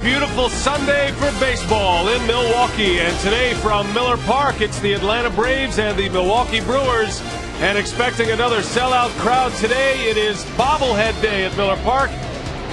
Beautiful Sunday for baseball in Milwaukee, and today from Miller Park, it's the Atlanta Braves and the Milwaukee Brewers, and expecting another sellout crowd today. It is bobblehead day at Miller Park,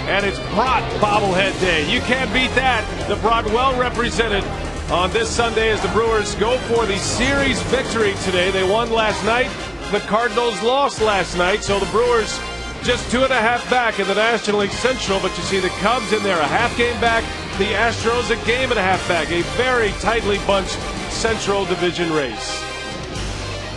and it's Brat bobblehead day. You can't beat that. The Brat well represented on this Sunday as the Brewers go for the series victory today. They won last night. The Cardinals lost last night, so the Brewers just 2.5 back in the National League Central, but you see the Cubs in there a half game back, the Astros a game and a half back. A very tightly bunched Central Division race.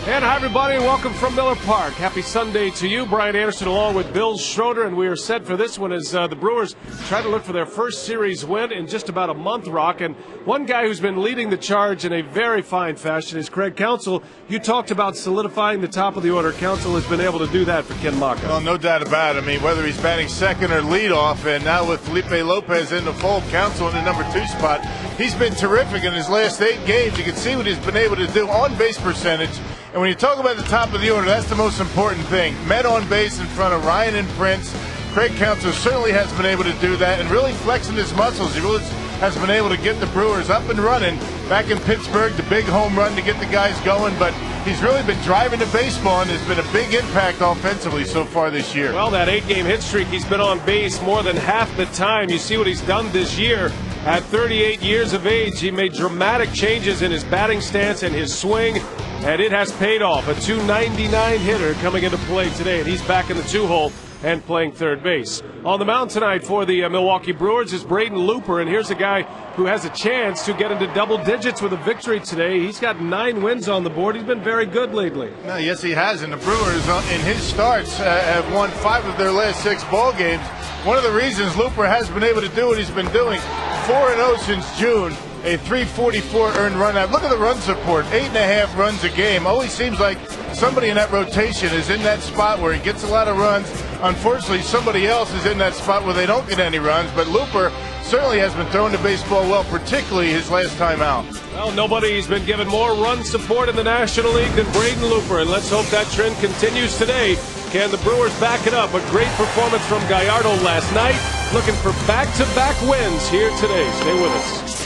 And hi everybody, and welcome from Miller Park. Happy Sunday to you. Brian Anderson along with Bill Schroeder, and we are set for this one as the Brewers try to look for their first series win in just about a month, Rock. And one guy who's been leading the charge in a very fine fashion is Craig Counsell. You talked about solidifying the top of the order. Counsell has been able to do that for Ken Maka. Well, no doubt about it. I mean, whether he's batting second or leadoff, and now with Felipe Lopez in the fold, Counsell in the number 2 spot, he's been terrific in his last 8 games. You can see what he's been able to do on base percentage. And when you talk about the top of the order, that's the most important thing. Met on base in front of Ryan and Prince. Craig Counsell certainly has been able to do that and really flexing his muscles. He really has been able to get the Brewers up and running. Back in Pittsburgh, the big home run to get the guys going, but he's really been driving the baseball and has been a big impact offensively so far this year. Well, that 8-game hit streak, he's been on base more than half the time. You see what he's done this year. At 38 years of age, he made dramatic changes in his batting stance and his swing, and it has paid off. A .299 hitter coming into play today, and he's back in the 2-hole and playing third base. On the mound tonight for the Milwaukee Brewers is Braden Looper, and here's a guy who has a chance to get into double digits with a victory today. He's got 9 wins on the board. He's been very good lately. No, yes, he has, and the Brewers in his starts have won 5 of their last 6 ball games. One of the reasons Looper has been able to do what he's been doing, 4-0 since June, a .344 earned run out. Look at the run support, 8.5 runs a game. Always seems like somebody in that rotation is in that spot where he gets a lot of runs. Unfortunately, somebody else is in that spot where they don't get any runs, but Looper certainly has been throwing the baseball well, particularly his last time out. Well, nobody's been given more run support in the National League than Braden Looper, and let's hope that trend continues today. Can the Brewers back it up? A great performance from Gallardo last night. Looking for back-to-back wins here today. Stay with us.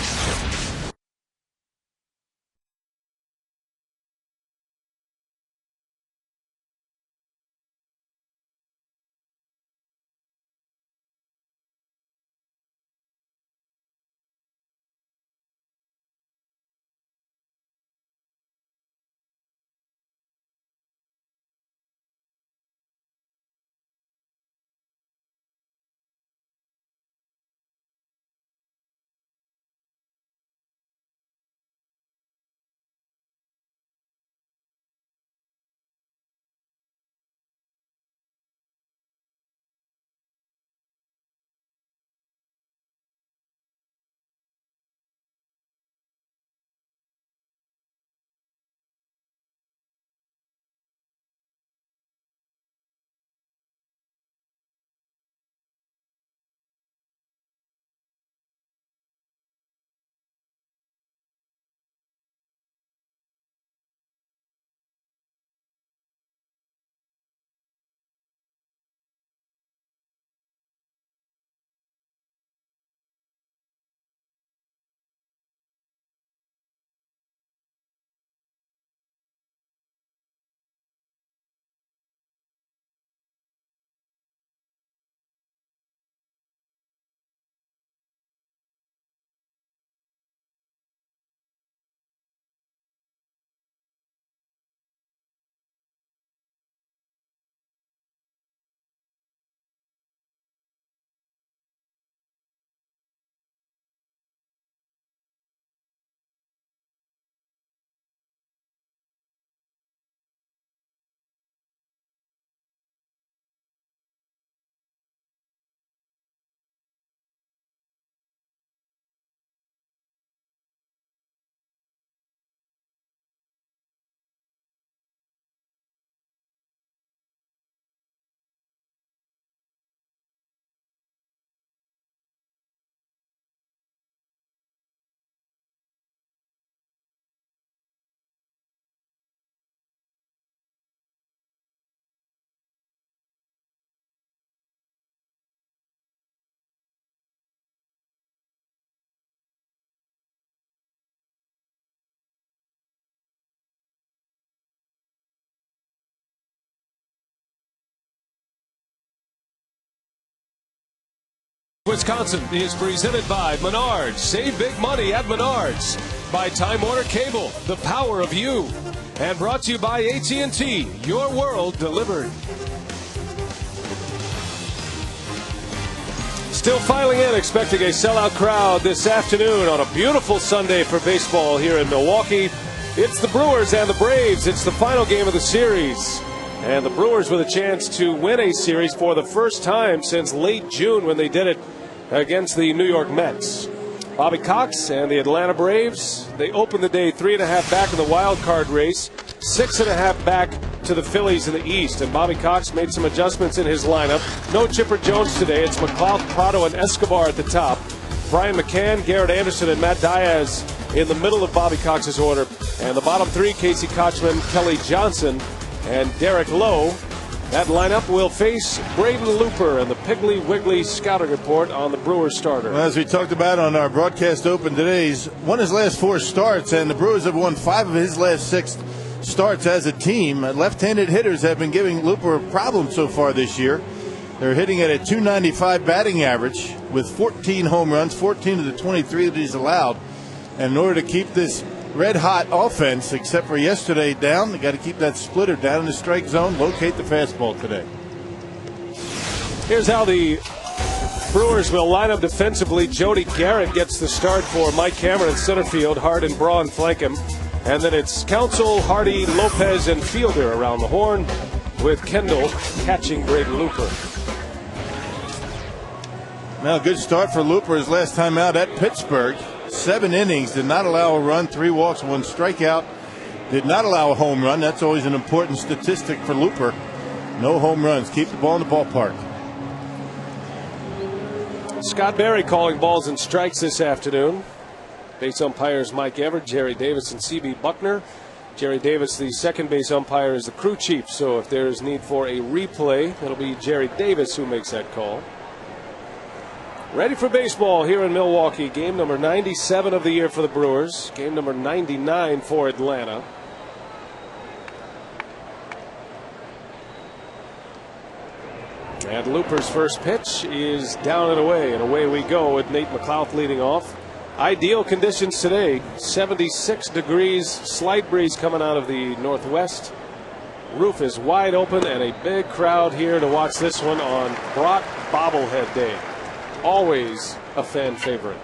Wisconsin is presented by Menards. Save big money at Menards. By Time Warner Cable, the power of you. And brought to you by AT&T, your world delivered. Still filing in, expecting a sellout crowd this afternoon on a beautiful Sunday for baseball here in Milwaukee. It's the Brewers and the Braves. It's the final game of the series. And the Brewers with a chance to win a series for the first time since late June when they did it against the New York Mets. Bobby Cox and the Atlanta Braves, they opened the day 3.5 back in the wild card race, 6.5 back to the Phillies in the East. And Bobby Cox made some adjustments in his lineup. No Chipper Jones today. It's McLeod, Prado, and Escobar at the top. Brian McCann, Garrett Anderson, and Matt Diaz in the middle of Bobby Cox's order. And the bottom three, Casey Kochman, Kelly Johnson, and Derek Lowe. That lineup will face Braden Looper and the Piggly Wiggly scouting report on the Brewers starter. Well, as we talked about on our broadcast open today, he's won his last 4 starts, and the Brewers have won 5 of his last 6 starts as a team. Left-handed hitters have been giving Looper a problem so far this year. They're hitting at a .295 batting average with 14 home runs, 14 of the 23 that he's allowed. And in order to keep this red-hot offense, except for yesterday down, they got to keep that splitter down in the strike zone, locate the fastball today. Here's how the Brewers will line up defensively. Jody Garrett gets the start for Mike Cameron in center field. Hard and Braun flank him. And then it's Counsell, Hardy, Lopez, and Fielder around the horn, with Kendall catching Braden Looper. Now, good start for Looper his last time out at Pittsburgh. 7 innings, did not allow a run, 3 walks, 1 strikeout. Did not allow a home run. That's always an important statistic for Looper. No home runs. Keep the ball in the ballpark. Scott Berry calling balls and strikes this afternoon. Base umpires Mike Everett, Jerry Davis, and C.B. Buckner. Jerry Davis, the second base umpire, is the crew chief. So if there's need for a replay, it'll be Jerry Davis who makes that call. Ready for baseball here in Milwaukee. Game number 97 of the year for the Brewers. Game number 99 for Atlanta. And Looper's first pitch is down and away we go with Nate McLeod leading off. Ideal conditions today, 76 degrees, slight breeze coming out of the northwest. Roof is wide open and a big crowd here to watch this one on Brock Bobblehead Day. Always a fan favorite.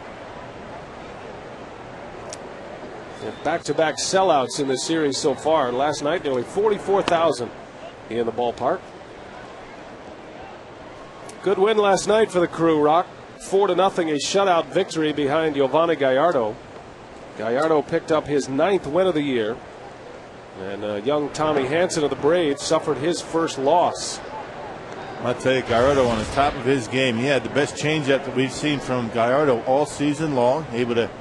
Back-to-back sellouts in this series so far. Last night, nearly 44,000 in the ballpark. Good win last night for the Crew, Rock. 4-0, a shutout victory behind Giovanni Gallardo. Gallardo picked up his 9th win of the year. And young Tommy Hanson of the Braves suffered his first loss. I'll tell you, Gallardo on the top of his game. He had the best changeup that we've seen from Gallardo all season long. Able to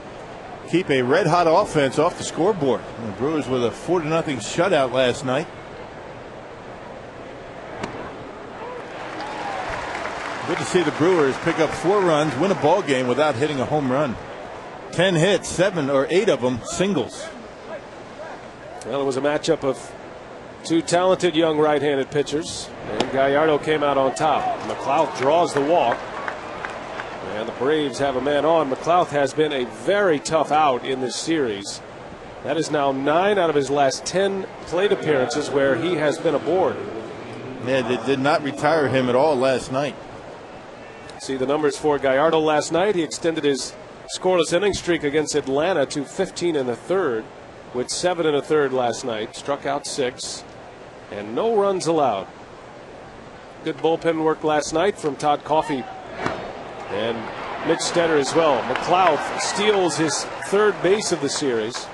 keep a red-hot offense off the scoreboard. And the Brewers with a 4-0 shutout last night. Good to see the Brewers pick up 4 runs, win a ball game without hitting a home run. 10 hits, 7 or 8 of them singles. Well, it was a matchup of 2 talented young right-handed pitchers, and Gallardo came out on top. McLeod draws the walk, and the Braves have a man on. McLeod has been a very tough out in this series. That is now 9 out of his last 10 plate appearances where he has been aboard. Yeah, they did not retire him at all last night. See the numbers for Gallardo last night. He extended his scoreless inning streak against Atlanta to 15 1/3 with 7 1/3 last night. Struck out 6. And no runs allowed. Good bullpen work last night from Todd Coffey and Mitch Stetter as well. McLeod steals his 3rd base of the series.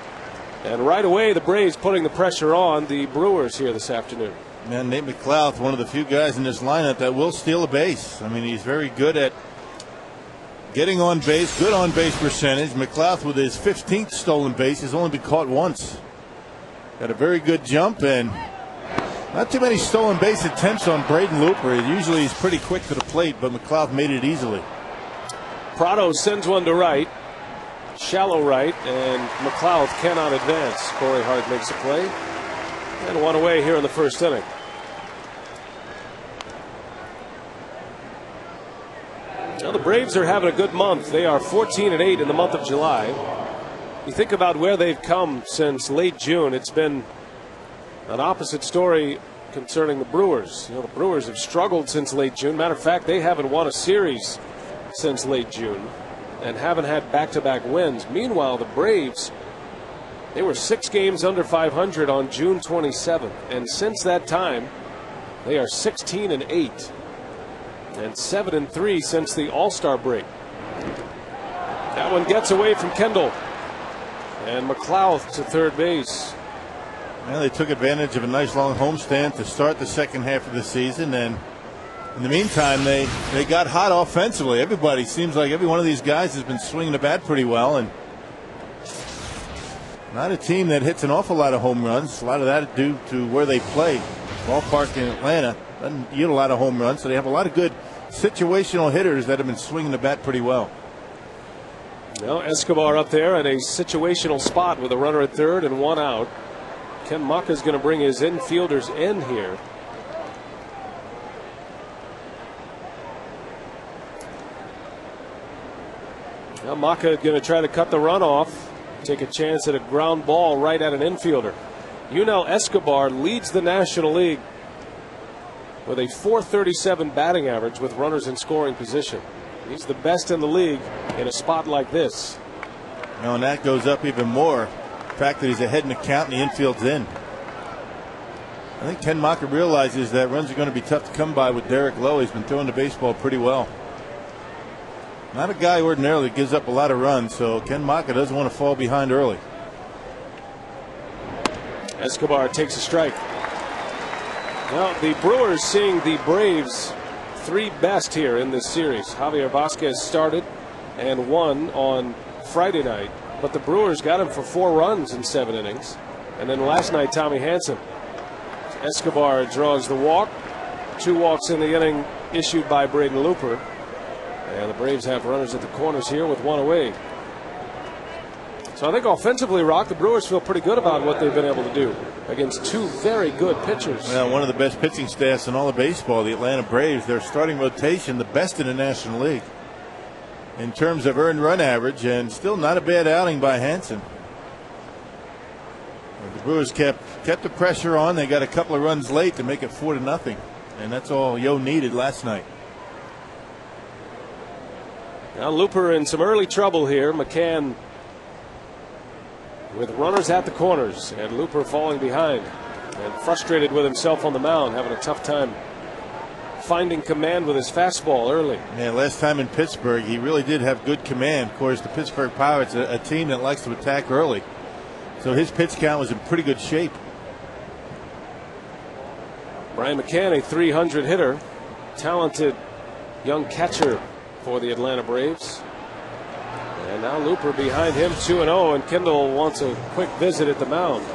And right away, the Braves putting the pressure on the Brewers here this afternoon. Man, Nate McLeod, one of the few guys in this lineup that will steal a base. I mean, he's very good at getting on base, good on base percentage. McLeod with his 15th stolen base has only been caught once. Got a very good jump and not too many stolen base attempts on Braden Looper. Usually he's pretty quick to the plate, but McLeod made it easily. Prado sends one to right, shallow right, and McLeod cannot advance. Corey Hart makes a play, and 1 away here in the first inning. Well, the Braves are having a good month. They are 14-8 in the month of July. You think about where they've come since late June. It's been an opposite story concerning the Brewers. The Brewers have struggled since late June. Matter of fact, they haven't won a series since late June and haven't had back-to-back wins. Meanwhile, the Braves, they were 6 games under 500 on June 27th, and since that time, they are 16-8 and 7-3 since the All-Star break. That one gets away from Kendall, and McLeod to third base. Well, they took advantage of a nice long homestand to start the second half of the season, and in the meantime, they got hot offensively. Everybody seems like every one of these guys has been swinging the bat pretty well, and not a team that hits an awful lot of home runs. A lot of that due to where they play. Ballpark in Atlanta doesn't yield a lot of home runs, so they have a lot of good situational hitters that have been swinging the bat pretty well. Well, Escobar up there in a situational spot with a runner at third and 1 out. Ken Maka is going to bring his infielders in here. Now Maka going to try to cut the run off, take a chance at a ground ball right at an infielder. Yunel Escobar leads the National League with a .437 batting average with runners in scoring position. He's the best in the league in a spot like this. Well, and that goes up even more. The fact that he's ahead in the count and the infield's in. I think Ken Maka realizes that runs are going to be tough to come by with Derek Lowe. He's been throwing the baseball pretty well. Not a guy ordinarily gives up a lot of runs, so Ken Maka doesn't want to fall behind early. Escobar takes a strike. Now the Brewers seeing the Braves 3 best here in this series. Javier Vasquez started and won on Friday night, but the Brewers got him for 4 runs in 7 innings. And then last night, Tommy Hanson. Escobar draws the walk. 2 walks in the inning issued by Braden Looper. And the Braves have runners at the corners here with 1 away. So I think offensively, Rock, the Brewers feel pretty good about what they've been able to do against 2 very good pitchers. Well, one of the best pitching staffs in all of baseball, the Atlanta Braves. Their starting rotation, the best in the National League in terms of earned run average, and still not a bad outing by Hanson. The Brewers kept the pressure on. They got a couple of runs late to make it 4-0, and that's all Yo needed last night. Now Looper in some early trouble here. McCann with runners at the corners, and Looper falling behind and frustrated with himself on the mound, having a tough time finding command with his fastball early. Yeah, last time in Pittsburgh, he really did have good command. Of course, the Pittsburgh Pirates, a team that likes to attack early. So his pitch count was in pretty good shape. Brian McCann, a .300 hitter, talented young catcher for the Atlanta Braves. And now Looper behind him, 2-0, and Kendall wants a quick visit at the mound.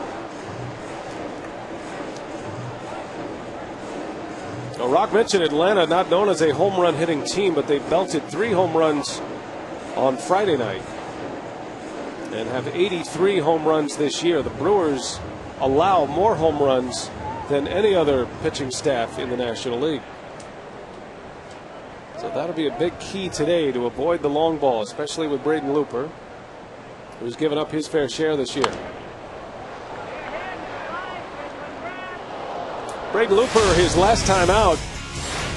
Now, Rock mentioned Atlanta, not known as a home run hitting team, but they belted 3 home runs on Friday night and have 83 home runs this year. The Brewers allow more home runs than any other pitching staff in the National League. So that'll be a big key today to avoid the long ball, especially with Braden Looper, who's given up his fair share this year. Braden Looper, his last time out,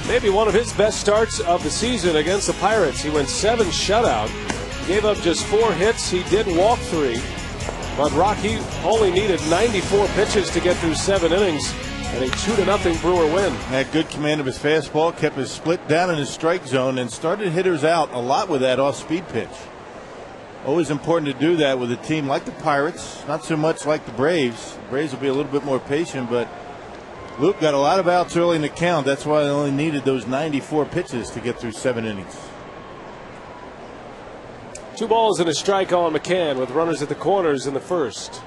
maybe one of his best starts of the season against the Pirates. He went 7 shutout, gave up just 4 hits. He did walk 3, but Rocky only needed 94 pitches to get through 7 innings. And a 2-0 Brewer win. Had good command of his fastball, kept his split down in his strike zone, and started hitters out a lot with that off-speed pitch. Always important to do that with a team like the Pirates, not so much like the Braves. The Braves will be a little bit more patient, but Luke got a lot of outs early in the count. That's why they only needed those 94 pitches to get through 7 innings. 2 balls and a strike on McCann with runners at the corners in the first.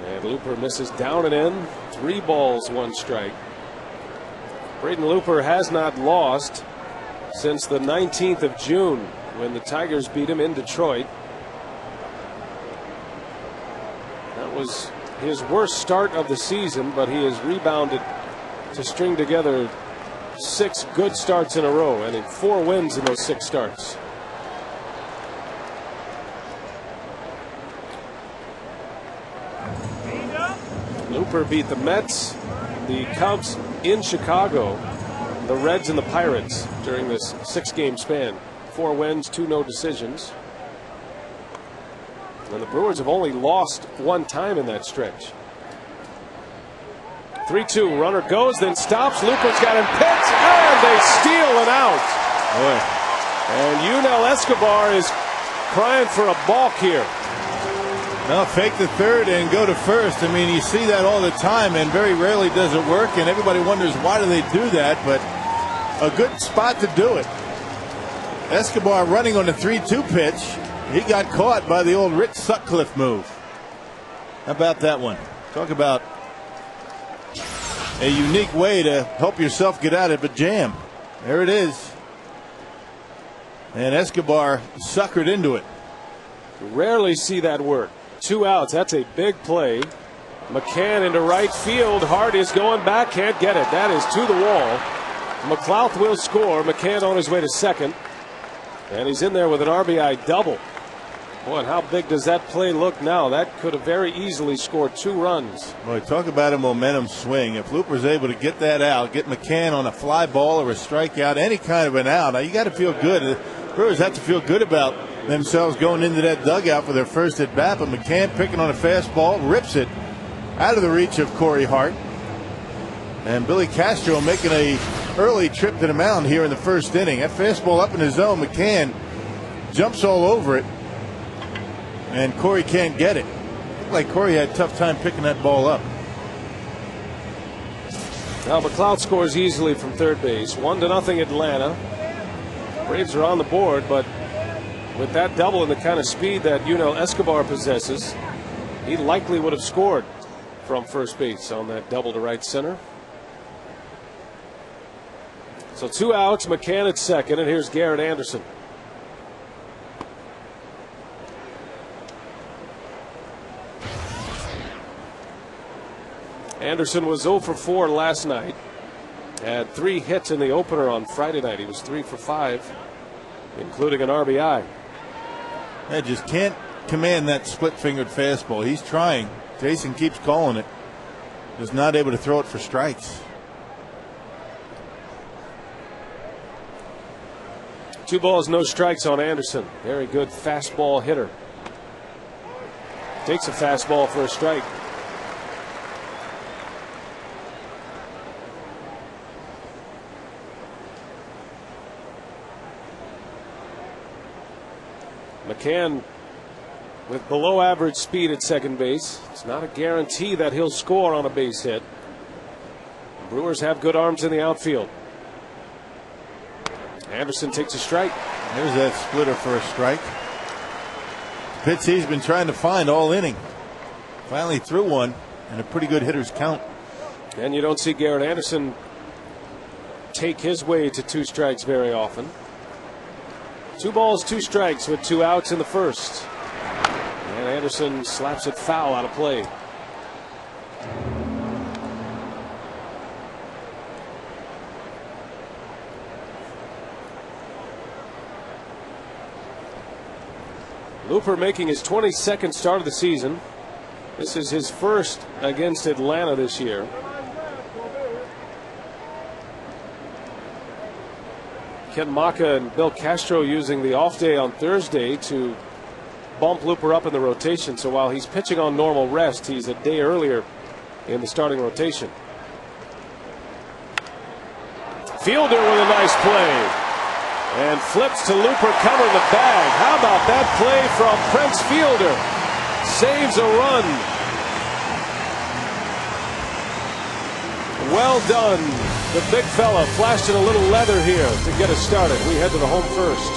And Looper misses down and in. 3 balls, 1 strike. Braden Looper has not lost since the 19th of June when the Tigers beat him in Detroit. That was his worst start of the season, but he has rebounded to string together 6 good starts in a row and in 4 wins in those 6 starts. Looper beat the Mets, the Cubs in Chicago, the Reds and the Pirates during this 6-game span. 4 wins, 2 no decisions. And the Brewers have only lost 1 time in that stretch. 3-2, runner goes, then stops. Looper's got him picked, and they steal an out. Boy. And Unel Escobar is crying for a balk here. No, fake the third and go to first. I mean, you see that all the time, and very rarely does it work, and everybody wonders why do they do that, but a good spot to do it. Escobar running on the 3-2 pitch. He got caught by the old Rich Sutcliffe move. How about that one? Talk about a unique way to help yourself get out of a jam. There it is. And Escobar suckered into it. Rarely see that work. 2 outs. That's a big play. McCann into right field. Hart is going back. Can't get it. That is to the wall. McLouth will score. McCann on his way to second. And he's in there with an RBI double. Boy, and how big does that play look now? That could have very easily scored 2 runs. Boy, talk about a momentum swing. If Looper's able to get that out, get McCann on a fly ball or a strikeout, any kind of an out, now you got to feel good. The Brewers have to feel good about themselves going into that dugout for their first at bat, but McCann picking on a fastball, rips it out of the reach of Corey Hart. And Billy Castro making a early trip to the mound here in the first inning. That fastball up in the zone, McCann jumps all over it, and Corey can't get it. Looked like Corey had a tough time picking that ball up. Now McLeod scores easily from third base. 1-0 Atlanta. Braves are on the board, but with that double and the kind of speed that Unel Escobar possesses, he likely would have scored from first base on that double to right center. So 2 outs, McCann at second, and here's Garrett Anderson. Anderson was 0 for 4 last night. Had 3 hits in the opener on Friday night. He was 3 for 5, including an RBI. I just can't command that split-fingered fastball. He's trying. Jason keeps calling it. Just not able to throw it for strikes. 2 balls, no strikes on Anderson. Very good fastball hitter. Takes a fastball for a strike. McCann with below average speed at second base. It's not a guarantee that he'll score on a base hit. Brewers have good arms in the outfield. Anderson takes a strike. There's that splitter for a strike. Pitch he's been trying to find all inning. Finally threw one, and a pretty good hitter's count. And you don't see Garrett Anderson take his way to 2 strikes very often. 2 balls, 2 strikes with 2 outs in the first. And Anderson slaps it foul out of play. Looper making his 22nd start of the season. This is his first against Atlanta this year. Ken Maka and Bill Castro using the off day on Thursday to bump Looper up in the rotation. So while he's pitching on normal rest, he's a day earlier in the starting rotation. Fielder with a nice play. And flips to Looper covering the bag. How about that play from Prince Fielder? Saves a run. Well done. The big fella flashed in a little leather here to get us started. We head to the home first.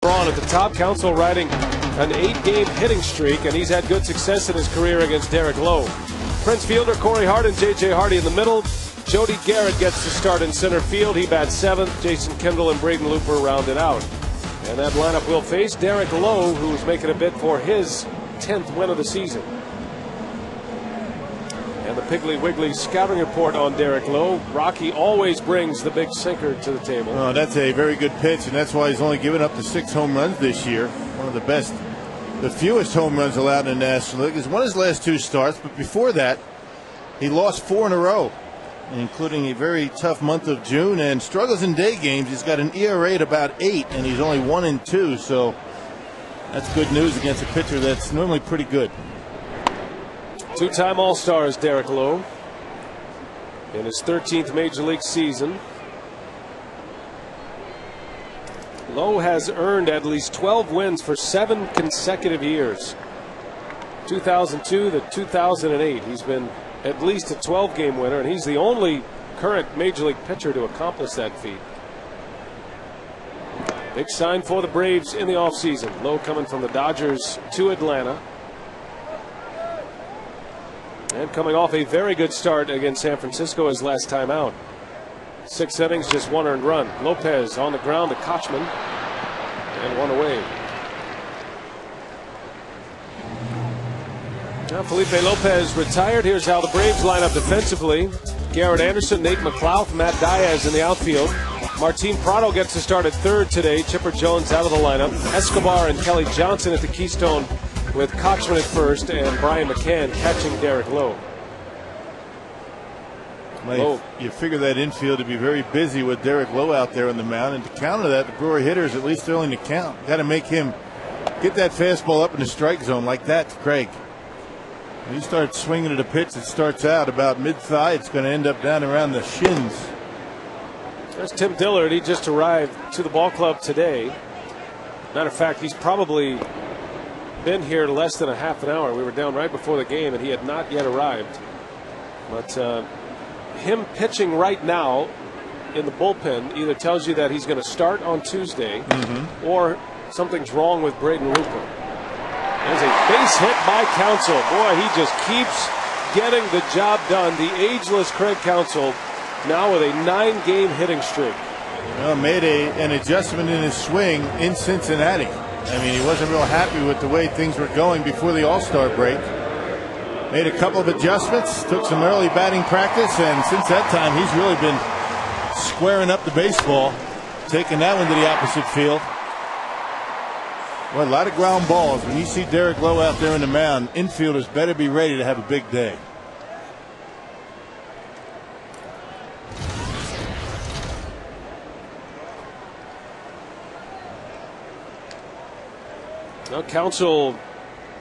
Braun at the top. Council riding an 8-game hitting streak, and he's had good success in his career against Derek Lowe. Prince fielder Corey Hart and J.J. Hardy in the middle. Jody Garrett gets to start in center field. He bats 7th. Jason Kendall and Braden Looper round it out. And that lineup will face Derek Lowe, who's making a bid for his 10th win of the season. And the Piggly Wiggly scouting report on Derek Lowe. Rocky always brings the big sinker to the table. Oh, that's a very good pitch, and that's why he's only given up to 6 home runs this year. One of the best, the fewest home runs allowed in the National League. He's won his last 2 starts, but before that, he lost 4 in a row, including a very tough month of June, and struggles in day games. He's got an ERA at about 8, and he's only 1-2, so that's good news against a pitcher that's normally pretty good. 2-time All-Stars Derek Lowe in his 13th Major League season. Lowe has earned at least 12 wins for 7 consecutive years. 2002 to 2008. He's been at least a 12-game winner, and he's the only current Major League pitcher to accomplish that feat. Big sign for the Braves in the offseason. Lowe coming from the Dodgers to Atlanta. And coming off a very good start against San Francisco his last time out. 6 innings, just 1 earned run. Lopez on the ground to Kochman, and 1 away. Now Felipe Lopez retired. Here's how the Braves line up defensively. Garrett Anderson, Nate McLouth, Matt Diaz in the outfield. Martin Prado gets to start at 3rd today. Chipper Jones out of the lineup. Escobar and Kelly Johnson at the Keystone, with Kochman at 1st and Brian McCann catching Derek Lowe. Well, you figure that infield to be very busy with Derek Lowe out there on the mound, and to counter that, the Brewer hitters at least throwing the count. Got to make him get that fastball up in the strike zone like that to Craig. When he starts swinging at a pitch that starts out about mid-thigh, it's going to end up down around the shins. There's Tim Dillard. He just arrived to the ball club today. Matter of fact, he's probably been here less than a half an hour. We were down right before the game, and he had not yet arrived. But him pitching right now in the bullpen either tells you that he's going to start on Tuesday, or something's wrong with Braden Looper. There's a base hit by Counsell. Boy, he just keeps getting the job done. The ageless Craig Counsell now with a 9-game hitting streak. Well, made an adjustment in his swing in Cincinnati. I mean, he wasn't real happy with the way things were going before the All-Star break. Made a couple of adjustments, took some early batting practice, and since that time, he's really been squaring up the baseball, taking that one to the opposite field. Well, a lot of ground balls. When you see Derek Lowe out there on the mound, infielders better be ready to have a big day. Now Counsell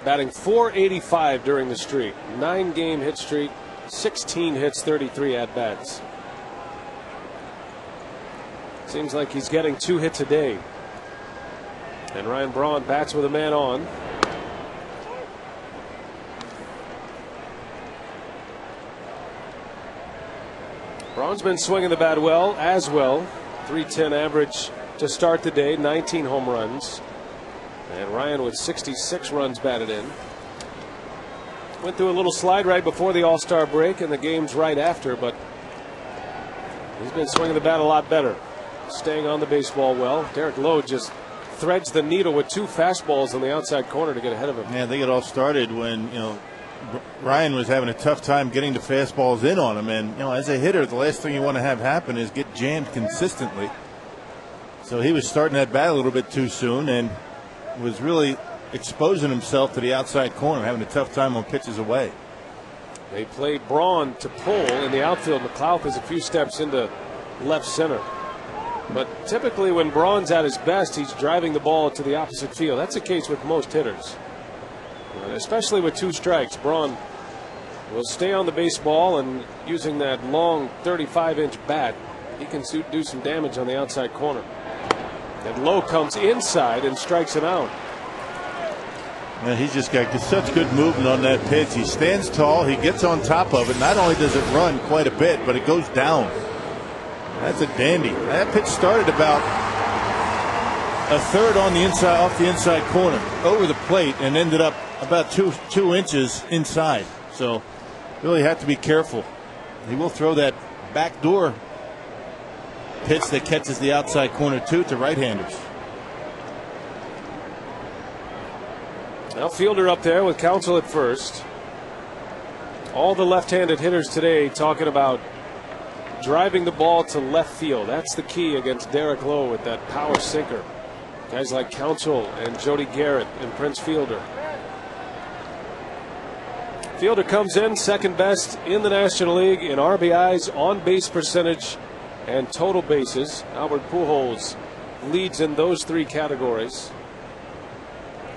batting .485 during the streak. 9-game hit streak, 16 hits, 33 at-bats. Seems like he's getting 2 hits a day. And Ryan Braun bats with a man on. Braun's been swinging the bat well as well. .310 average to start the day, 19 home runs. And Ryan with 66 runs batted in. Went through a little slide right before the All-Star break and the games right after, but he's been swinging the bat a lot better. Staying on the baseball well. Derek Lowe just threads the needle with 2 fastballs on the outside corner to get ahead of him. Yeah, I think it all started when, Ryan was having a tough time getting the fastballs in on him. And, as a hitter, the last thing you want to have happen is get jammed consistently. So he was starting that bat a little bit too soon and was really exposing himself to the outside corner, having a tough time on pitches away. They played Braun to pull in the outfield. McLouth is a few steps into left center. But typically when Braun's at his best, he's driving the ball to the opposite field. That's the case with most hitters. Especially with 2 strikes, Braun will stay on the baseball, and using that long 35-inch bat, he can do some damage on the outside corner. And Lowe comes inside and strikes him out. And he's just got such good movement on that pitch. He stands tall, he gets on top of it. Not only does it run quite a bit, but it goes down. That's a dandy. That pitch started about a third on the inside, off the inside corner, over the plate, and ended up about two inches inside. So really have to be careful. He will throw that backdoor pitch that catches the outside corner too to right-handers. Now Fielder up there with Counsell at first. All the left-handed hitters today talking about driving the ball to left field. That's the key against Derek Lowe with that power sinker. Guys like Counsell and Jody Garrett and Prince Fielder. Fielder comes in second best in the National League in RBIs, on-base percentage, and total bases. Albert Pujols leads in those three categories.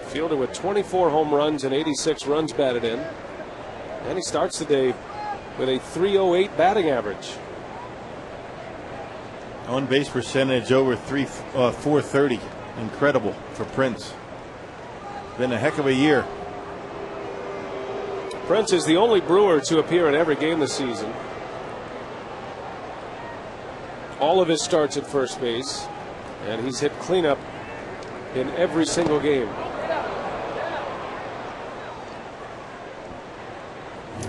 Fielder with 24 home runs and 86 runs batted in. And he starts the day with a .308 batting average. On-base percentage over 430. Incredible for Prince. Been a heck of a year. Prince is the only Brewer to appear in every game this season. All of his starts at first base, and he's hit cleanup in every single game.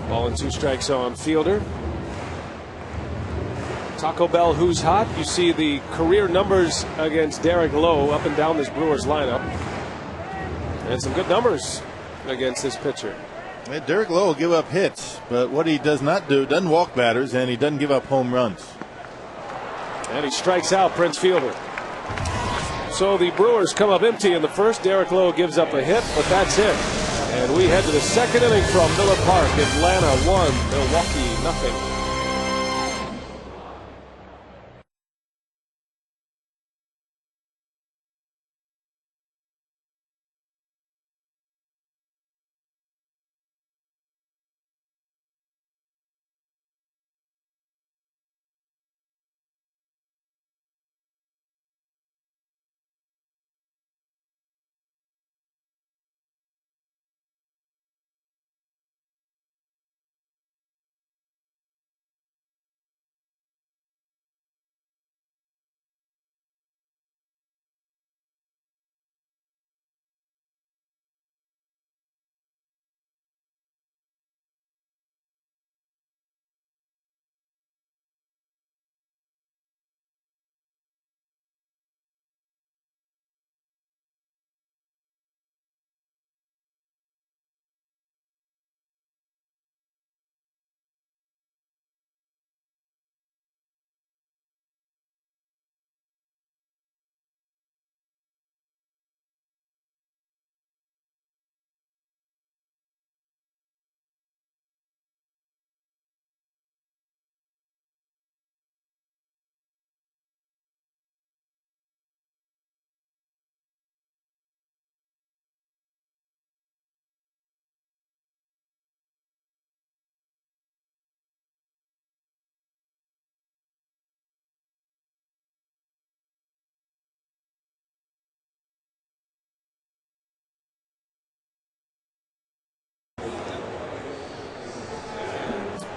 Ball and 2 strikes on Fielder. Taco Bell, who's hot? You see the career numbers against Derek Lowe up and down this Brewers lineup. And some good numbers against this pitcher. Yeah, Derek Lowe will give up hits, but what he does not do, doesn't walk batters, and he doesn't give up home runs. And he strikes out Prince Fielder. So the Brewers come up empty in the first. Derek Lowe gives up a hit, but that's it. And we head to the second inning from Miller Park. Atlanta 1, Milwaukee nothing.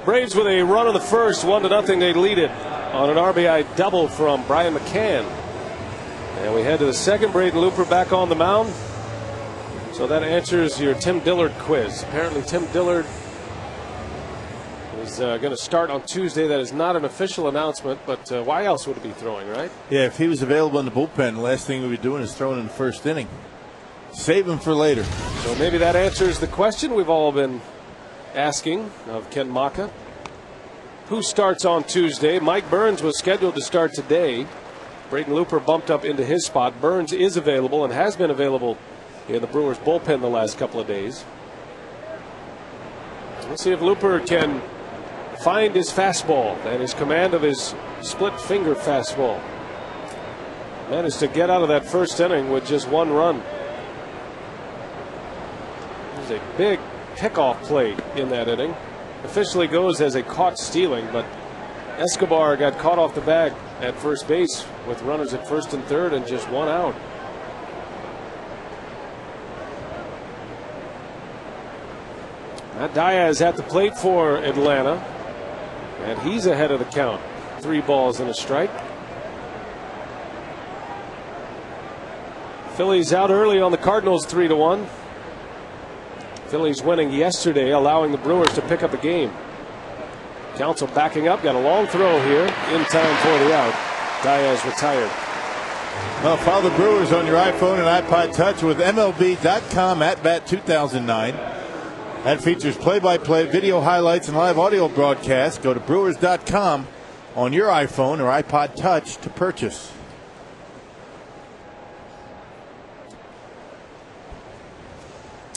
Braves with a run in the first, 1-0. They lead it on an RBI double from Brian McCann. And we head to the second. Braden Looper back on the mound. So that answers your Tim Dillard quiz. Apparently Tim Dillard is going to start on Tuesday. That is not an official announcement, but why else would it be throwing, right? Yeah, if he was available in the bullpen, the last thing we'd be doing is throwing in the first inning. Save him for later. So maybe that answers the question we've all been asking of Ken Maka. Who starts on Tuesday? Mike Burns was scheduled to start today. Braden Looper bumped up into his spot. Burns is available and has been available in the Brewers bullpen the last couple of days. We'll see if Looper can find his fastball and his command of his split finger fastball. Managed to get out of that first inning with just 1 run. There's a big pickoff play in that inning. Officially goes as a caught stealing, but Escobar got caught off the bag at first base with runners at first and third and just 1 out. Matt Diaz at the plate for Atlanta, and he's ahead of the count. 3 balls and a strike. Phillies out early on the Cardinals 3-1. Phillies winning yesterday, allowing the Brewers to pick up the game. Counsell backing up, got a long throw here in time for the out. Diaz retired. Well, follow the Brewers on your iPhone and iPod Touch with MLB.com at Bat 2009. That features play-by-play video highlights and live audio broadcasts. Go to Brewers.com on your iPhone or iPod Touch to purchase.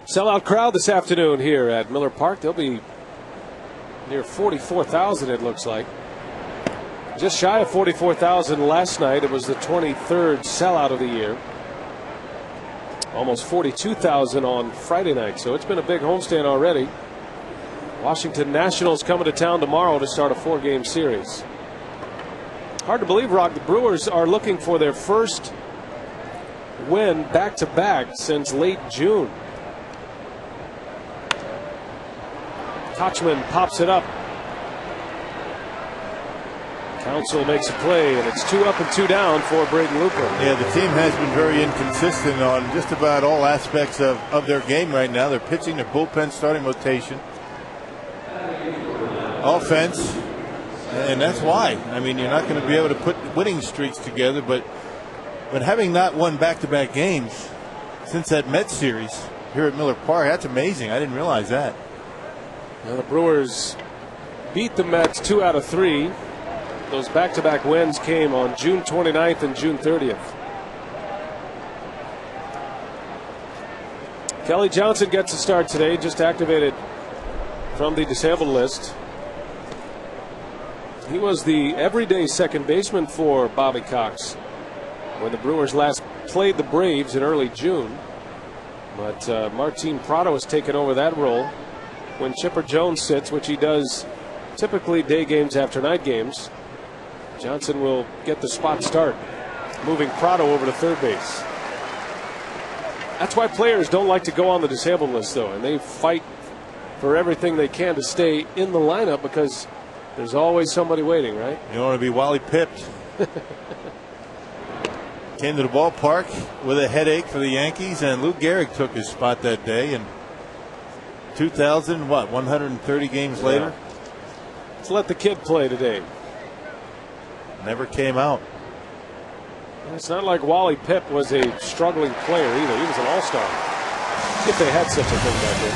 Sellout crowd this afternoon here at Miller Park. They'll be near 44,000, it looks like. Just shy of 44,000 last night. It was the 23rd sellout of the year. Almost 42,000 on Friday night. So it's been a big homestand already. Washington Nationals coming to town tomorrow to start a 4-game series. Hard to believe, Rock, the Brewers are looking for their first win back-to-back since late June. Kochman pops it up. Counsell makes a play, and it's 2 up and 2 down for Braden Looper. Yeah, the team has been very inconsistent on just about all aspects of their game right now. Their pitching, their bullpen, starting rotation, offense, and that's why. I mean, you're not going to be able to put winning streaks together, but having not won back-to-back games since that Mets series here at Miller Park, that's amazing. I didn't realize that. Now the Brewers beat the Mets 2 out of 3. Those back-to-back wins came on June 29th and June 30th. Kelly Johnson gets a start today, just activated from the disabled list. He was the everyday second baseman for Bobby Cox when the Brewers last played the Braves in early June. But Martin Prado has taken over that role when Chipper Jones sits, which he does typically day games after night games. Johnson will get the spot start, moving Prado over to third base. That's why players don't like to go on the disabled list, though, and they fight for everything they can to stay in the lineup because there's always somebody waiting, right? You don't want to be Wally pipped. Came to the ballpark with a headache for the Yankees, and Lou Gehrig took his spot that day. And 130 games later? Let's let the kid play today. Never came out. It's not like Wally Pipp was a struggling player either. He was an all-star, if they had such a thing back then.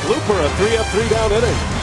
Looper, a 3-up, 3-down inning.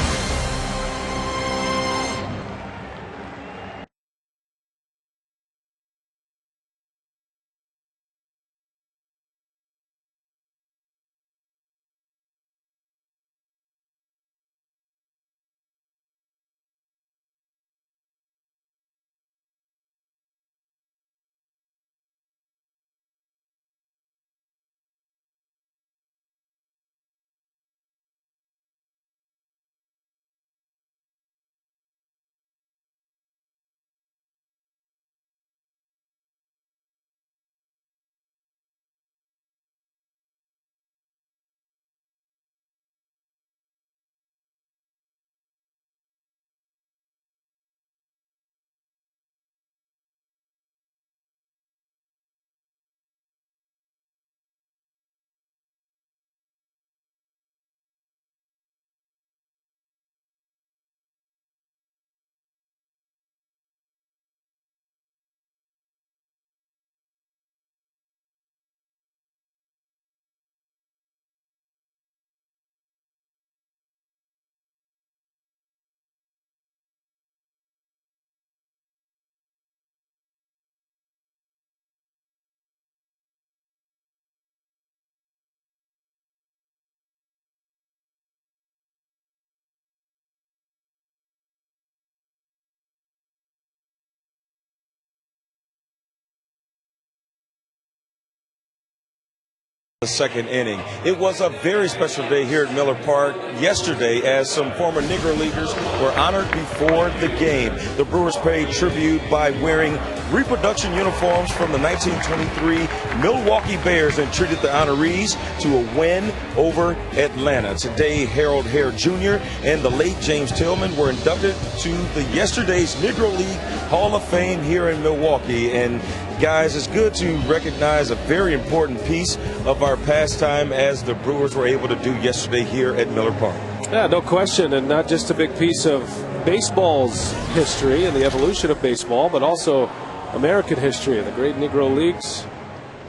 The second inning. It was a very special day here at Miller Park yesterday as some former Negro Leaguers were honored before the game. The Brewers paid tribute by wearing reproduction uniforms from the 1923 Milwaukee Bears and treated the honorees to a win over Atlanta. Today, Harold Hare Jr. and the late James Tillman were inducted to the yesterday's Negro League Hall of Fame here in Milwaukee, and guys, it's good to recognize a very important piece of our pastime as the Brewers were able to do yesterday here at Miller Park. Yeah, no question, and not just a big piece of baseball's history and the evolution of baseball, but also American history and the great Negro Leagues.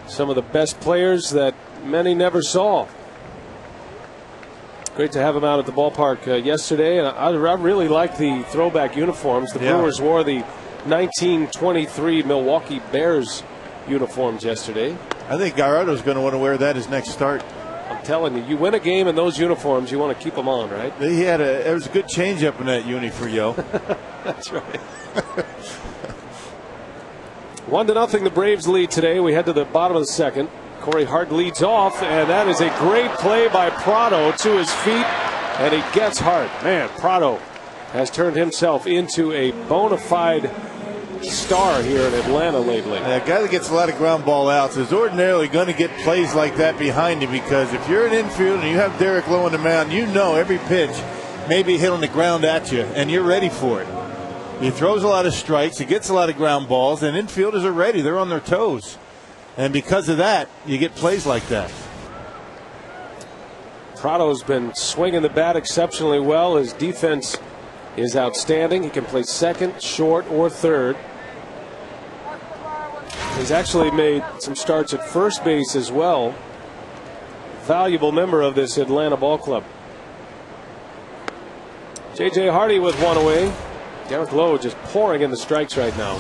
Some of the best players that many never saw. Great to have him out at the ballpark yesterday, and I really like the throwback uniforms. The Brewers wore the 1923 Milwaukee Bears uniforms yesterday. I think Gallardo's going to want to wear that his next start. I'm telling you, you win a game in those uniforms, you want to keep them on, right? There was a good change-up in that uni for Yo. That's right. 1-0 the Braves lead today. We head to the bottom of the second. Corey Hart leads off, and that is a great play by Prado to his feet, and he gets Hart. Man, Prado has turned himself into a bona fide star here in Atlanta lately. A guy that gets a lot of ground ball outs is ordinarily going to get plays like that behind him, because if you're an infield and you have Derek Lowe on the mound, you know every pitch may be hit on the ground at you, and you're ready for it. He throws a lot of strikes, he gets a lot of ground balls, and infielders are ready. They're on their toes. And because of that, you get plays like that. Prado's been swinging the bat exceptionally well. His defense is outstanding. He can play second, short, or third. He's actually made some starts at first base as well. Valuable member of this Atlanta ball club. J.J. Hardy with one away. Derek Lowe just pouring in the strikes right now.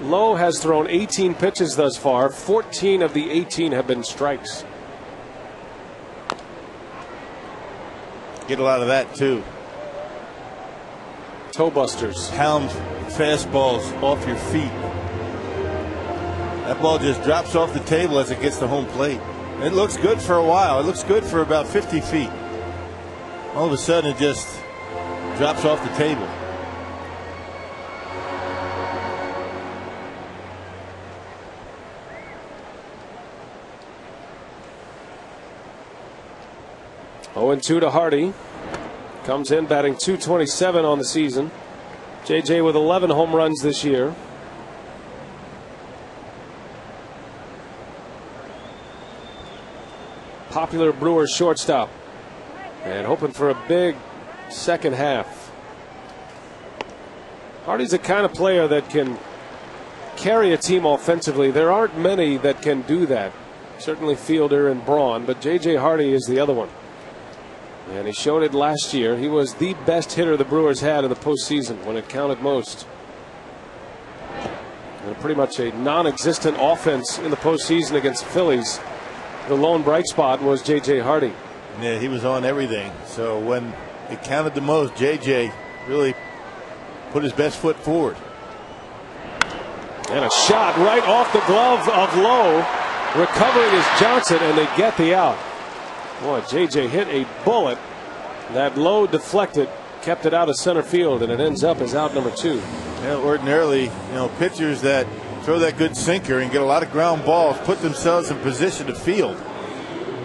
Lowe has thrown 18 pitches thus far. 14 of the 18 have been strikes. Get a lot of that, too. Toe busters. Pound fastballs off your feet. That ball just drops off the table as it gets to home plate. It looks good for a while. It looks good for about 50 feet. All of a sudden, it just drops off the table. Oh, 0-2 to Hardy. Comes in batting .227 on the season. JJ with 11 home runs this year. Popular Brewers shortstop. And hoping for a big second half. Hardy's the kind of player that can carry a team offensively. There aren't many that can do that. Certainly Fielder and Braun, but J.J. Hardy is the other one. And he showed it last year. He was the best hitter the Brewers had in the postseason when it counted most. And pretty much a non-existent offense in the postseason against the Phillies. The lone bright spot was J.J. Hardy. Yeah, he was on everything. So when it counted the most, J.J. really put his best foot forward. And a shot right off the glove of Lowe. Recovering is Johnson, and they get the out. Boy, J.J. hit a bullet that Lowe deflected, kept it out of center field, and it ends up as out number 2. Yeah, ordinarily, pitchers that throw that good sinker and get a lot of ground balls put themselves in position to field.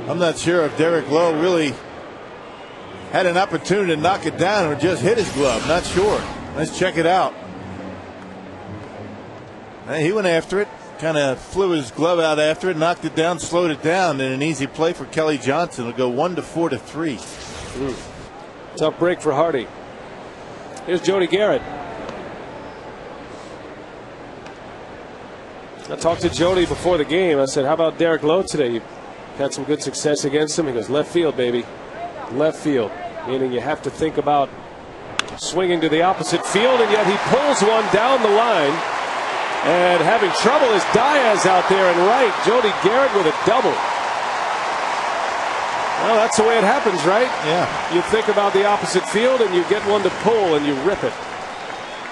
I'm not sure if Derek Lowe really had an opportunity to knock it down or just hit his glove. Not sure. Let's check it out. He went after it. Kind of flew his glove out after it, knocked it down, slowed it down, and an easy play for Kelly Johnson. It'll go 1-4 to 3. Tough break for Hardy. Here's Jody Garrett. I talked to Jody before the game. I said, how about Derek Lowe today? You've had some good success against him. He goes, left field, baby. Left field. Meaning you have to think about swinging to the opposite field, and yet he pulls one down the line. And having trouble is Diaz out there in right. Jody Garrett with a double. Well, that's the way it happens, right? Yeah. You think about the opposite field and you get one to pull and you rip it.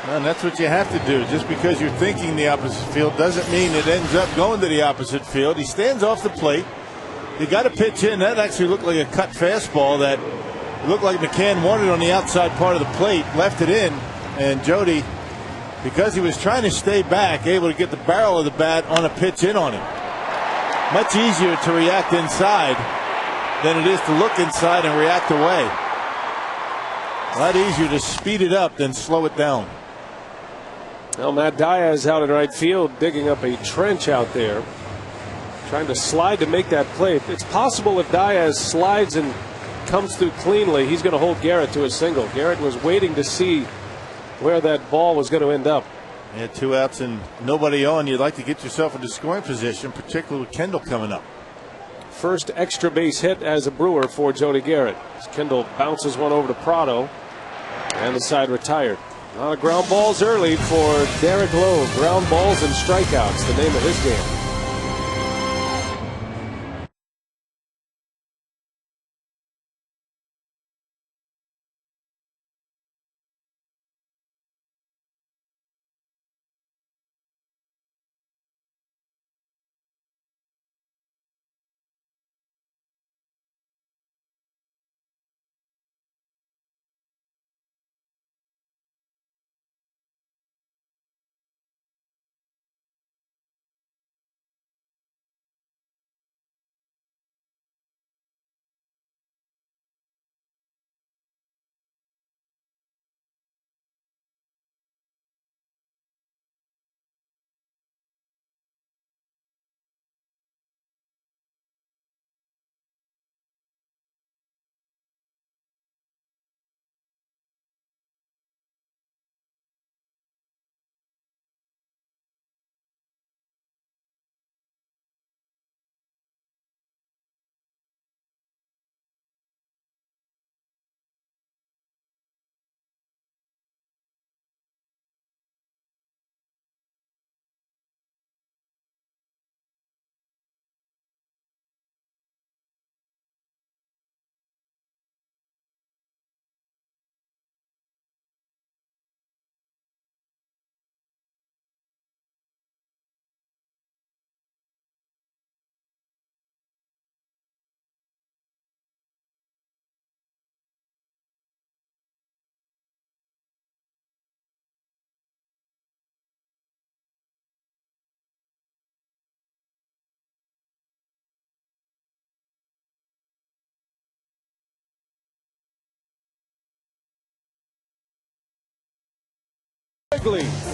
And that's what you have to do. Just because you're thinking the opposite field doesn't mean it ends up going to the opposite field. He stands off the plate. He got a pitch in. That actually looked like a cut fastball that looked like McCann wanted on the outside part of the plate. Left it in. And Jody, because he was trying to stay back, able to get the barrel of the bat on a pitch in on him. Much easier to react inside than it is to look inside and react away. A lot easier to speed it up than slow it down. Well, Matt Diaz out in right field, digging up a trench out there, trying to slide to make that play. It's possible if Diaz slides and comes through cleanly, he's going to hold Garrett to a single. Garrett was waiting to see where that ball was going to end up. Yeah, 2 outs and nobody on. You'd like to get yourself into scoring position, particularly with Kendall coming up. First extra base hit as a Brewer for Jody Garrett. As Kendall bounces one over to Prado, and the side retired. A lot of ground balls early for Derek Lowe. Ground balls and strikeouts, the name of his game.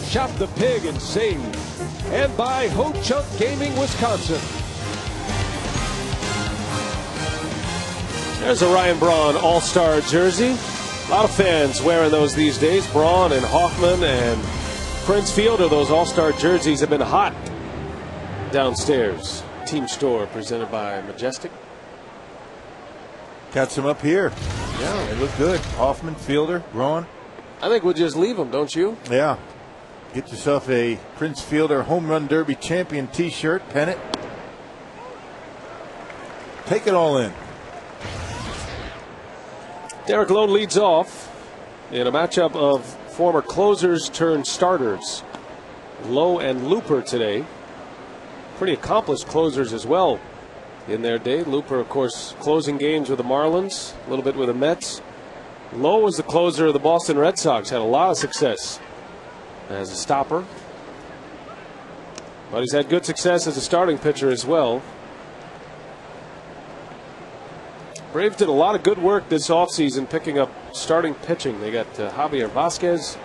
Shop the pig and save. And by Ho Chunk Gaming, Wisconsin. There's a Ryan Braun All-Star jersey. A lot of fans wearing those these days. Braun and Hoffman and Prince Fielder, those All-Star jerseys have been hot downstairs. Team store presented by Majestic. Got some up here. Yeah, they look good. Hoffman, Fielder, Braun. I think we'll just leave them, don't you? Yeah. Get yourself a Prince Fielder Home Run Derby champion T-shirt, pennant. Take it all in. Derek Lowe leads off in a matchup of former closers turned starters. Lowe and Looper today. Pretty accomplished closers as well in their day. Looper, of course, closing games with the Marlins, a little bit with the Mets. Lowe was the closer of the Boston Red Sox, had a lot of success as a stopper. But he's had good success as a starting pitcher as well. Braves did a lot of good work this offseason picking up starting pitching. They got Javier Vasquez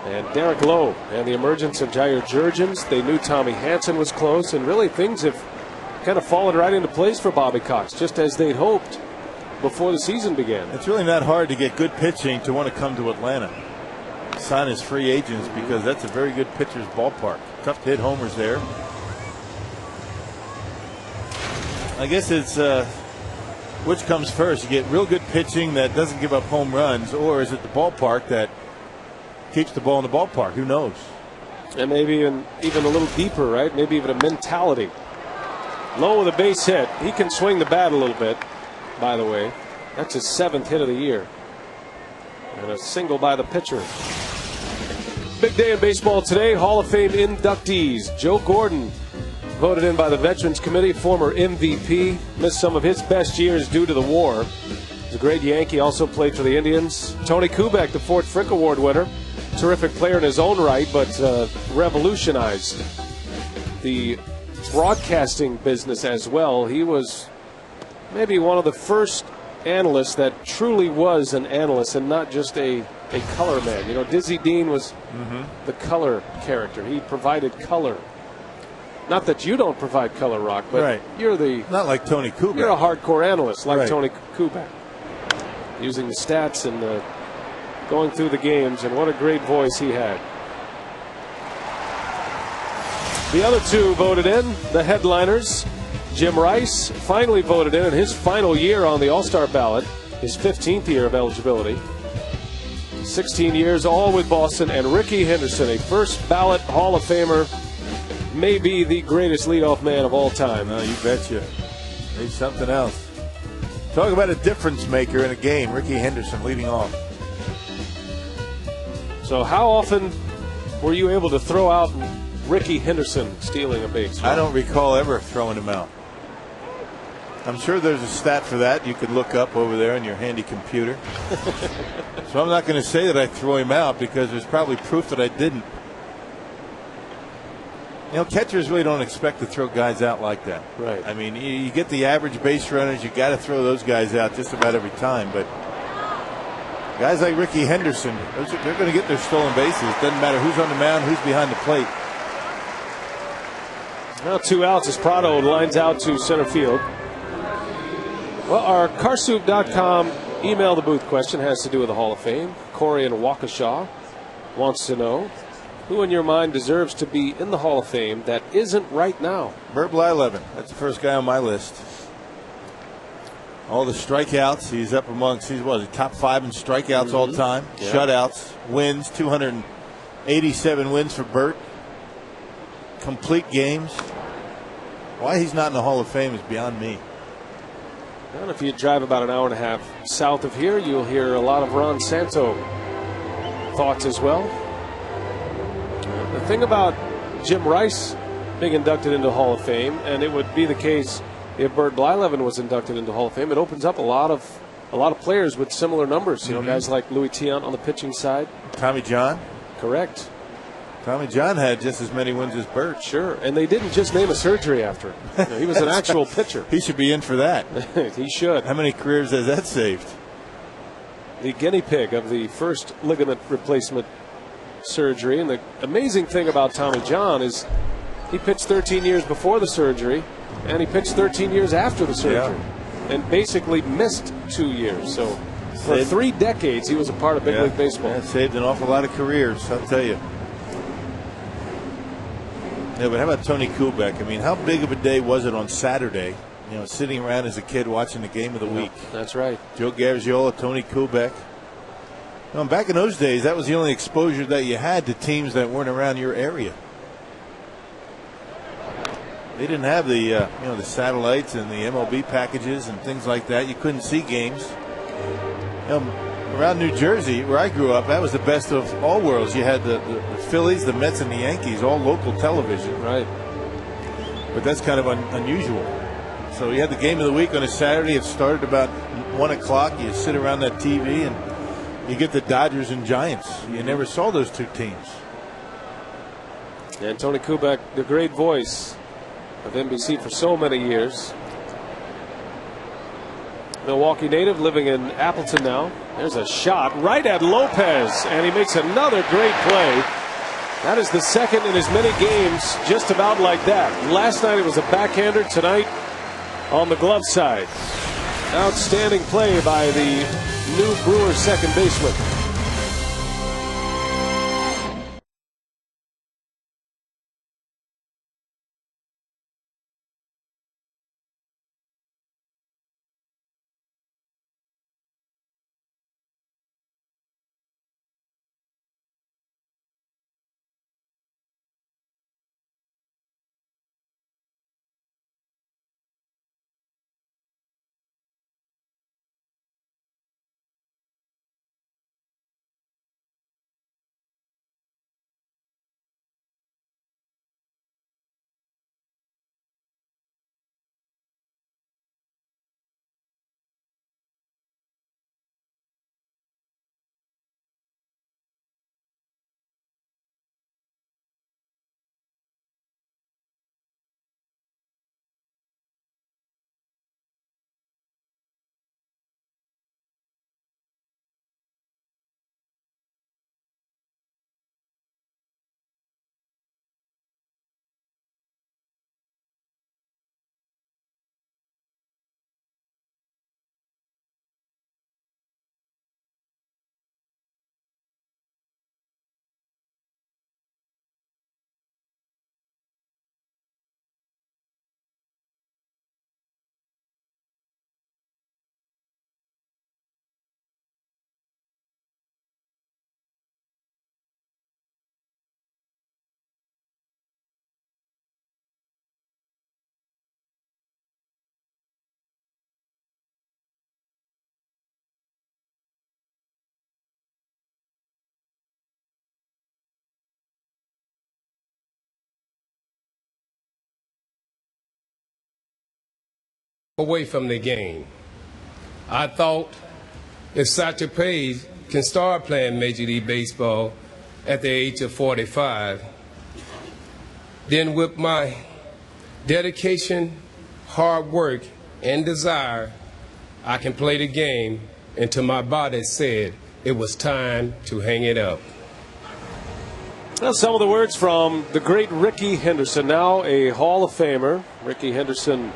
and Derek Lowe, and the emergence of Jair Jurgens. They knew Tommy Hansen was close, and really things have kind of fallen right into place for Bobby Cox, just as they'd hoped before the season began. It's really not hard to get good pitching to want to come to Atlanta. Sign as free agents, because that's a very good pitcher's ballpark. Tough to hit homers there. I guess it's which comes first? You get real good pitching that doesn't give up home runs, or is it the ballpark that keeps the ball in the ballpark? Who knows? And maybe even a little deeper, right? Maybe even a mentality. Lowe with a base hit. He can swing the bat a little bit, by the way. That's his 7th hit of the year. And a single by the pitcher. Big day in baseball today. Hall of Fame inductees. Joe Gordon, voted in by the Veterans Committee, former MVP. Missed some of his best years due to the war. He's a great Yankee, also played for the Indians. Tony Kubek, the Ford Frick Award winner. Terrific player in his own right, but revolutionized the broadcasting business as well. He was maybe one of the first analysts that truly was an analyst and not just a a color man. You know, Dizzy Dean was the color character. He provided color. Not that you don't provide color, Rock, but you're the... Not like Tony Kubek. You're a hardcore analyst like Tony Kubek. Using the stats and going through the games, and what a great voice he had. The other two voted in, the headliners. Jim Rice finally voted in his final year on the All-Star ballot, his 15th year of eligibility. 16 years, all with Boston, and Rickey Henderson, a first ballot Hall of Famer, maybe the greatest leadoff man of all time. No, you betcha. He's something else. Talk about a difference maker in a game. Rickey Henderson leading off. So how often were you able to throw out Rickey Henderson stealing a base? I don't recall ever throwing him out. I'm sure there's a stat for that you could look up over there on your handy computer. So I'm not going to say that I threw him out because there's probably proof that I didn't. You know, catchers really don't expect to throw guys out like that. Right. I mean, you get the average base runners, you got to throw those guys out just about every time. But guys like Rickey Henderson, they're going to get their stolen bases. Doesn't matter who's on the mound, who's behind the plate. Now 2 outs as Prado lines out to center field. Well, our Carsoup.com email the booth question has to do with the Hall of Fame. Corey in Waukesha wants to know, who in your mind deserves to be in the Hall of Fame that isn't right now? Bert Blyleven. That's the first guy on my list. All the strikeouts, he's up amongst, he's top 5 in strikeouts all time. Yeah. Shutouts, wins, 287 wins for Bert. Complete games. Why he's not in the Hall of Fame is beyond me. Well, if you drive about an hour and a half south of here, you'll hear a lot of Ron Santo thoughts as well. The thing about Jim Rice being inducted into Hall of Fame, and it would be the case if Bert Blyleven was inducted into Hall of Fame, it opens up a lot of players with similar numbers. You know, guys like Louis Tiant on the pitching side. Tommy John. Correct. Tommy John had just as many wins as Bert. Sure, and they didn't just name a surgery after him. You know, he was an actual pitcher. He should be in for that. He should. How many careers has that saved? The guinea pig of the first ligament replacement surgery. And the amazing thing about Tommy John is he pitched 13 years before the surgery, and he pitched 13 years after the surgery, and basically missed 2 years. So for 3 decades, he was a part of Big League Baseball. Yeah, saved an awful lot of careers, I'll tell you. Yeah, but how about Tony Kubek? I mean, how big of a day was it on Saturday? You know, sitting around as a kid watching the game of the week. That's right. Joe Garagiola, Tony Kubek. You know, back in those days, that was the only exposure that you had to teams that weren't around your area. They didn't have the the satellites and the MLB packages and things like that. You couldn't see games. Around New Jersey, where I grew up, that was the best of all worlds. You had the Phillies, the Mets, and the Yankees, all local television. Right. But that's kind of unusual. So you had the game of the week on a Saturday. It started about 1 o'clock. You sit around that TV and you get the Dodgers and Giants. You never saw those two teams. And Tony Kubek, the great voice of NBC for so many years. Milwaukee native living in Appleton now. There's a shot right at Lopez, and he makes another great play. That is the second in as many games just about like that. Last night it was a backhander. Tonight on the glove side. Outstanding play by the new Brewers second baseman. away from the game. I thought if Satchel Paige can start playing Major League Baseball at the age of 45, then with my dedication, hard work, and desire, I can play the game until my body said it was time to hang it up. Well, some of the words from the great Rickey Henderson, now a Hall of Famer. Rickey Henderson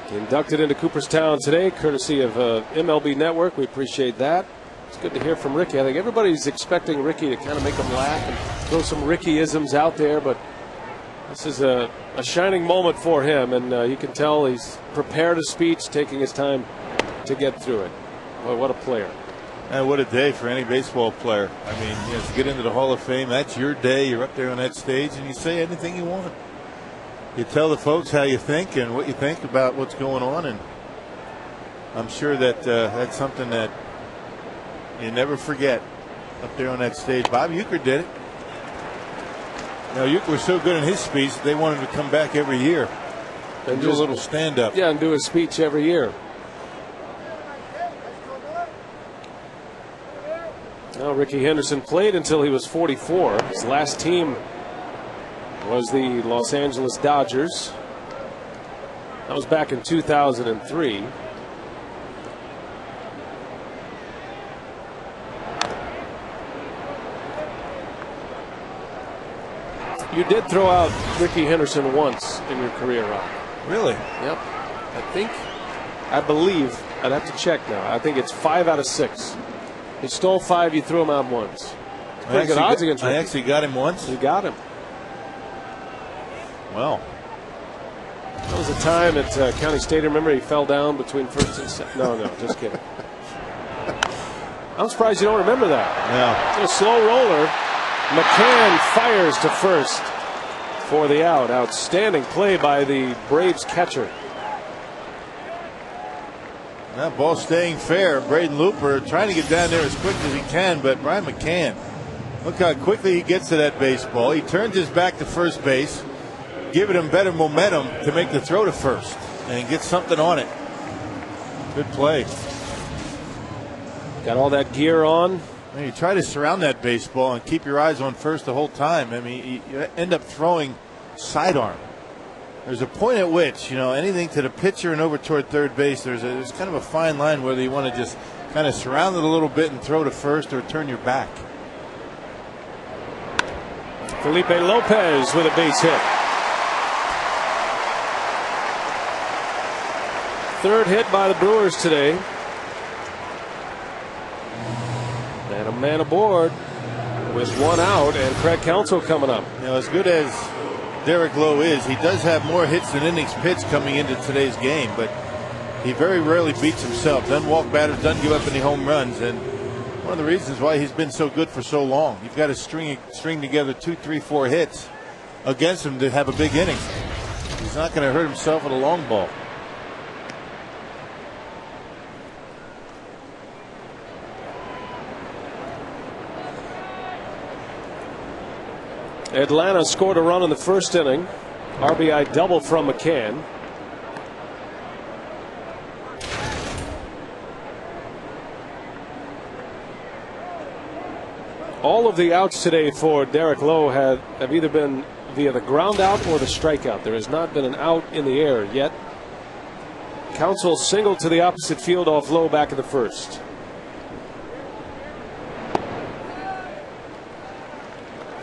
inducted into Cooperstown today, courtesy of MLB Network. We appreciate that. It's good to hear from Rickey. I think everybody's expecting Rickey to kind of make them laugh and throw some Rickey-isms out there, but this is a shining moment for him, and you can tell he's prepared a speech, taking his time to get through it. Boy, what a player. And what a day for any baseball player. I mean, you know, to get into the Hall of Fame, that's your day. You're up there on that stage and you say anything you want. You tell the folks how you think and what you think about what's going on, and I'm sure that that's something that you never forget up there on that stage. Bob Uecker did it. Now, Uecker was so good in his speech, they wanted him to come back every year and do a little stand-up. Yeah, and do a speech every year. Well, Rickey Henderson played until he was 44. His last team was the Los Angeles Dodgers. That was back in 2003. You did throw out Rickey Henderson once in your career, Rob. Really? Yep. I believe, I'd have to check now. I think it's 5 out of 6. He stole 5, you threw him out once. Pretty good odds against Rickey. I actually got him once. You got him. Well, that was a time at County Stadium. Remember, he fell down between first and second. No, just kidding. I'm surprised you don't remember that. Yeah. It's a slow roller. McCann fires to first for the out. Outstanding play by the Braves catcher. That ball staying fair. Braden Looper trying to get down there as quick as he can, but Brian McCann, look how quickly he gets to that baseball. He turns his back to first base, giving him better momentum to make the throw to first and get something on it. Good play. Got all that gear on. You try to surround that baseball and keep your eyes on first the whole time. I mean, you end up throwing sidearm. There's a point at which, you know, anything to the pitcher and over toward third base, there's kind of a fine line whether you want to just kind of surround it a little bit and throw to first or turn your back. Felipe Lopez with a base hit. Third hit by the Brewers today. And a man aboard with 1 out, and Craig Counsell coming up. You know, as good as Derek Lowe is, he does have more hits than innings pitched coming into today's game, but he very rarely beats himself. Doesn't walk batters, doesn't give up any home runs, and one of the reasons why he's been so good for so long. You've got to string together 2, 3, 4 hits against him to have a big inning. He's not going to hurt himself with a long ball. Atlanta scored a run in the first inning. RBI double from McCann. All of the outs today for Derek Lowe have either been via the ground out or the strikeout. There has not been an out in the air yet. Counsell singled to the opposite field off Lowe back in the first.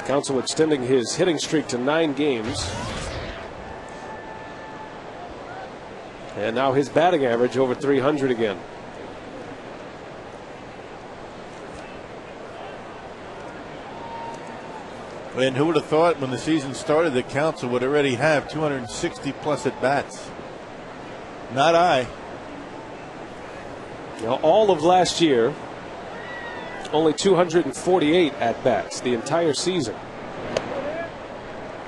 Counsell extending his hitting streak to 9 games. And now his batting average over 300 again. And who would have thought when the season started that Counsell would already have 260 plus at bats? Not I. Now, all of last year, only 248 at bats the entire season.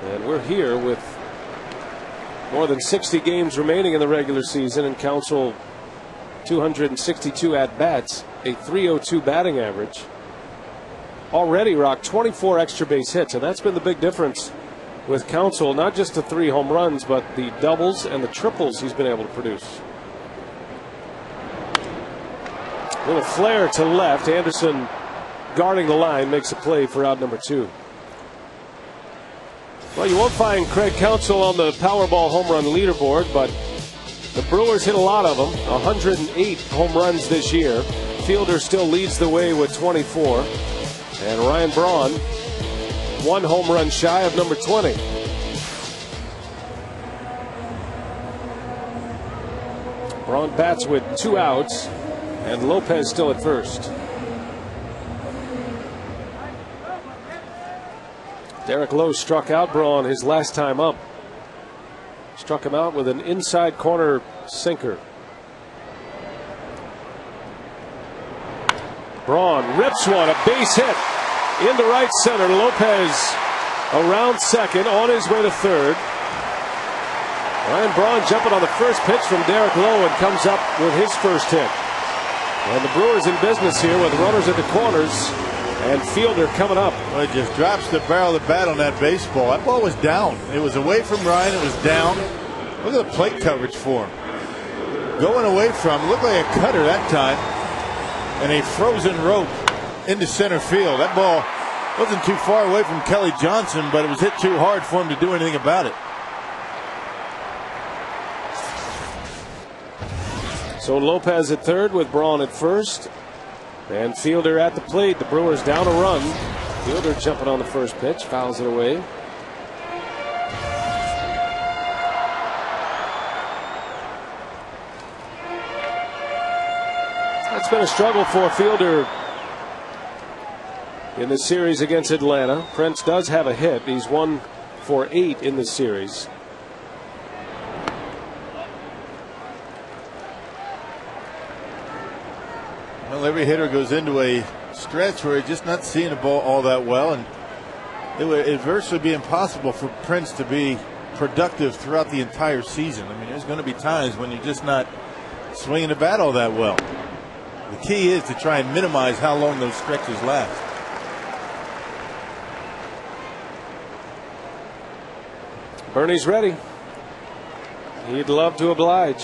And we're here with more than 60 games remaining in the regular season, and Counsell 262 at bats, a .302 batting average. Already, Rock, 24 extra base hits, and that's been the big difference with Counsell. Not just the 3 home runs, but the doubles and the triples he's been able to produce. Little flare to left. Anderson guarding the line makes a play for out number 2. Well, you won't find Craig Counsell on the Powerball home run leaderboard, but the Brewers hit a lot of them. 108 home runs this year. Fielder still leads the way with 24. And Ryan Braun, 1 home run shy of number 20. Braun bats with 2 outs, and Lopez still at first. Derek Lowe struck out Braun his last time up. Struck him out with an inside corner sinker. Braun rips one, a base hit into right center. Lopez around second, on his way to third. Ryan Braun jumping on the first pitch from Derek Lowe and comes up with his first hit. And the Brewers in business here with runners at the corners. And Fielder coming up. Well, he just drops the barrel of the bat on that baseball. That ball was down. It was away from Ryan. It was down. Look at the plate coverage for him. Going away from, looked like a cutter that time. And a frozen rope into center field. That ball wasn't too far away from Kelly Johnson, but it was hit too hard for him to do anything about it. So Lopez at third with Braun at first. And Fielder at the plate. The Brewers down a run. Fielder jumping on the first pitch, fouls it away. It's been a struggle for Fielder in the series against Atlanta. Prince does have a hit. He's 1 for 8 in the series. Well, every hitter goes into a stretch where he's just not seeing the ball all that well, and it would virtually be impossible for Prince to be productive throughout the entire season. I mean, there's going to be times when you're just not swinging the bat all that well. The key is to try and minimize how long those stretches last. Bernie's ready. He'd love to oblige.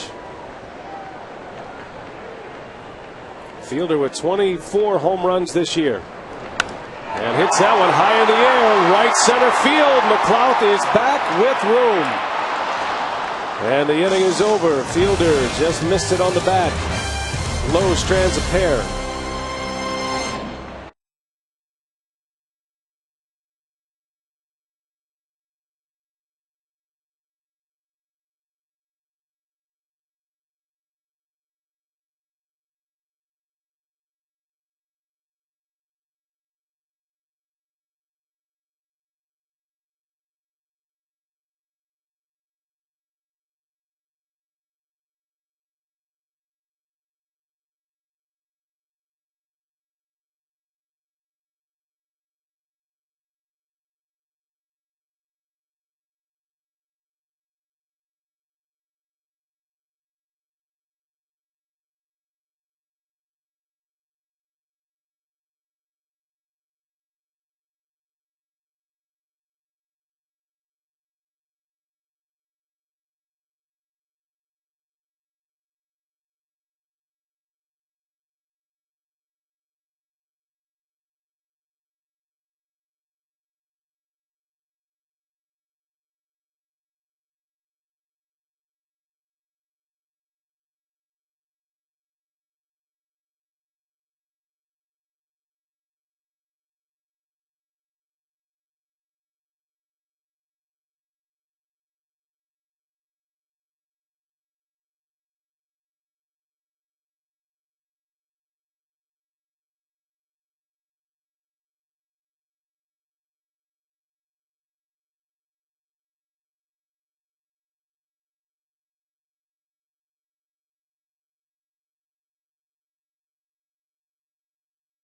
Fielder with 24 home runs this year. And hits that one high in the air. Right center field. McLouth is back with room. And the inning is over. Fielder just missed it on the bat. Lowe strands a pair.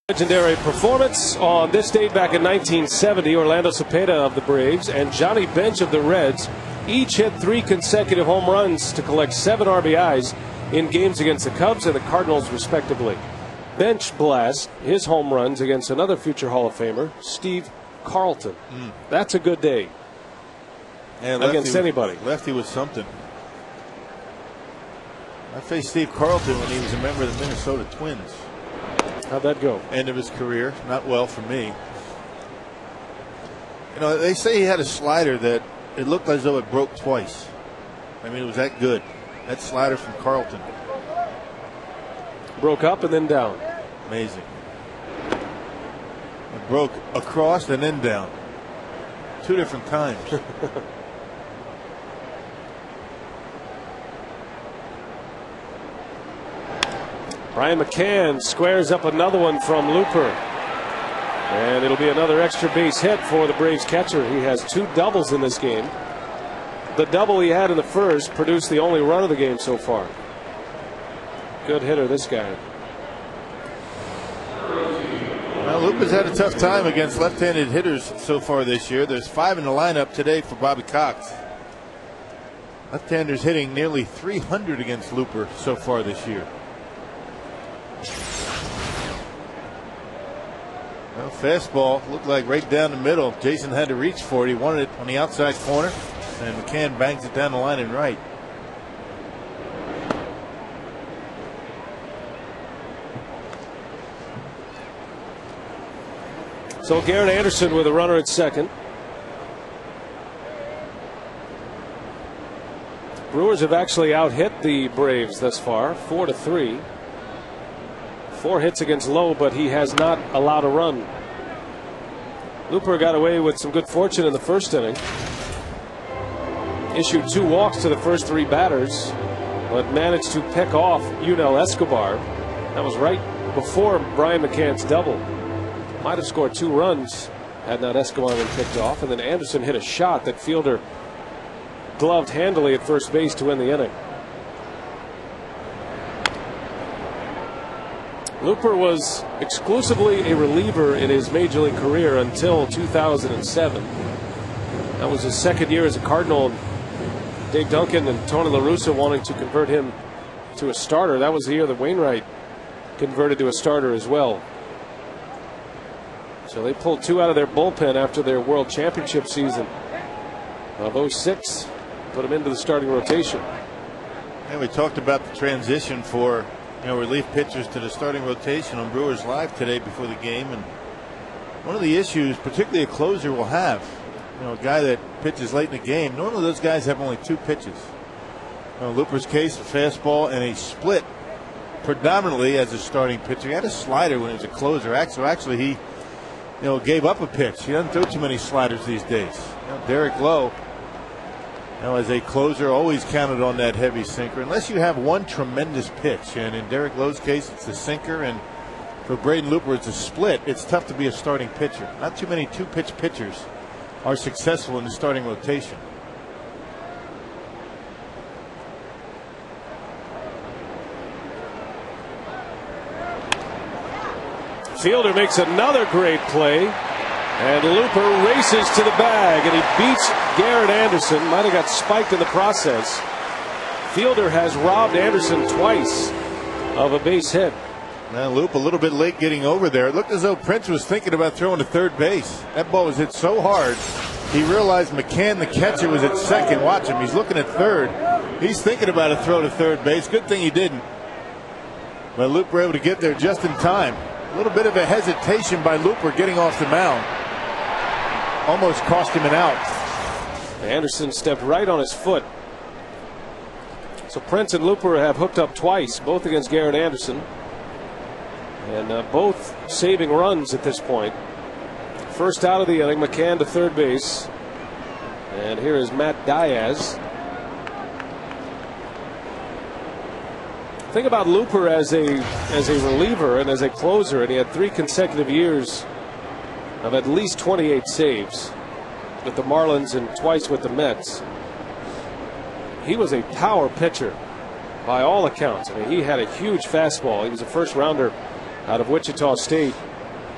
Legendary performance on this date back in 1970. Orlando Cepeda of the Braves and Johnny Bench of the Reds each hit 3 consecutive home runs to collect 7 RBIs in games against the Cubs and the Cardinals respectively. Bench blast his home runs against another future Hall of Famer, Steve Carlton. That's a good day against anybody. Lefty was something. I faced Steve Carlton when he was a member of the Minnesota Twins. How'd that go? End of his career. Not well for me. You know, they say he had a slider that it looked as though it broke twice. I mean, it was that good. That slider from Carlton. Broke up and then down. Amazing. It broke across and then down. 2 different times. Brian McCann squares up another one from Looper. And it'll be another extra base hit for the Braves catcher. He has 2 doubles in this game. The double he had in the first produced the only run of the game so far. Good hitter, this guy. Well, Looper's had a tough time against left-handed hitters so far this year. There's 5 in the lineup today for Bobby Cox. Left-handers hitting nearly 300 against Looper so far this year. Well, fastball looked like right down the middle. Jason had to reach for it. He wanted it on the outside corner, and McCann bangs it down the line and right. So Garrett Anderson with a runner at second. Brewers have actually out-hit the Braves thus far, 4-3. 4 hits against Lowe, but he has not allowed a run. Looper got away with some good fortune in the first inning. Issued 2 walks to the first 3 batters, but managed to pick off Unel Escobar. That was right before Brian McCann's double. Might have scored 2 runs had not Escobar been picked off. And then Anderson hit a shot that Fielder gloved handily at first base to win the inning. Looper was exclusively a reliever in his major league career until 2007. That was his second year as a Cardinal. Dave Duncan and Tony La Russa wanting to convert him to a starter. That was the year that Wainwright converted to a starter as well. So they pulled 2 out of their bullpen after their World Championship season of 06. Put him into the starting rotation. And we talked about the transition for relief pitchers to the starting rotation on Brewers Live today before the game. And one of the issues, particularly a closer will have, a guy that pitches late in the game, normally those guys have only 2 pitches. In Looper's case, a fastball and a split predominantly as a starting pitcher. He had a slider when he was a closer. So actually he gave up a pitch. He doesn't throw too many sliders these days. Derek Lowe, as a closer, always counted on that heavy sinker, unless you have one tremendous pitch. And in Derek Lowe's case, it's a sinker, and for Braden Looper, it's a split. It's tough to be a starting pitcher. Not too many 2-pitch pitchers are successful in the starting rotation. Fielder makes another great play, and Looper races to the bag, and he beats Garrett Anderson. Might have got spiked in the process. Fielder has robbed Anderson twice of a base hit. Now Loop a little bit late getting over there. It looked as though Prince was thinking about throwing to third base. That ball was hit so hard he realized McCann, the catcher, was at second. Watch him, he's looking at third. He's thinking about a throw to third base. Good thing he didn't. But Looper able to get there just in time. A little bit of a hesitation by Looper getting off the mound. Almost cost him an out. Anderson stepped right on his foot. So Prince and Looper have hooked up twice, both against Garrett Anderson. And both saving runs at this point. First out of the inning, McCann to third base. And here is Matt Diaz. Think about Looper as a reliever and as a closer, and he had 3 consecutive years of at least 28 saves with the Marlins and twice with the Mets. He was a power pitcher by all accounts. I mean, he had a huge fastball. He was a first rounder out of Wichita State,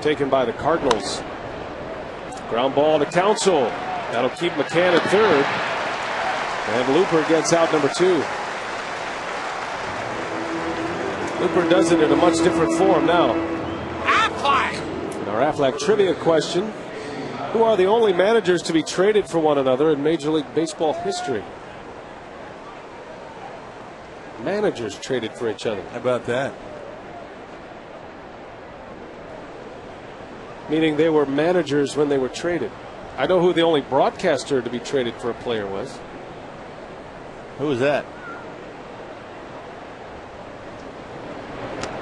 taken by the Cardinals. Ground ball to Counsell. That'll keep McCann at third. And Looper gets out number 2. Looper does it in a much different form now. In our Aflac trivia question, who are the only managers to be traded for one another in Major League Baseball history? Managers traded for each other. How about that? meaning they were managers when they were traded. I know who the only broadcaster to be traded for a player was. Who was that?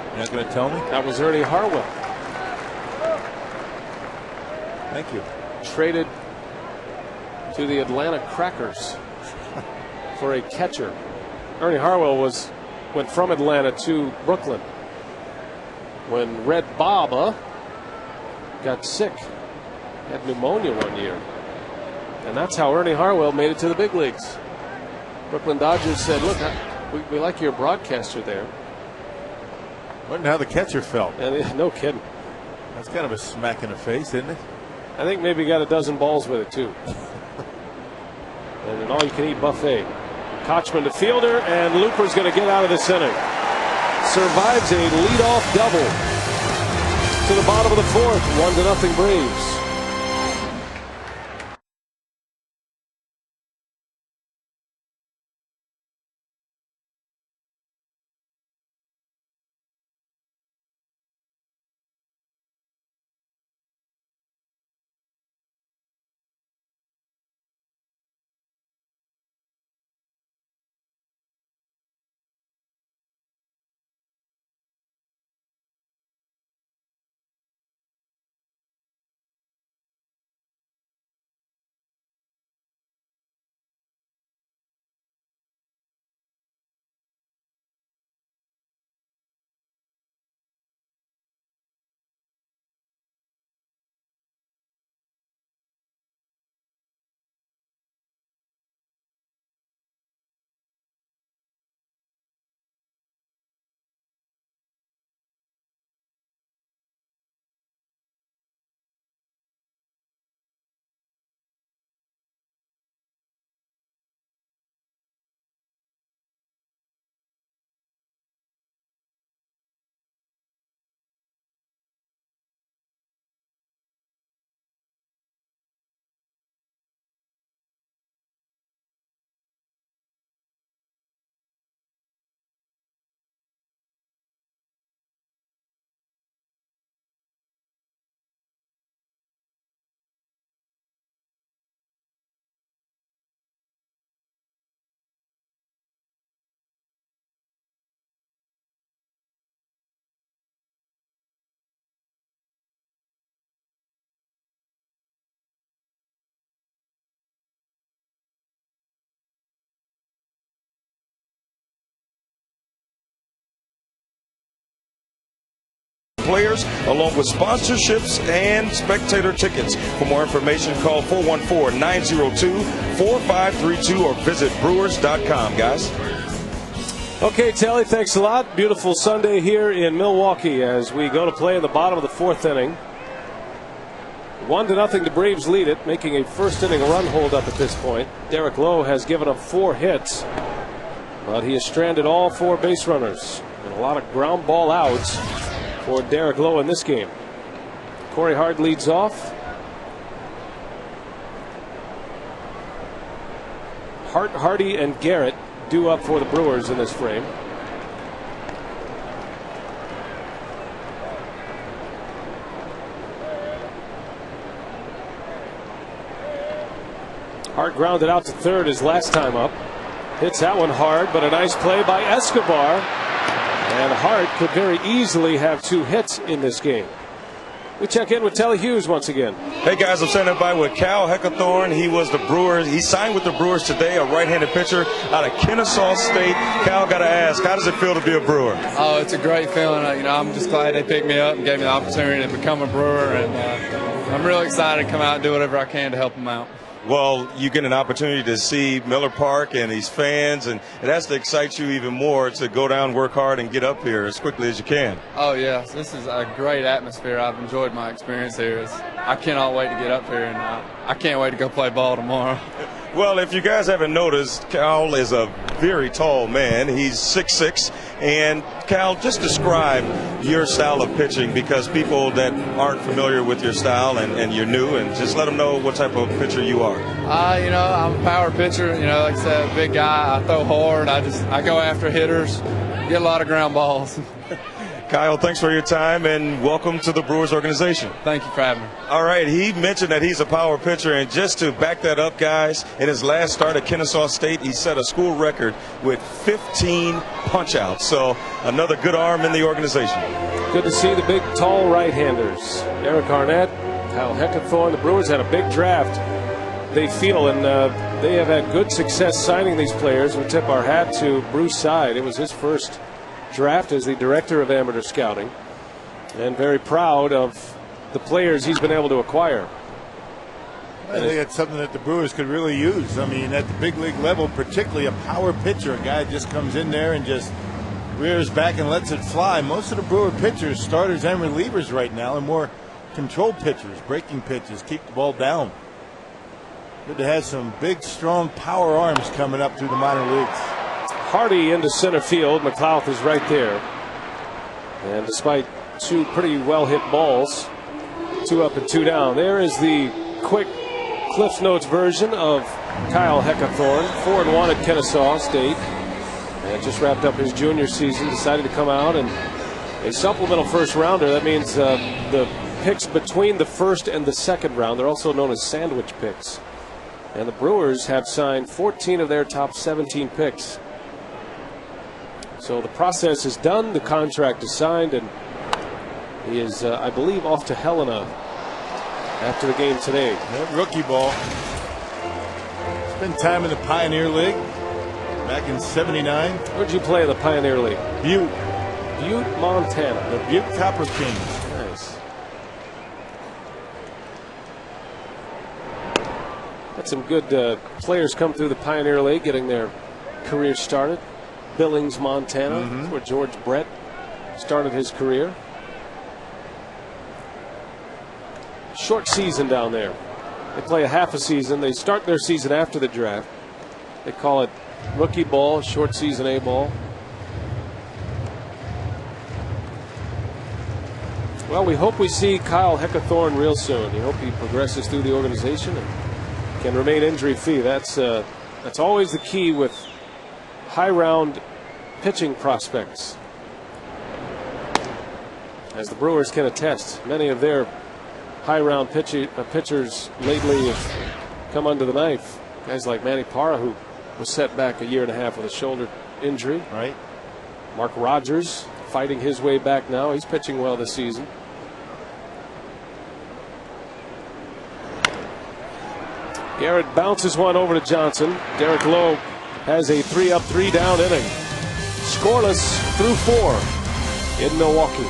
You're not going to tell me? That was Ernie Harwell. Thank you. Traded to the Atlanta Crackers for a catcher. Ernie Harwell went from Atlanta to Brooklyn when Red Baba got sick, had pneumonia one year, and that's how Ernie Harwell made it to the big leagues. Brooklyn Dodgers said, look, we like your broadcaster there. Wonder how the catcher felt. And no kidding. That's kind of a smack in the face, isn't it? I think maybe he got a dozen balls with it too. And an all-you-can-eat buffet. Kochman to fielder, and Looper's going to get out of this inning. Survives a leadoff double to the bottom of the fourth. 1-0 Braves. Players, along with sponsorships and spectator tickets. For more information, call 414-902-4532 or visit Brewers.com, guys. Okay, Telly, thanks a lot. Beautiful Sunday here in Milwaukee as we go to play in the bottom of the fourth inning. 1-0, the Braves lead it, making a first inning run hold up at this point. Derek Lowe has given up 4 hits, but he has stranded all 4 base runners and a lot of ground ball outs for Derek Lowe in this game. Corey Hart leads off. Hart, Hardy, and Garrett due up for the Brewers in this frame. Hart grounded out to third his last time up. Hits that one hard, but a nice play by Escobar. And Hart could very easily have 2 hits in this game. We check in with Telly Hughes once again. Hey guys, I'm standing by with Cal Heckathorn. He was the Brewers. He signed with the Brewers today, a right-handed pitcher out of Kennesaw State. Cal, got to ask, how does it feel to be a Brewer? Oh, it's a great feeling. I'm just glad they picked me up and gave me the opportunity to become a Brewer, and I'm really excited to come out and do whatever I can to help them out. Well, you get an opportunity to see Miller Park and these fans, and it has to excite you even more to go down, work hard, and get up here as quickly as you can. Oh, yes. This is a great atmosphere. I've enjoyed my experience here. I cannot wait to get up here, and I can't wait to go play ball tomorrow. Well, if you guys haven't noticed, Cal is a very tall man. He's 6'6". And, Cal, just describe your style of pitching, because people that aren't familiar with your style and you're new, and just let them know what type of pitcher you are. I'm a power pitcher. Like I said, big guy. I throw hard. I go after hitters, get a lot of ground balls. Kyle, thanks for your time and welcome to the Brewers organization. Thank you for having me. All right, he mentioned that he's a power pitcher, and just to back that up, guys, in his last start at Kennesaw State, he set a school record with 15 punch-outs. So another good arm in the organization. Good to see the big, tall right-handers. Eric Arnett, Kyle Heckathorn. The Brewers had a big draft, they feel, and they have had good success signing these players. We tip our hat to Bruce Side. It was his first draft as the director of amateur scouting, and very proud of the players he's been able to acquire. I think it's something that the Brewers could really use. I mean, at the big league level, particularly a power pitcher, a guy just comes in there and just rears back and lets it fly. Most of the Brewer pitchers, starters and relievers right now, are more control pitchers, breaking pitches, keep the ball down. Good to have some big, strong power arms coming up through the minor leagues. Hardy into center field. McLeod is right there. And despite two pretty well hit balls, 2 up and 2 down, there is the quick Cliff Notes version of Kyle Heckathorn. 4-1 at Kennesaw State. And just wrapped up his junior season. Decided to come out and a supplemental first rounder. That means the picks between the first and the second round. They're also known as sandwich picks. And the Brewers have signed 14 of their top 17 picks. So the process is done, the contract is signed, and he is, I believe, off to Helena after the game today. That rookie ball. Spent time in the Pioneer League back in '79. Where'd you play in the Pioneer League? Butte. Butte, Montana. The Butte Copper Kings. Nice. Had some good players come through the Pioneer League getting their career started. Billings, Montana, That's where George Brett started his career. Short season down there. They play a half a season. They start their season after the draft. They call it rookie ball, short season A ball. Well, we hope we see Kyle Heckathorn real soon. We hope he progresses through the organization and can remain injury-free. That's always the key with high-round pitching prospects. As the Brewers can attest, many of their high-round pitchers lately have come under the knife. Guys like Manny Parra, who was set back a year and a half with a shoulder injury. Right. Mark Rogers fighting his way back now. He's pitching well this season. Garrett bounces one over to Johnson. Derek Lowe has a 3-up, 3-down inning. Scoreless through 4 in Milwaukee.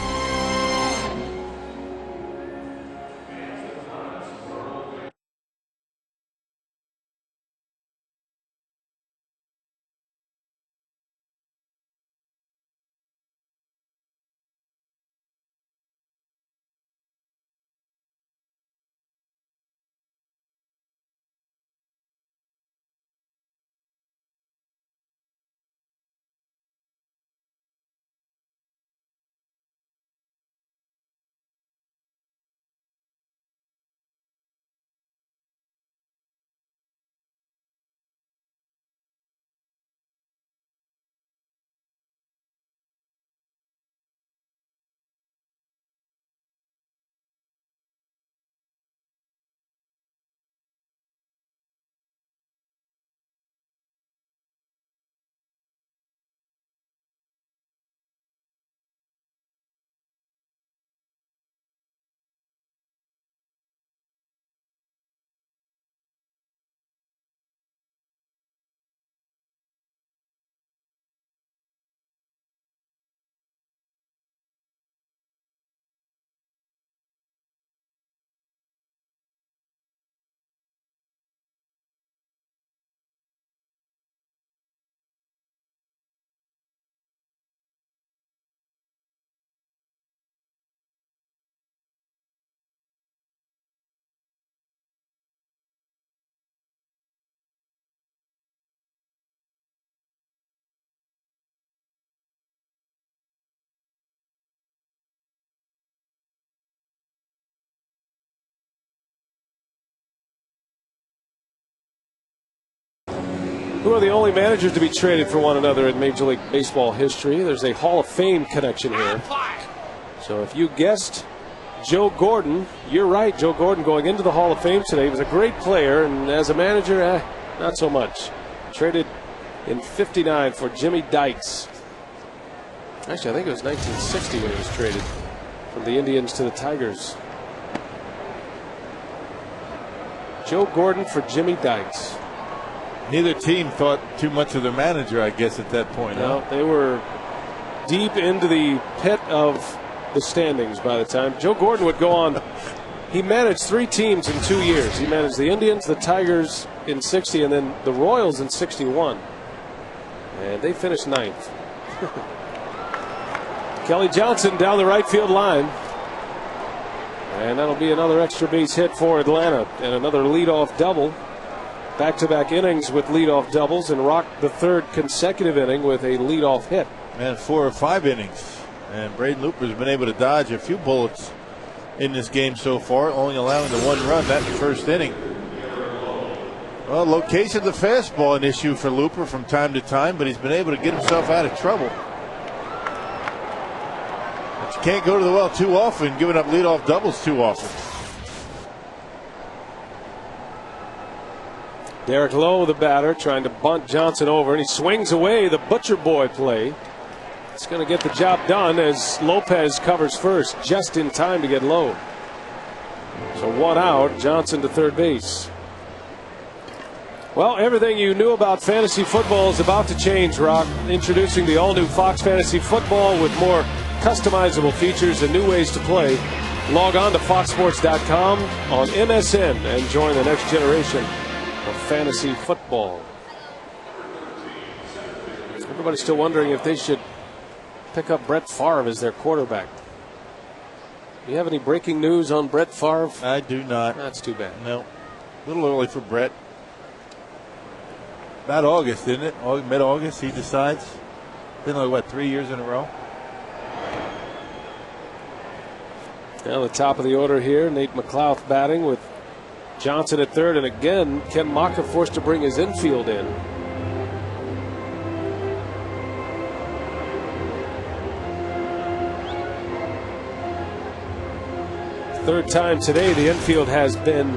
Who are the only managers to be traded for one another in Major League Baseball history? There's a Hall of Fame connection here. So if you guessed Joe Gordon, you're right. Joe Gordon going into the Hall of Fame today. He was a great player, and as a manager, not so much. Traded in '59 for Jimmy Dykes. Actually, I think it was 1960 when he was traded from the Indians to the Tigers. Joe Gordon for Jimmy Dykes. Neither team thought too much of their manager, I guess, at that point. No, they were deep into the pit of the standings by the time. Joe Gordon would go on. He managed 3 teams in 2 years. He managed the Indians, the Tigers in '60, and then the Royals in '61. And they finished 9th. Kelly Johnson down the right field line. And that'll be another extra base hit for Atlanta and another leadoff double. Back-to-back innings with leadoff doubles, and rocked the 3rd consecutive inning with a leadoff hit. And 4 or 5 innings. And Braden Looper's been able to dodge a few bullets in this game so far, only allowing the 1 run, that in the 1st inning. Well, location of the fastball an issue for Looper from time to time, but he's been able to get himself out of trouble. But you can't go to the well too often, giving up leadoff doubles too often. Derek Lowe, the batter, trying to bunt Johnson over, and he swings away the Butcher Boy play. It's going to get the job done as Lopez covers first, just in time to get Lowe. So 1 out, Johnson to 3rd base. Well, everything you knew about fantasy football is about to change, Rock. Introducing the all-new Fox Fantasy Football with more customizable features and new ways to play. Log on to foxsports.com on MSN and join the next generation of fantasy football. Everybody's still wondering if they should pick up Brett Favre as their quarterback. Do you have any breaking news on Brett Favre? I do not. That's too bad. No. A little early for Brett. About August, isn't it? Mid-August, he decides. Been like, what, 3 years in a row? Now the top of the order here, Nate McLouth batting with Johnson at 3rd, and again Ken Maka forced to bring his infield in. Third time today the infield has been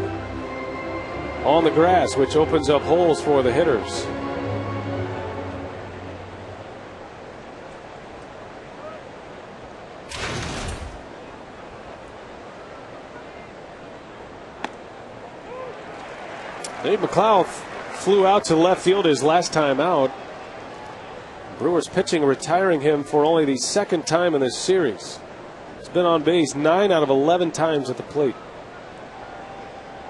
on the grass, which opens up holes for the hitters. Nate McLouth flew out to left field his last time out. Brewers pitching retiring him for only the 2nd time in this series. He's been on base 9 out of 11 times at the plate.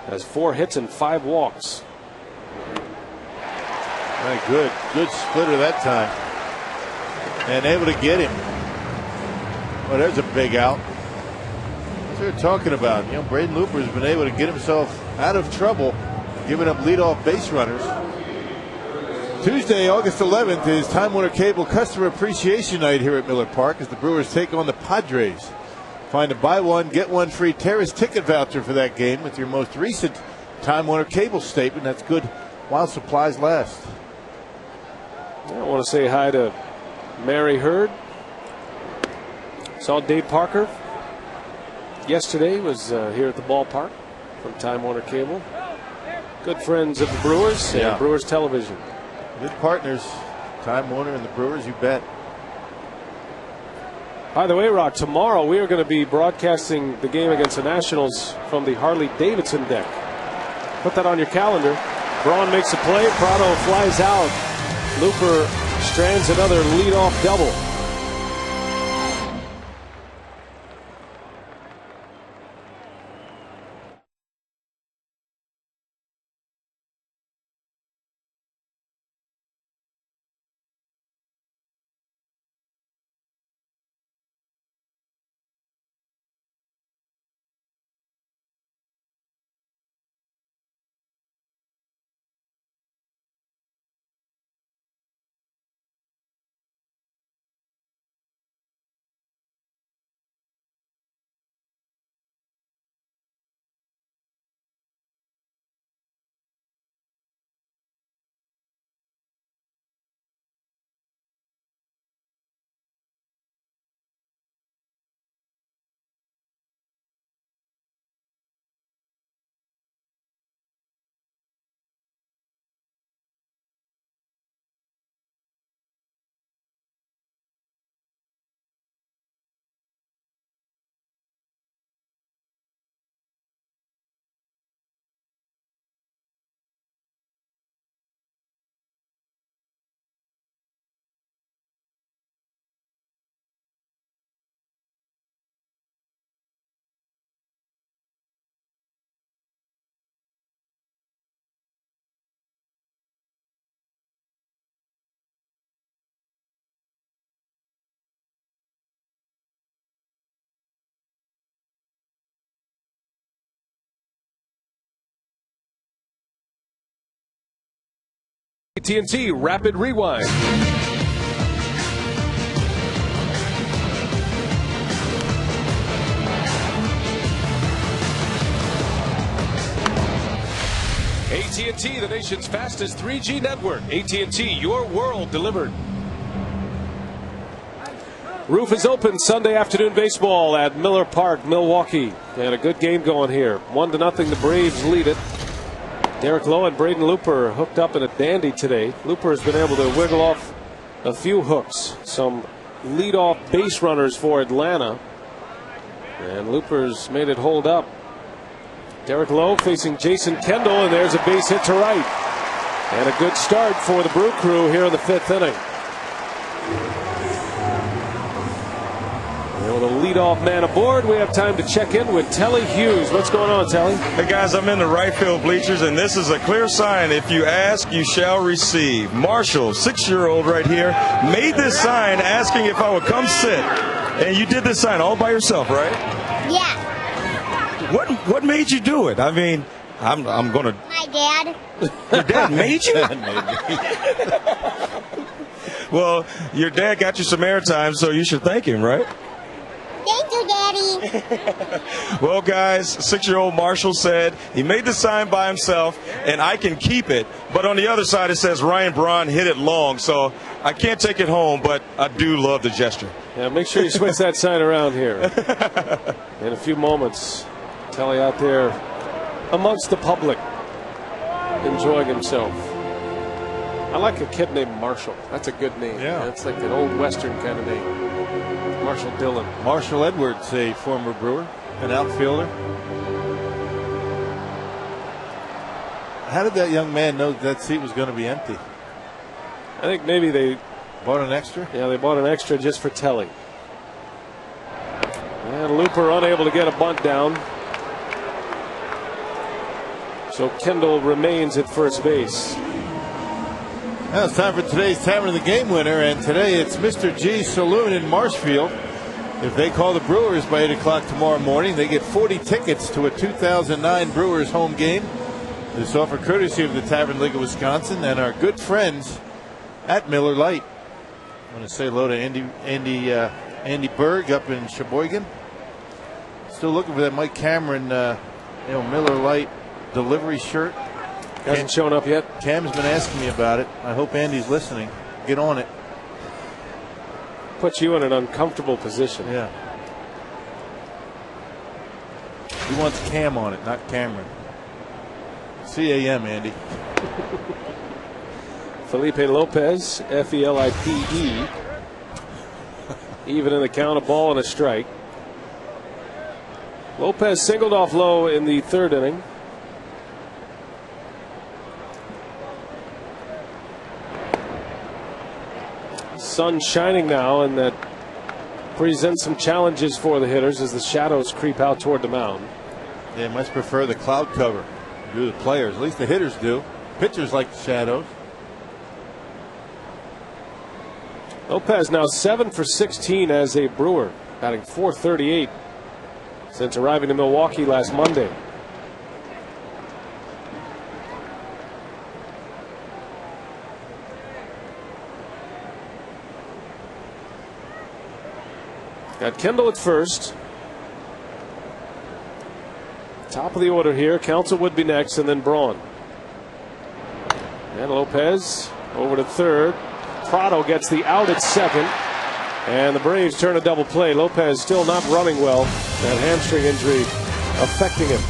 Has 4 hits and 5 walks. Right, good splitter that time. And able to get him. Well, there's a big out. That's what we're talking about. You know, Braden Looper has been able to get himself out of trouble, giving up leadoff base runners. Tuesday, August 11th is Time Warner Cable Customer Appreciation Night here at Miller Park as the Brewers take on the Padres. Find a buy one, get one free Terrace ticket voucher for that game with your most recent Time Warner Cable statement. That's good while supplies last. I want to say hi to Mary Hurd. Saw Dave Parker yesterday, was here at the ballpark from Time Warner Cable. Good friends of the Brewers and Brewers Television. Good partners, Time Warner and the Brewers, you bet. By the way, Rock, tomorrow we are going to be broadcasting the game against the Nationals from the Harley-Davidson deck. Put that on your calendar. Braun makes a play. Prado flies out. Looper strands another leadoff double. AT&T Rapid Rewind. AT&T, the nation's fastest 3G network. AT&T, your world delivered. Roof is open. Sunday afternoon baseball at Miller Park, Milwaukee. They had a good game going here. 1-0. The Braves lead it. Derek Lowe and Braden Looper hooked up in a dandy today. Looper has been able to wiggle off a few hooks. Some leadoff base runners for Atlanta. And Looper's made it hold up. Derek Lowe facing Jason Kendall, and there's a base hit to right. And a good start for the Brew Crew here in the 5th inning. And with a leadoff man aboard, we have time to check in with Telly Hughes. What's going on, Telly? Hey guys, I'm in the right field bleachers, and this is a clear sign: if you ask, you shall receive. Marshall, 6-year-old right here, made this sign asking if I would come sit. And you did this sign all by yourself, right? Yeah. What made you do it? I mean, I'm gonna. My dad. Your dad made you? Well, your dad got you some airtime, so you should thank him, right? Thank you, Daddy. Well, guys, 6-year-old Marshall said he made the sign by himself, and I can keep it. But on the other side, it says Ryan Braun hit it long, so I can't take it home, but I do love the gesture. Yeah, make sure you switch that sign around here. In a few moments, Telly out there amongst the public, enjoying himself. I like a kid named Marshall. That's a good name. Yeah. That's like an old Western kind of name. Marshall Dillon. Marshall Edwards, a former Brewer, an outfielder. How did that young man know that seat was going to be empty? I think maybe they bought an extra? Yeah, they bought an extra just for Telly. And Looper unable to get a bunt down. So Kendall remains at first base. Now it's time for today's Tavern of the Game winner, and today it's Mr. G Saloon in Marshfield. If they call the Brewers by 8 o'clock tomorrow morning, they get 40 tickets to a 2009 Brewers home game. This offer courtesy of the Tavern League of Wisconsin and our good friends at Miller Lite. I want to say hello to Andy Berg up in Sheboygan. Still looking for that Mike Cameron Miller Lite delivery shirt. Hasn't shown up yet. Cam's been asking me about it. I hope Andy's listening. Get on it. Puts you in an uncomfortable position. Yeah. He wants Cam on it, not Cameron. CAM, Andy. Felipe Lopez, Felipe. Even in the count, a ball and a strike. Lopez singled off Lowe in the 3rd inning. Sun shining now, and that presents some challenges for the hitters as the shadows creep out toward the mound. They must prefer the cloud cover. Do the players, at least the hitters do. Pitchers like the shadows. Lopez now 7 for 16 as a Brewer, batting .438 since arriving in Milwaukee last Monday. Got Kendall at first. Top of the order here. Counsell would be next, and then Braun. And Lopez over to 3rd. Prado gets the out at 2nd. And the Braves turn a double play. Lopez still not running well. That hamstring injury affecting him.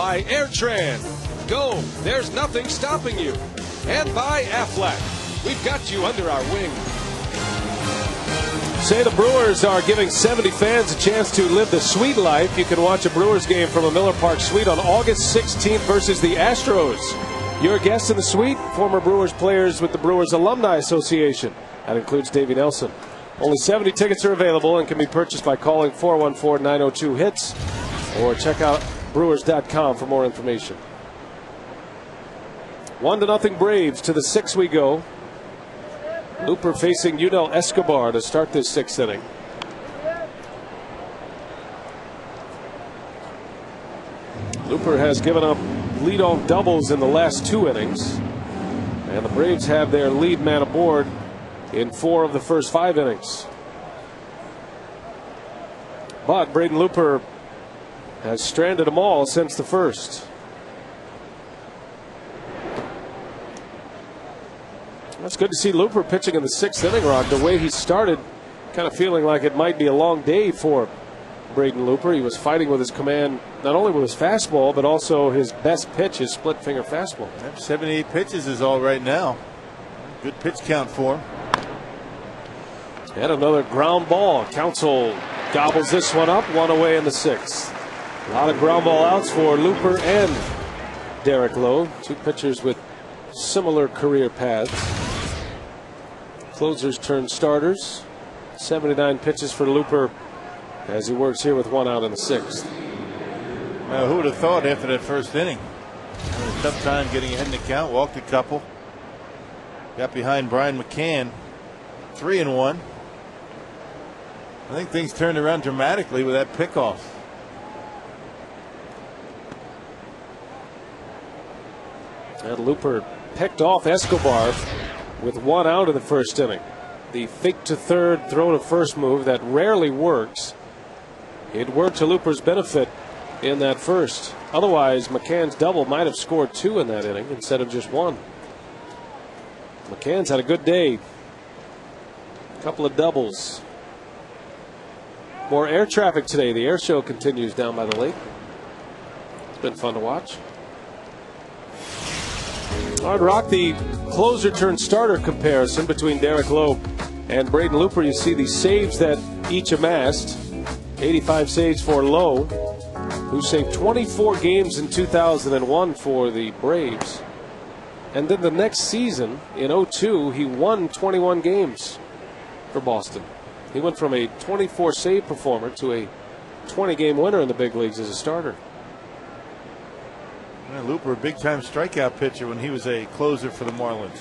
by Airtran. Go, there's nothing stopping you. And by Aflac. We've got you under our wing. Say the Brewers are giving 70 fans a chance to live the sweet life. You can watch a Brewers game from a Miller Park suite on August 16th versus the Astros. Your guest in the suite, former Brewers players with the Brewers Alumni Association. That includes Davey Nelson. Only 70 tickets are available and can be purchased by calling 414-902-HITS or check out Brewers.com for more information. 1-0 Braves. To the 6th we go. Looper facing Unel Escobar to start this 6th inning. Looper has given up leadoff doubles in the last 2 innings. And the Braves have their lead man aboard in 4 of the first 5 innings. But Braden Looper has stranded them all since the first. It's good to see Looper pitching in the 6th inning, Rod. The way he started, kind of feeling like it might be a long day for Braden Looper. He was fighting with his command, not only with his fastball, but also his best pitch, his split finger fastball. 78 pitches is all right now. Good pitch count for him. And another ground ball. Counsell gobbles this one up, 1 away in the 6th. A lot of ground ball outs for Looper and Derek Lowe, 2 pitchers with similar career paths. Closers turn starters. 79 pitches for Looper as he works here with 1 out in the 6th. Who would have thought after that first inning? Had a tough time getting ahead in the count, walked a couple. Got behind Brian McCann, 3-1. I think things turned around dramatically with that pickoff. And Looper picked off Escobar with 1 out in the first inning. The fake to third, throw to first move that rarely works. It worked to Looper's benefit in that first. Otherwise, McCann's double might have scored 2 in that inning instead of just 1. McCann's had a good day. A couple of doubles. More air traffic today. The air show continues down by the lake. It's been fun to watch. Hard Rock, the closer turned starter comparison between Derek Lowe and Braden Looper. You see the saves that each amassed. 85 saves for Lowe, who saved 24 games in 2001 for the Braves. And then the next season, in 02, he won 21 games for Boston. He went from a 24 save performer to a 20-game winner in the big leagues as a starter. Looper, a big-time strikeout pitcher when he was a closer for the Marlins.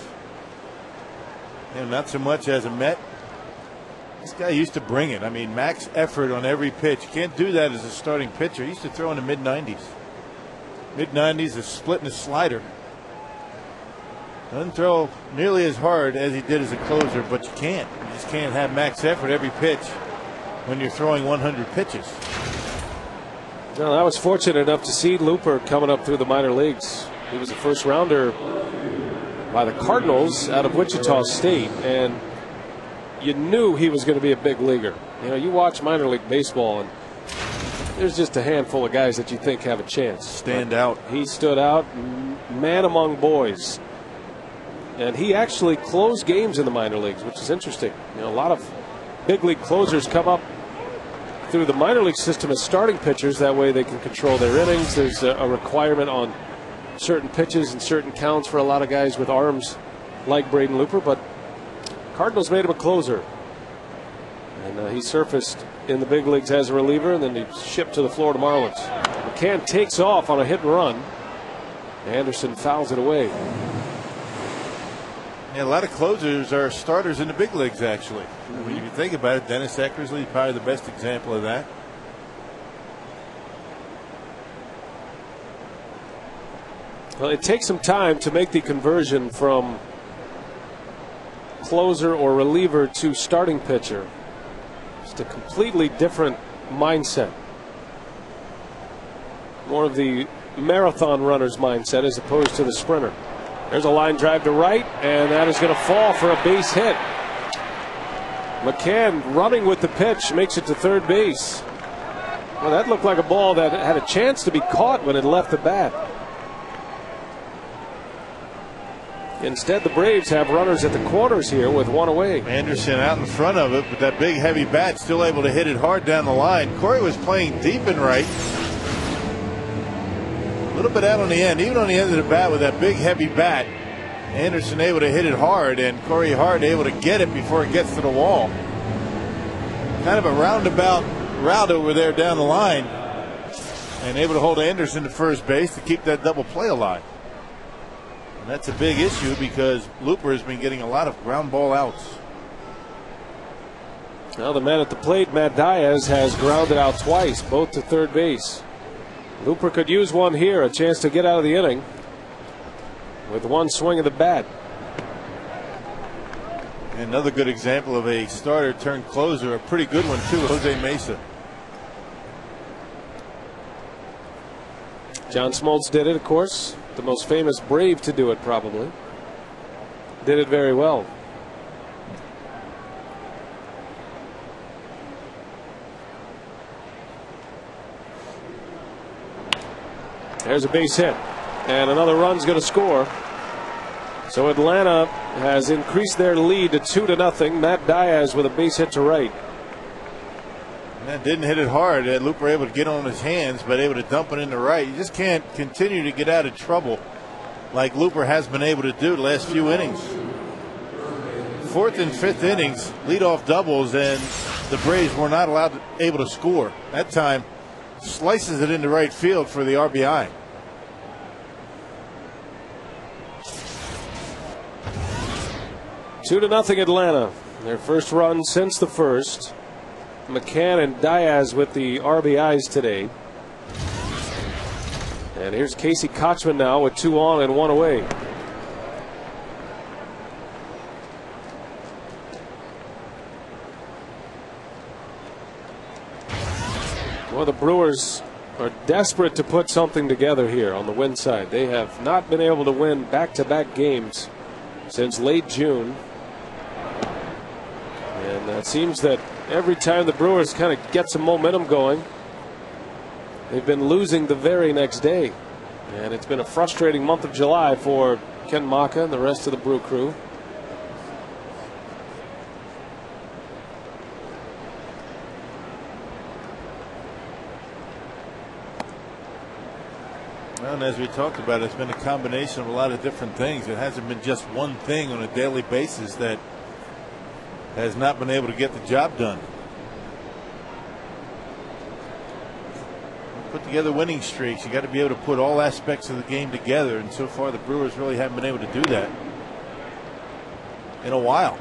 And not so much as a Met. This guy used to bring it. I mean, max effort on every pitch. You can't do that as a starting pitcher. He used to throw in the mid-90s. Mid-90s, a split and a slider. Doesn't throw nearly as hard as he did as a closer, but you can't. You just can't have max effort every pitch when you're throwing 100 pitches. Well, I was fortunate enough to see Looper coming up through the minor leagues. He was a first rounder by the Cardinals out of Wichita State, and you knew he was going to be a big leaguer. You know, you watch minor league baseball, and there's just a handful of guys that you think have a chance. Stand out. He stood out, man among boys. And he actually closed games in the minor leagues, which is interesting. You know, a lot of big league closers come up through the minor league system as starting pitchers. That way they can control their innings. There's a requirement on certain pitches and certain counts for a lot of guys with arms like Braden Looper, but Cardinals made him a closer. And he surfaced in the big leagues as a reliever, and then he shipped to the Florida Marlins. McCann takes off on a hit and run. Anderson fouls it away. Yeah, a lot of closers are starters in the big leagues, actually. When you think about it, Dennis Eckersley, probably the best example of that. Well, it takes some time to make the conversion from closer or reliever to starting pitcher. It's a completely different mindset. More of the marathon runner's mindset as opposed to the sprinter. There's a line drive to right, and that is going to fall for a base hit. McCann running with the pitch makes it to third base. Well, that looked like a ball that had a chance to be caught when it left the bat. Instead, the Braves have runners at the corners here with one away. Anderson out in front of it, but that big heavy bat still able to hit it hard down the line. Corey was playing deep and right. A little bit out on the end, even on the end of the bat with that big heavy bat. Anderson able to hit it hard, and Corey Hart able to get it before it gets to the wall. Kind of a roundabout route over there down the line, and able to hold Anderson to first base to keep that double play alive. And that's a big issue because Looper has been getting a lot of ground ball outs. Now the man at the plate, Matt Diaz, has grounded out twice, both to third base. Looper could use one here, a chance to get out of the inning with one swing of the bat. Another good example of a starter turned closer, a pretty good one too, Jose Mesa. John Smoltz did it, of course, the most famous Brave to do it probably. Did it very well. There's a base hit, and another run's going to score. So Atlanta has increased their lead to 2-0. Matt Diaz with a base hit to right. And didn't hit it hard. Looper able to get on his hands, but able to dump it into right. You just can't continue to get out of trouble like Looper has been able to do the last few innings. Fourth and fifth innings, leadoff doubles, and the Braves were not able to score. That time, slices it into right field for the RBI. Two to nothing Atlanta. Their first run since the first. McCann and Diaz with the RBIs today. And here's Casey Kochman now with 2 on and 1 away. Well, the Brewers are desperate to put something together here on the win side. They have not been able to win back-to-back games since late June. And it seems that every time the Brewers kind of get some momentum going, they've been losing the very next day. And it's been a frustrating month of July for Ken Maka and the rest of the Brew crew. Well, and as we talked about, it's been a combination of a lot of different things. It hasn't been just one thing on a daily basis that has not been able to get the job done. Put together winning streaks. You got to be able to put all aspects of the game together, and so far the Brewers really haven't been able to do that in a while.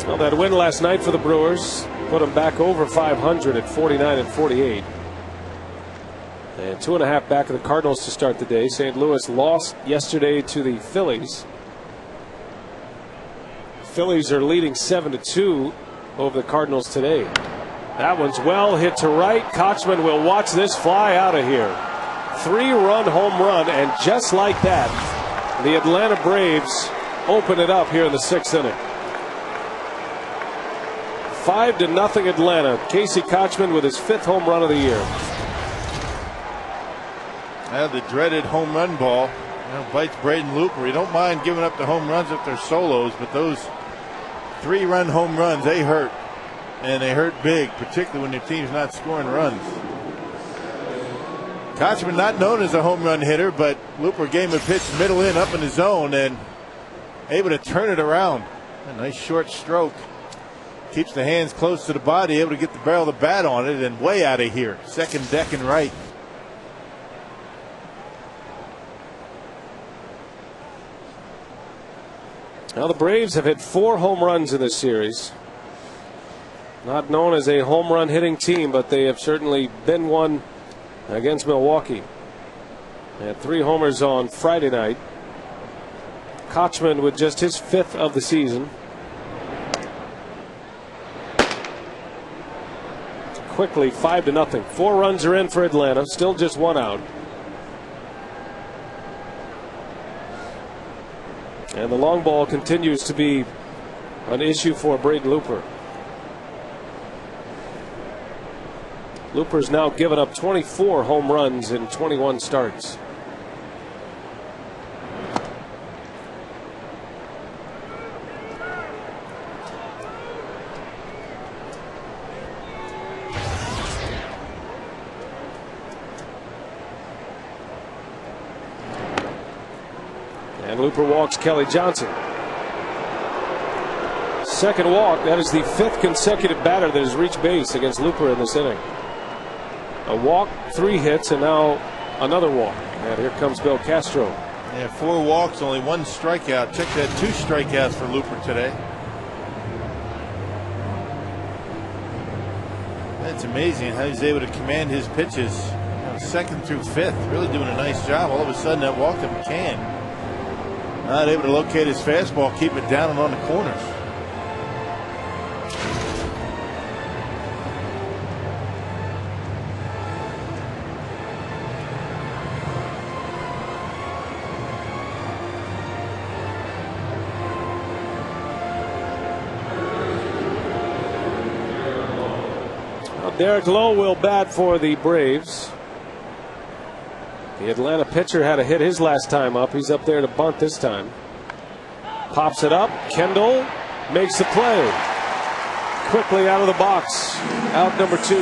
Well, that win last night for the Brewers put them back over 500 at 49 and 48. And 2.5 back of the Cardinals to start the day. St. Louis lost yesterday to the Phillies. Phillies are leading 7-2 over the Cardinals today. That one's well hit to right. Kochman will watch this fly out of here. 3-run home run, and just like that, the Atlanta Braves open it up here in the 6th inning. 5-0 Atlanta. Casey Kochman with his 5th home run of the year. Now the dreaded home run ball bites Braden Looper. You don't mind giving up the home runs if they're solos, but those 3-run home runs, they hurt. And they hurt big, particularly when your team's not scoring runs. Kochman not known as a home run hitter, but Looper gave him a pitch middle in up in the zone and able to turn it around. A nice short stroke. Keeps the hands close to the body, able to get the barrel of the bat on it, and way out of here. Second deck and right. Now the Braves have hit 4 home runs in this series. Not known as a home run hitting team, but they have certainly been one against Milwaukee. They had 3 homers on Friday night. Kochman with just his 5th of the season. Quickly 5-0. 4 runs are in for Atlanta. Still just 1 out. And the long ball continues to be an issue for Braden Looper. Looper's now given up 24 home runs in 21 starts. And Looper walks Kelly Johnson. Second walk. That is the 5th consecutive batter that has reached base against Looper in this inning. A walk, 3 hits, and now another walk. And here comes Bill Castro. Yeah, 4 walks, only 1 strikeout. Check that, 2 strikeouts for Looper today. It's amazing how he's able to command his pitches. 2nd through 5th, really doing a nice job. All of a sudden, that walked him can. Not able to locate his fastball, keep it down and on the corners. Derek Lowe will bat for the Braves. The Atlanta pitcher had a hit his last time up. He's up there to bunt this time. Pops it up. Kendall makes the play. Quickly out of the box. Out number 2.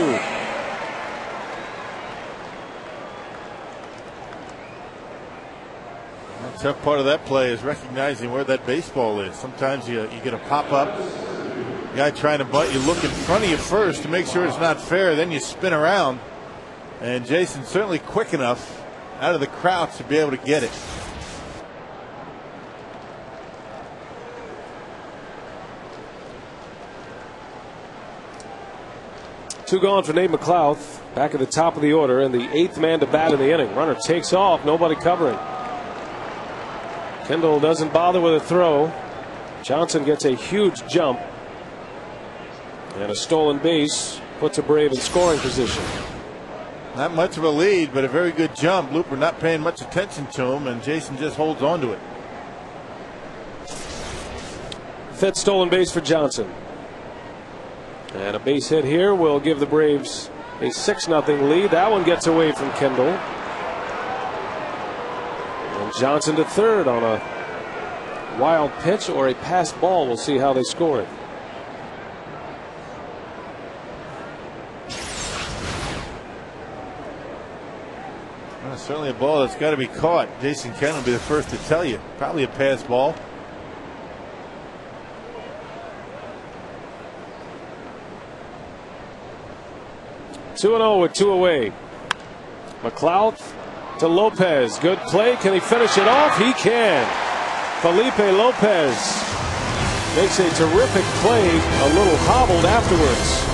The tough part of that play is recognizing where that baseball is. Sometimes you get a pop up. Guy trying to bunt, you look in front of you first to make sure it's not fair, then you spin around. And Jason's certainly quick enough out of the crouch to be able to get it. Two gone for Nate McLouth. Back at the top of the order, and the 8th man to bat in the inning. Runner takes off, nobody covering. Kendall doesn't bother with a throw. Johnson gets a huge jump. And a stolen base puts a Brave in scoring position. Not much of a lead, but a very good jump. Looper not paying much attention to him, and Jason just holds on to it. 5th stolen base for Johnson. And a base hit here will give the Braves a 6-0 lead. That one gets away from Kendall. And Johnson to third on a wild pitch or a passed ball. We'll see how they score it. Certainly a ball that's got to be caught. Jason Ken will be the first to tell you. Probably a pass ball. Two and 0 with 2 away. McLouth to Lopez. Good play. Can he finish it off? He can. Felipe Lopez makes a terrific play. A little hobbled afterwards.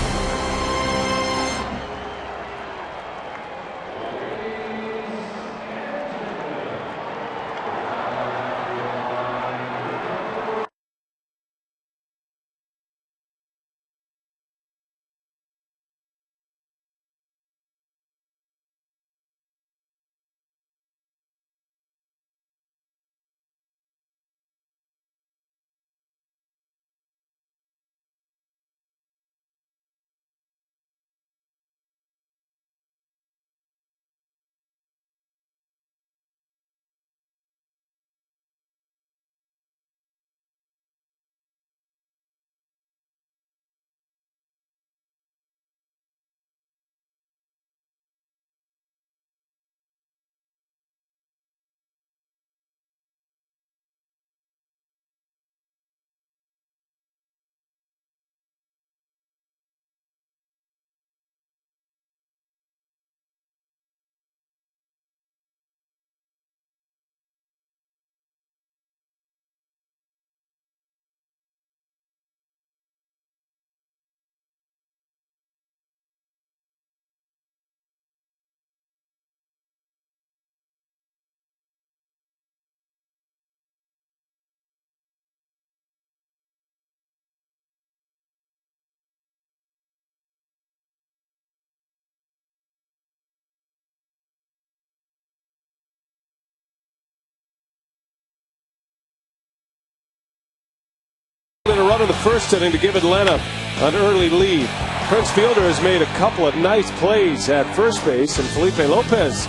in a run in the first inning to give Atlanta an early lead. Prince Fielder has made a couple of nice plays at first base, and Felipe Lopez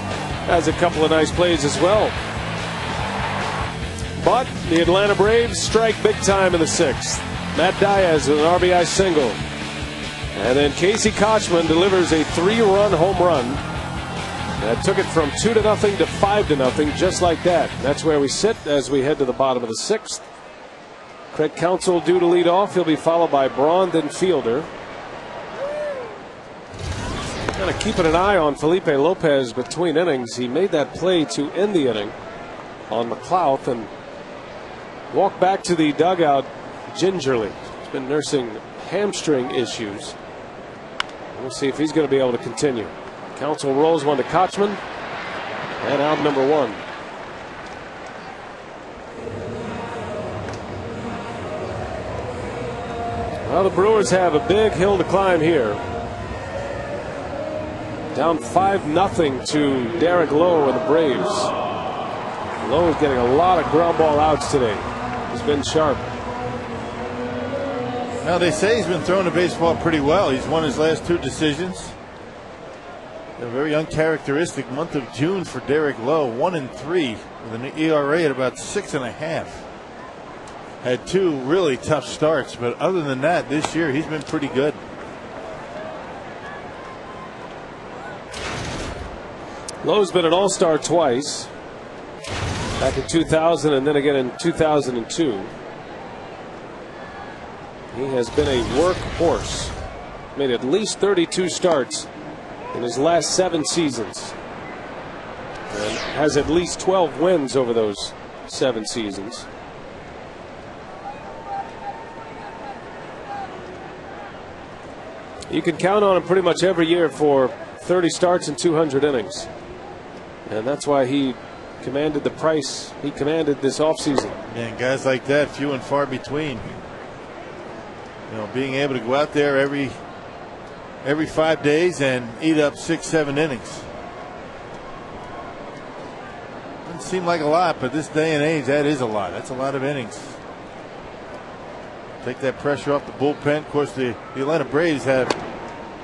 has a couple of nice plays as well. But the Atlanta Braves strike big time in the 6th. Matt Diaz with an RBI single. And then Casey Kochman delivers a 3-run home run. That took it from 2-0 to 5-0, just like that. That's where we sit as we head to the bottom of the 6th. Craig Counsell due to lead off. He'll be followed by Braun, then Fielder. Kind of keeping an eye on Felipe Lopez between innings. He made that play to end the inning on McLeod and walked back to the dugout gingerly. He's been nursing hamstring issues. We'll see if he's going to be able to continue. Counsell rolls one to Kochman, and out number 1. Well, the Brewers have a big hill to climb here. Down 5-0 to Derek Lowe and the Braves. Lowe is getting a lot of ground ball outs today. He's been sharp. Now they say he's been throwing the baseball pretty well. He's won his last 2 decisions. A very uncharacteristic month of June for Derek Lowe. 1-3 with an ERA at about 6.5. Had 2 really tough starts, but other than that, this year he's been pretty good. Lowe's been an all-star twice. Back in 2000 and then again in 2002. He has been a workhorse. Made at least 32 starts in his last 7 seasons. And has at least 12 wins over those 7 seasons. You can count on him pretty much every year for 30 starts and 200 innings. And that's why he commanded the price he commanded this offseason. And guys like that, few and far between. You know, being able to go out there every 5 days and eat up 6-7 innings. Doesn't seem like a lot, but this day and age, that is a lot. That's a lot of innings. Take that pressure off the bullpen. Of course, the Atlanta Braves have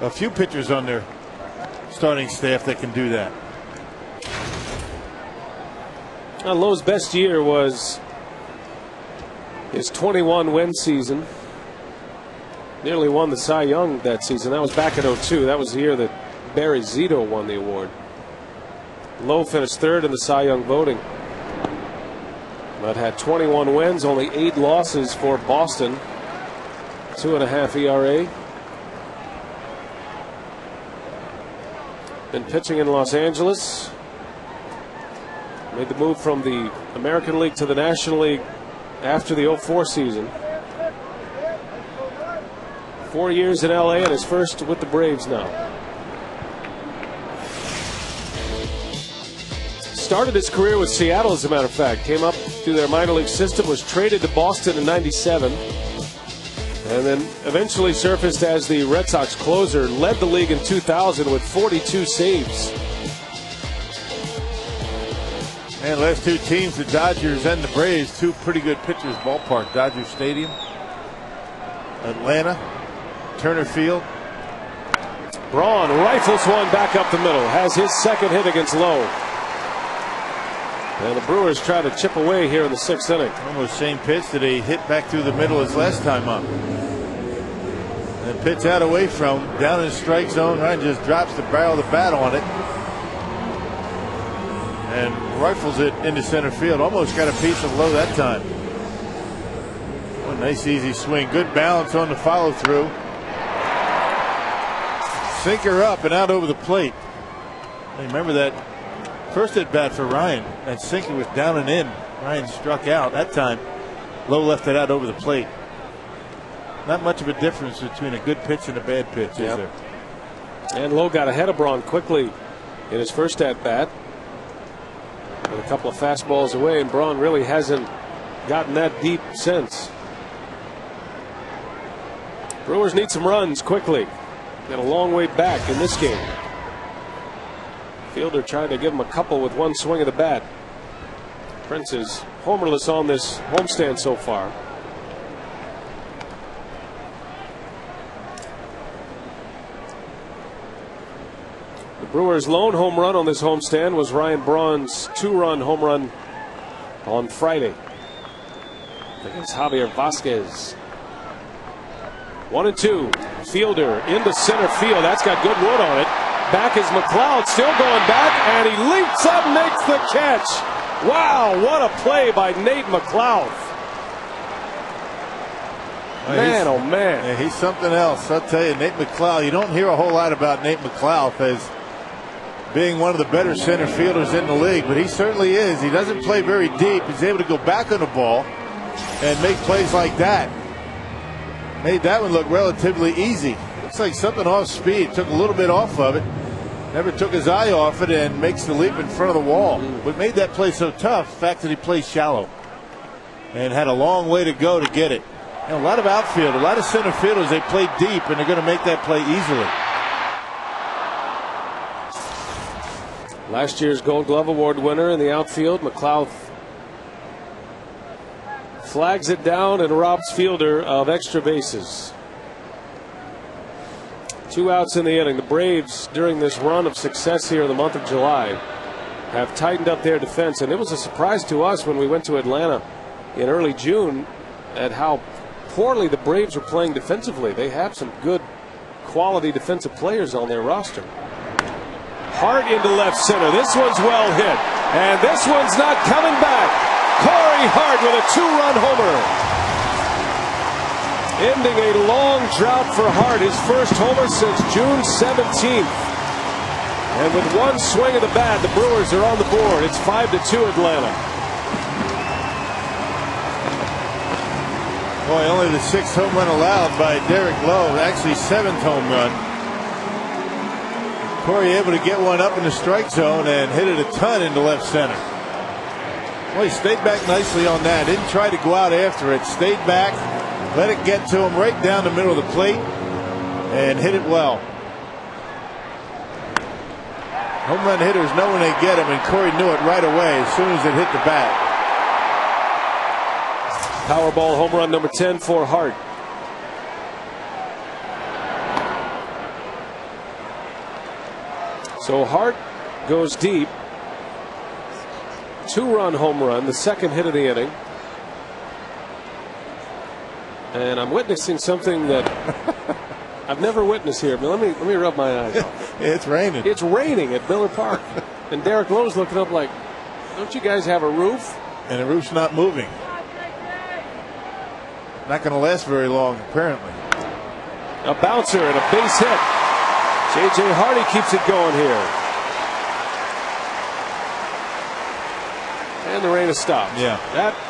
a few pitchers on their starting staff that can do that. Lowe's best year was his 21-win season. Nearly won the Cy Young that season. That was back in '02. That was the year that Barry Zito won the award. Lowe finished 3rd in the Cy Young voting, but had 21 wins, only 8 losses for Boston. 2.5 ERA. Been pitching in Los Angeles. Made the move from the American League to the National League after the '04 season. 4 years in LA and his first with the Braves now. Started his career with Seattle, as a matter of fact. Came up through their minor league system, was traded to Boston in '97, and then eventually surfaced as the Red Sox closer. Led the league in 2000 with 42 saves. And last 2 teams, the Dodgers and the Braves, 2 pretty good pitchers ballpark. Dodger Stadium, Atlanta, Turner Field. Braun rifles one back up the middle. Has his 2nd hit against Lowe. And the Brewers try to chip away here in the 6th inning. Almost same pitch that he hit back through the middle his last time up. And pitch out away from down in the strike zone. Ryan just drops the barrel of the bat on it and rifles it into center field. Almost got a piece of Lowe that time. What a nice easy swing. Good balance on the follow through. Sinker up and out over the plate. Remember that first at bat for Ryan. That sinker was down and in. Ryan struck out. That time Lowe left it out over the plate. Not much of a difference between a good pitch and a bad pitch, is there? And Lowe got ahead of Braun quickly in his first at bat. With a couple of fastballs away, and Braun really hasn't gotten that deep since. Brewers need some runs quickly. Got a long way back in this game. Fielder trying to give him a couple with one swing of the bat. Prince is homerless on this homestand so far. The Brewers' lone home run on this homestand was Ryan Braun's 2-run home run on Friday against Javier Vasquez. 1-2. Fielder into center field. That's got good wood on it. Back is McLeod, still going back, and he leaps up, makes the catch. Wow, what a play by Nate McLeod. Man, oh man. Yeah, he's something else. I'll tell you, Nate McLeod, you don't hear a whole lot about Nate McLeod as being one of the better center fielders in the league, but he certainly is. He doesn't play very deep. He's able to go back on the ball and make plays like that. Made that one look relatively easy. Looks like something off speed. Took a little bit off of it. Never took his eye off it and makes the leap in front of the wall. What made that play so tough, the fact that he plays shallow and had a long way to go to get it. And a lot of outfield, a lot of center fielders, they play deep and they're going to make that play easily. Last year's Gold Glove Award winner in the outfield, McLeod, flags it down and robs fielder of extra bases. 2 outs in the inning. The Braves, during this run of success here in the month of July, have tightened up their defense, and it was a surprise to us when we went to Atlanta in early June at how poorly the Braves were playing defensively. They have some good quality defensive players on their roster. Hard into left center. This one's well hit, and this one's not coming back. Corey Hart with a 2-run homer, ending a long drought for Hart, his first homer since June 17th. And with one swing of the bat, the Brewers are on the board. It's 5-2 Atlanta. Boy, only the 6th home run allowed by Derek Lowe, actually 7th home run. Corey able to get one up in the strike zone and hit it a ton into left center. Well, he stayed back nicely on that. Didn't try to go out after it. Stayed back, let it get to him right down the middle of the plate, and hit it well. Home run hitters know when they get him, and Corey knew it right away as soon as it hit the bat. Powerball home run number 10 for Hart. So Hart goes deep. 2-run home run, the second hit of the inning. And I'm witnessing something that I've never witnessed here. But let me rub my eyes off. It's raining. It's raining at Miller Park. And Derek Lowe's looking up like, don't you guys have a roof? And the roof's not moving. Not going to last very long, apparently. A bouncer and a base hit. J.J. Hardy keeps it going here. And the rain has stopped. Yeah.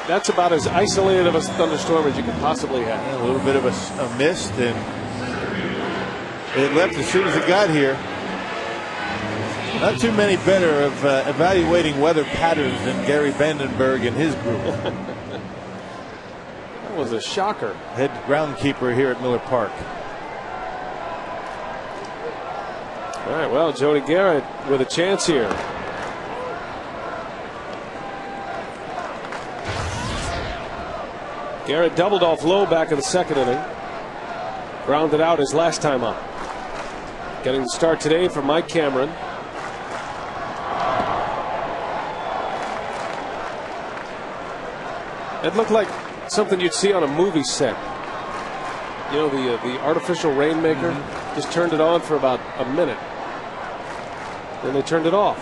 That's about as isolated of a thunderstorm as you could possibly have. Yeah, a little bit of a mist, and it left as soon as it got here. Not too many better of evaluating weather patterns than Gary Vandenberg and his group. That was a shocker. Head groundkeeper here at Miller Park. All right, well, Jody Garrett with a chance here. Garrett doubled off Lowe back in the second inning. Grounded out his last time up. Getting the start today for Mike Cameron. It looked like something you'd see on a movie set. You know, the artificial rainmaker. Just turned it on for about a minute. Then they turned it off.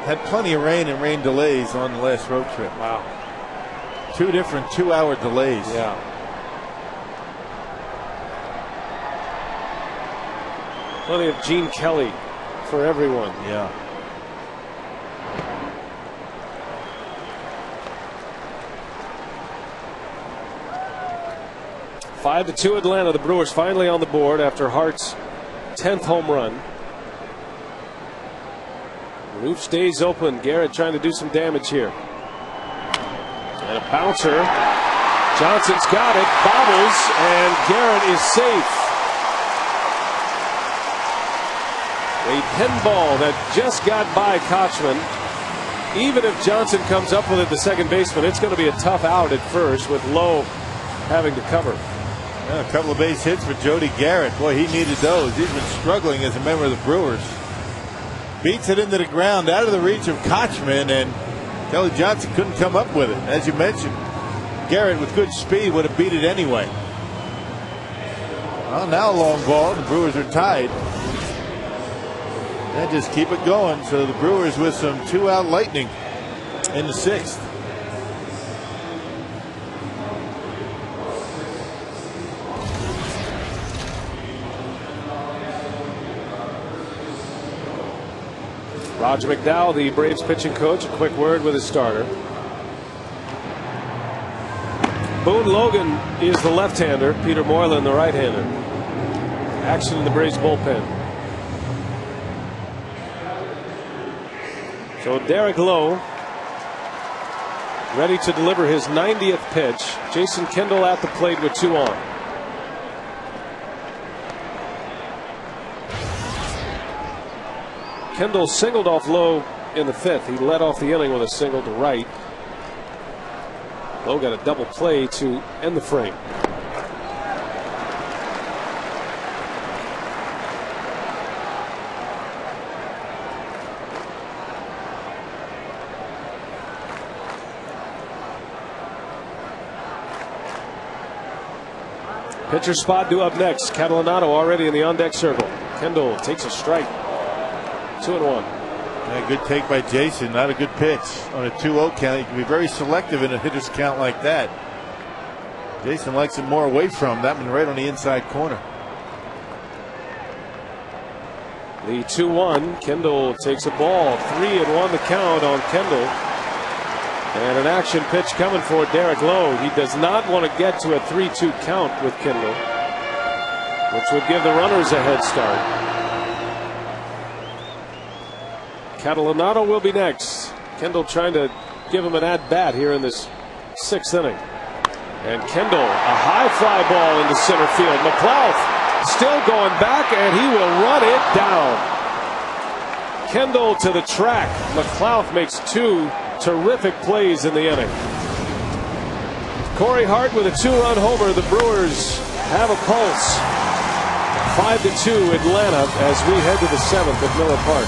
Had plenty of rain and rain delays on the last road trip. Wow. 2 different 2-hour delays. Yeah. Plenty of Gene Kelly for everyone. Yeah. Five to 2 Atlanta. The Brewers finally on the board after Hart's 10th home run. The roof stays open. Garrett trying to do some damage here. And a bouncer. Johnson's got it. Bobbles. And Garrett is safe. A pinball that just got by Kochman. Even if Johnson comes up with it, the second baseman, it's going to be a tough out at first with Lowe having to cover. Yeah, a couple of base hits for Jody Garrett. Boy, he needed those. He's been struggling as a member of the Brewers. Beats it into the ground, out of the reach of Kochman, and Kelly Johnson couldn't come up with it. As you mentioned, Garrett with good speed would have beat it anyway. Well, now a long ball. The Brewers are tied. And just keep it going. So the Brewers with some 2-out lightning in the 6th. Roger McDowell, the Braves pitching coach, a quick word with his starter. Boone Logan is the left-hander. Peter Moylan the right-hander. Action in the Braves bullpen. So Derek Lowe ready to deliver his 90th pitch. Jason Kendall at the plate with 2 on. Kendall singled off Lowe in the 5th. He led off the inning with a single to right. Lowe got a double play to end the frame. Pitcher spot due up next. Catalanato already in the on-deck circle. Kendall takes a strike. 2-1. Yeah, good take by Jason. Not a good pitch on a 2-0 count. You can be very selective in a hitter's count like that. Jason likes it more away from that one, right on the inside corner. The 2-1. Kendall takes a ball. 3-1 the count on Kendall. And an action pitch coming for Derek Lowe. He does not want to get to a 3-2 count with Kendall, which would give the runners a head start. Catalanato will be next. Kendall trying to give him an at-bat here in this 6th inning. And Kendall, a high fly ball into center field. McLeod still going back, and he will run it down. Kendall to the track. McLeod makes 2 terrific plays in the inning. Corey Hart with a 2-run homer. The Brewers have a pulse. 5-2 Atlanta as we head to the 7th at Miller Park.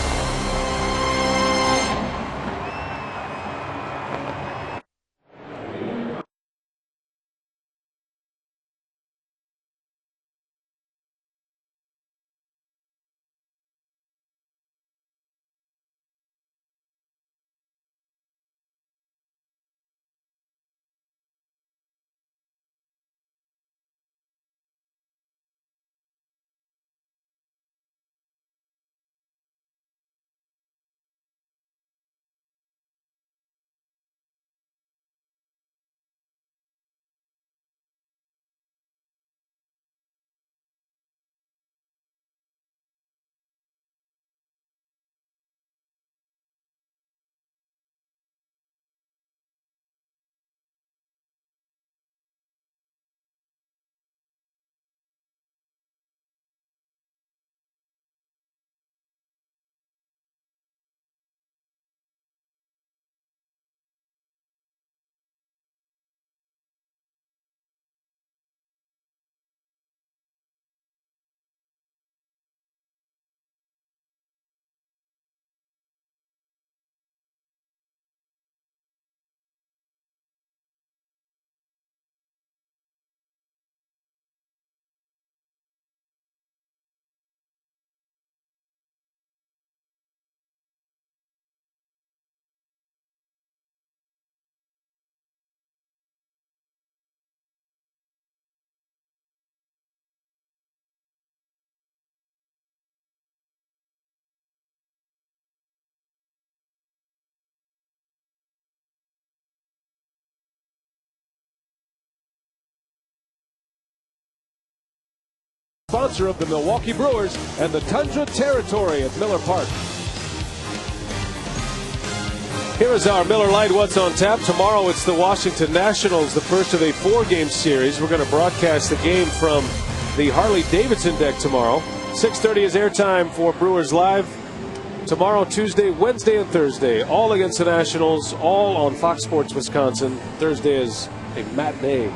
Sponsor of the Milwaukee Brewers and the Tundra Territory at Miller Park. Here is our Miller Lite What's on Tap. Tomorrow it's the Washington Nationals, the first of a 4-game series. We're going to broadcast the game from the Harley-Davidson deck tomorrow. 6:30 is airtime for Brewers Live. Tomorrow, Tuesday, Wednesday, and Thursday, all against the Nationals, all on Fox Sports Wisconsin. Thursday is a matinee.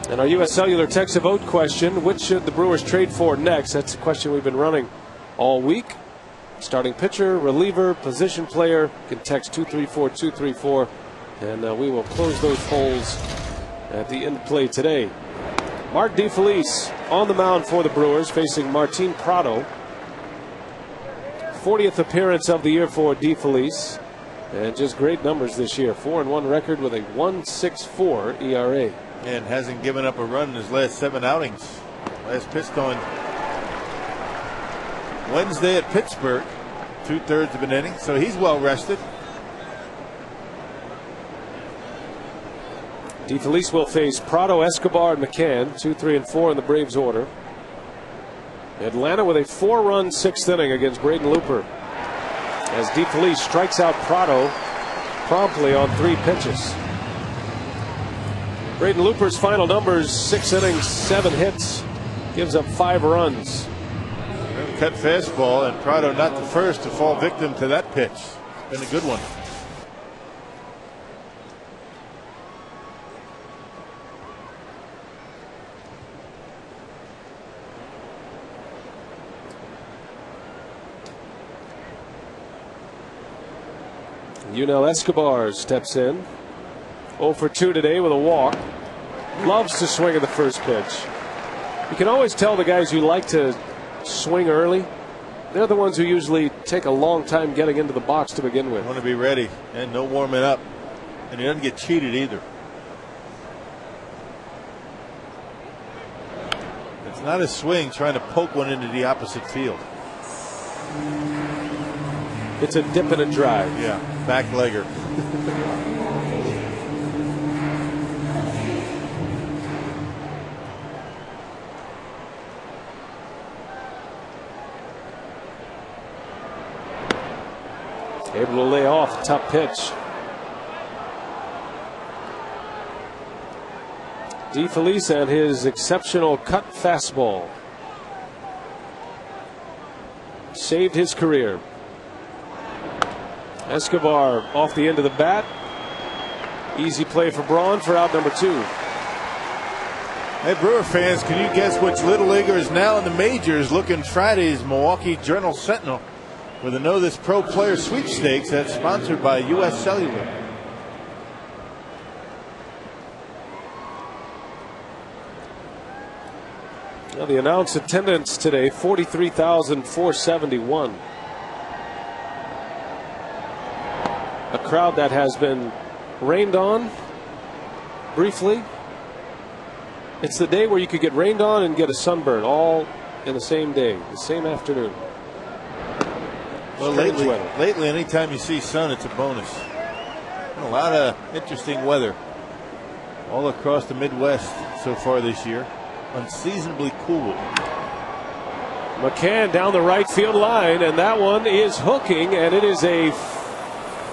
And our U.S. Cellular text a vote question: which should the Brewers trade for next? That's a question we've been running all week. Starting pitcher, reliever, position player. You can text 234-234, and we will close those polls at the end of play today. Mark DeFelice on the mound for the Brewers, facing Martin Prado. 40th appearance of the year for DeFelice, and just great numbers this year. 4-1 record with a 1.64 ERA. And hasn't given up a run in his last 7 outings. Last pitched on Wednesday at Pittsburgh, 2/3 of an inning, so he's well rested. DeFelice will face Prado, Escobar, and McCann, 2, 3, and 4 in the Braves order. Atlanta with a 4-run 6th inning against Braden Looper, as DeFelice strikes out Prado promptly on 3 pitches. Braden Looper's final numbers: 6 innings, 7 hits, gives up 5 runs. Cut fastball, and Prado not the first to fall victim to that pitch. Been a good one. Yunel Escobar steps in. 0 for 2 today with a walk. Loves to swing at the first pitch. You can always tell the guys who like to swing early, they're the ones who usually take a long time getting into the box to begin with. Want to be ready, and no warming up, and he doesn't get cheated either. It's not a swing trying to poke one into the opposite field. It's a dip and a drive. Yeah, back legger. Able to lay off the top pitch. DeFelice and his exceptional cut fastball saved his career. Escobar off the end of the bat. Easy play for Braun for out number 2. Hey, Brewer fans, can you guess which Little Leaguer is now in the majors looking Friday's Milwaukee Journal Sentinel with a Know This Pro Player sweepstakes that's sponsored by U.S. Cellular? Well, the announced attendance today, 43,471. A crowd that has been rained on briefly. It's the day where you could get rained on and get a sunburn all in the same day, the same afternoon. Well, lately, anytime you see sun, it's a bonus. And a lot of interesting weather all across the Midwest so far this year. Unseasonably cool. McCann down the right field line, and that one is hooking, and it is a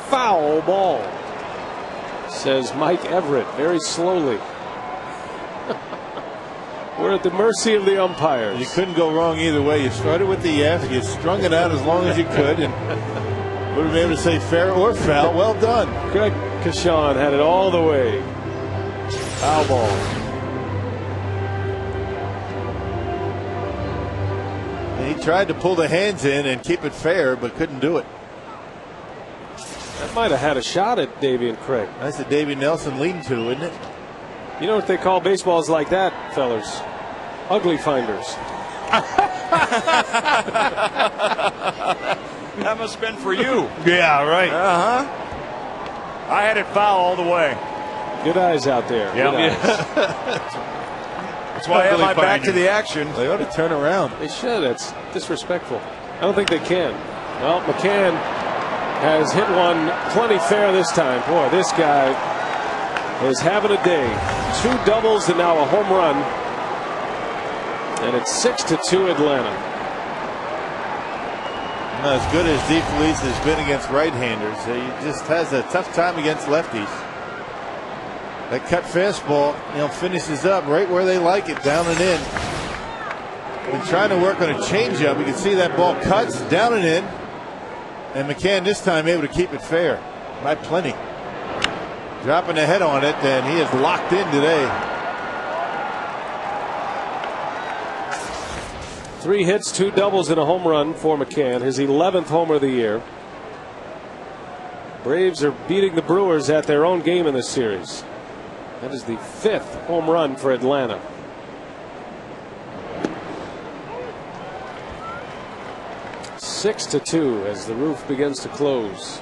foul ball, says Mike Everett very slowly. We're at the mercy of the umpires. You couldn't go wrong either way. You started with the F, you strung it out as long as you could, and would have been able to say fair or foul. Well done. Greg Kashan had it all the way. Foul ball. And he tried to pull the hands in and keep it fair, but couldn't do it. That might have had a shot at Davey and Craig. That's a Davey Nelson lean-to, isn't it? You know what they call baseballs like that, fellers? Ugly finders. That must have been for you. Yeah, right. I had it foul all the way. Good eyes out there. Yep. Good eyes. That's why I have my back to the action. They ought to turn around. They should. That's disrespectful. I don't think they can. Well, McCann has hit one plenty fair this time. Boy, this guy is having a day. 2 doubles and now a home run. And it's 6-2 Atlanta. As good as DeFelice has been against right-handers, he just has a tough time against lefties. That cut fastball, finishes up right where they like it, down and in. Been trying to work on a changeup. You can see that ball cuts down and in. And McCann this time able to keep it fair by plenty. Dropping the head on it, and he is locked in today. 3 hits, 2 doubles, and a home run for McCann, his 11th homer of the year. Braves are beating the Brewers at their own game in this series. That is the 5th home run for Atlanta. Six to 2 as the roof begins to close.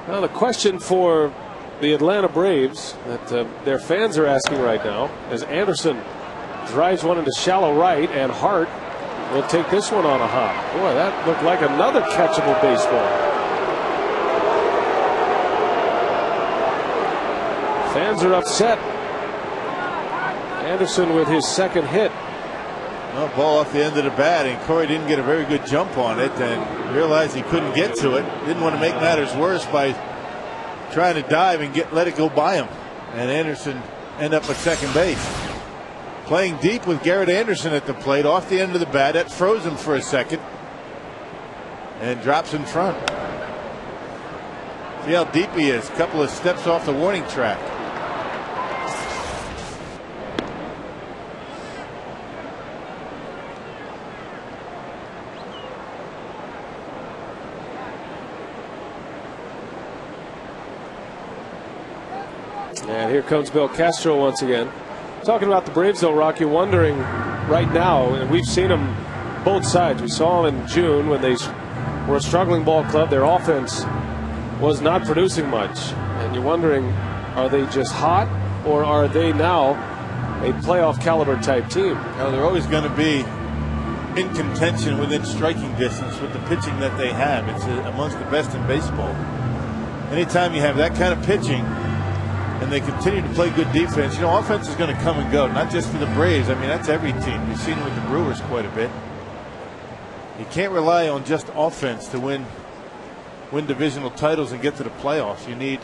Now the question for the Atlanta Braves that their fans are asking right now, as Anderson drives one into shallow right, and Hart will take this one on a hop. Boy, that looked like another catchable baseball. Fans are upset. Anderson with his second hit. Well, ball off the end of the bat, and Corey didn't get a very good jump on it and realized he couldn't get to it. Didn't want to make matters worse by trying to dive and let it go by him. And Anderson end up at second base. Playing deep with Garrett Anderson at the plate off the end of the bat. That froze him for a second and drops in front. See how deep he is. A couple of steps off the warning track. And here comes Bill Castro once again. Talking about the Braves, though, Rock, you're wondering right now, and we've seen them both sides. We saw them in June when they were a struggling ball club. Their offense was not producing much. And you're wondering, are they just hot, or are they now a playoff caliber type team? Well, they're always going to be in contention within striking distance with the pitching that they have. It's amongst the best in baseball. Anytime you have that kind of pitching, and they continue to play good defense, you know, offense is going to come and go, not just for the Braves. I mean, that's every team. We've seen it with the Brewers quite a bit. You can't rely on just offense to win divisional titles and get to the playoffs. You need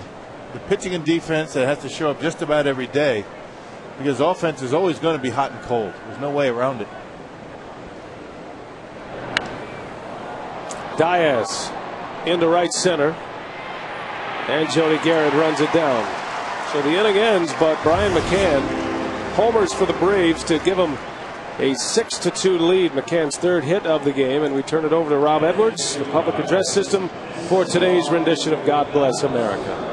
the pitching and defense that has to show up just about every day, because offense is always going to be hot and cold. There's no way around it. Diaz into right center, and Jody Garrett runs it down. So the inning ends, but Brian McCann homers for the Braves to give them a 6-2 lead. McCann's third hit of the game, and we turn it over to Rob Edwards, the public address system, for today's rendition of God Bless America.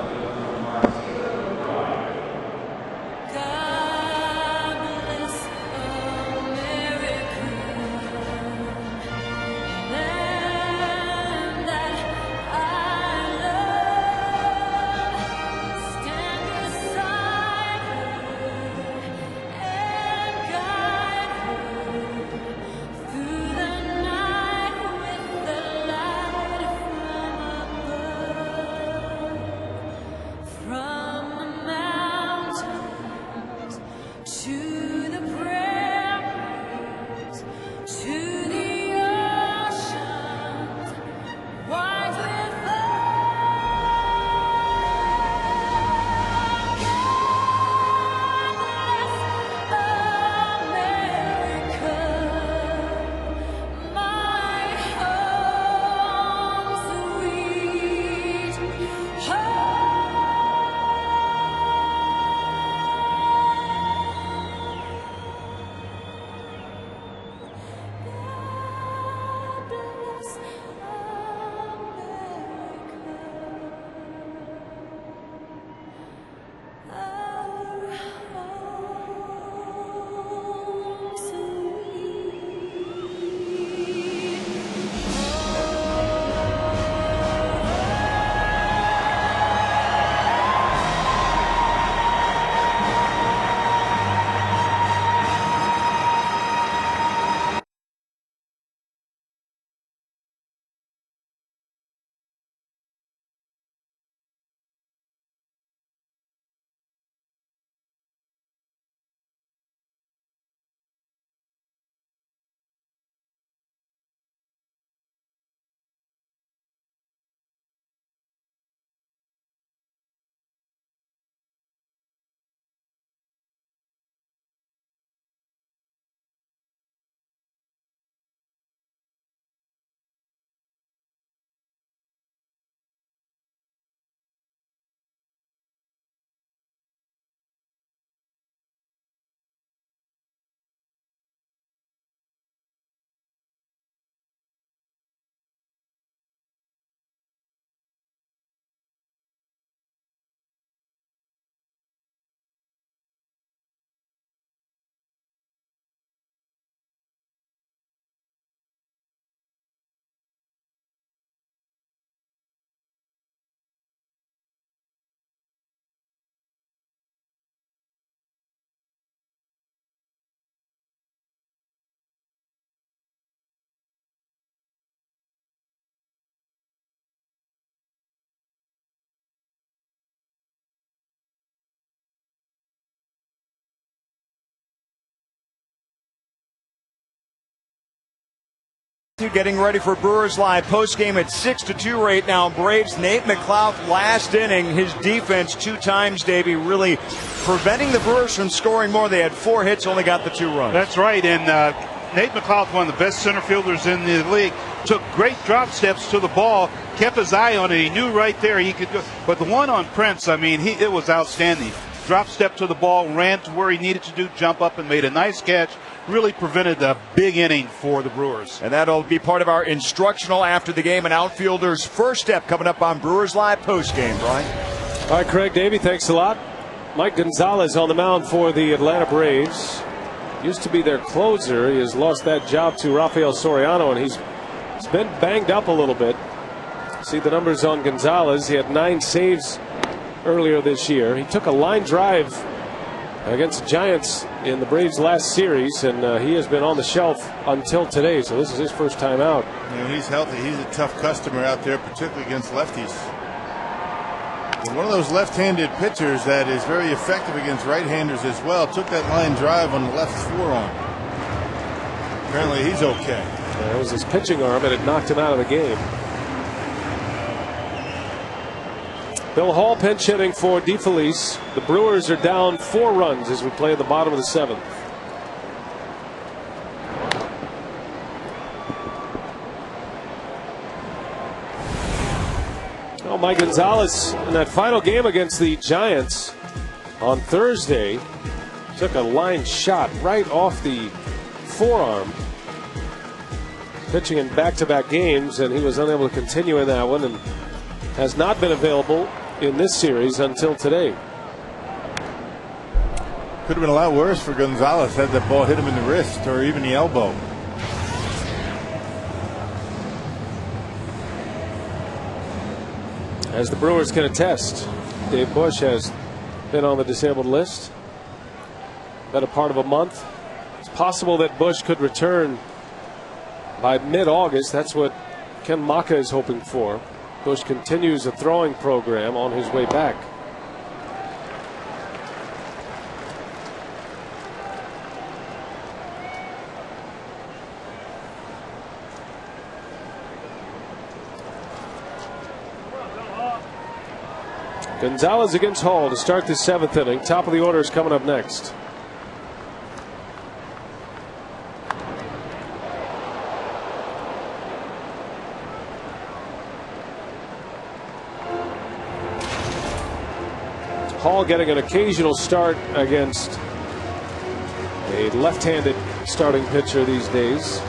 Getting ready for Brewers Live postgame at 6-2 right now. Braves Nate McLouth last inning. His defense 2 times, Davey, really preventing the Brewers from scoring more. They had 4 hits, only got the 2 runs. That's right, and Nate McLouth, one of the best center fielders in the league, took great drop steps to the ball, kept his eye on it. He knew right there he could go. But the one on Prince, I mean, it was outstanding. Drop step to the ball, ran to where he needed to do, jump up and made a nice catch. Really prevented a big inning for the Brewers. And that'll be part of our instructional after the game. An outfielder's first step coming up on Brewers Live postgame, Brian. All right, Craig, Davey, thanks a lot. Mike Gonzalez on the mound for the Atlanta Braves. Used to be their closer. He has lost that job to Rafael Soriano, and he's been banged up a little bit. See the numbers on Gonzalez. He had 9 saves earlier this year. He took a line drive against the Giants in the Braves' last series, and he has been on the shelf until today, so this is his first time out. You know, he's healthy. He's a tough customer out there, particularly against lefties. And one of those left-handed pitchers that is very effective against right-handers as well. Took that line drive on the left forearm. Apparently he's okay. That was his pitching arm, and it knocked him out of the game. Bill Hall pinch hitting for DeFelice. The Brewers are down 4 runs as we play at the bottom of the 7th. Well, Mike Gonzalez in that final game against the Giants on Thursday took a line shot right off the forearm. Pitching in back-to-back games, and he was unable to continue in that one and has not been available in this series until today. Could have been a lot worse for Gonzalez had that ball hit him in the wrist or even the elbow. As the Brewers can attest, Dave Bush has been on the disabled list. Been a part of a month. It's possible that Bush could return by mid-August. That's what Ken Maka is hoping for. Bush continues a throwing program on his way back. Gonzalez against Hall to start the 7th inning. Top of the order is coming up next. Hall getting an occasional start against a left-handed starting pitcher these days.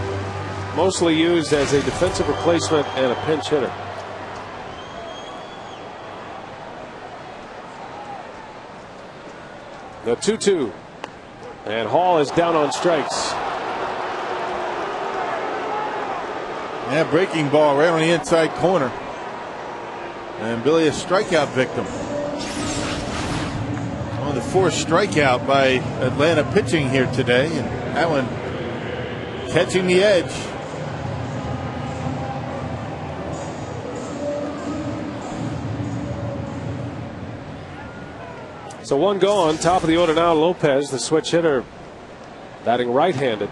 Mostly used as a defensive replacement and a pinch hitter. The 2-2. And Hall is down on strikes. Yeah, breaking ball right on the inside corner. And Billy, a strikeout victim. The forced strikeout by Atlanta pitching here today, and that one catching the edge. So 1 gone. Top of the order now, Lopez, the switch hitter, batting right-handed.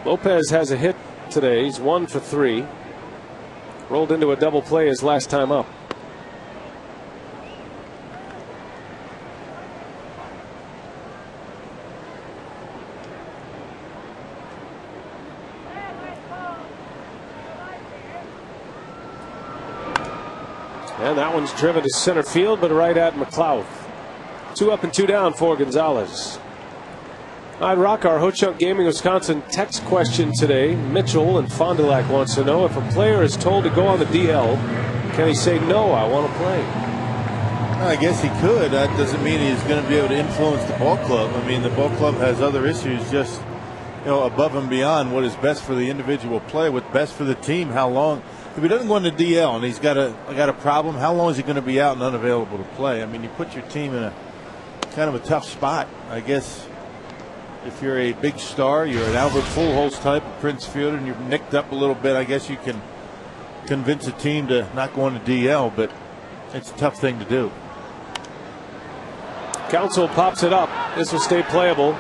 Lopez has a hit today. He's 1 for 3. Rolled into a double play his last time up. And that one's driven to center field, but right at McLouth. 2 up and 2 down for Gonzalez. I'd rock our Ho-Chunk Gaming Wisconsin text question today. Mitchell in Fond du Lac wants to know if a player is told to go on the DL, can he say, no, I want to play? Well, I guess he could. That doesn't mean he's going to be able to influence the ball club. I mean, the ball club has other issues just, above and beyond what is best for the individual player, what's best for the team, how long. If he doesn't go on the DL and he's got a problem, how long is he going to be out and unavailable to play? I mean, you put your team in a kind of a tough spot, I guess. If you're a big star, you're an Albert Pujols type of Prince Fielder, and you're nicked up a little bit, I guess you can convince a team to not go on the DL, but it's a tough thing to do. Council pops it up. This will stay playable.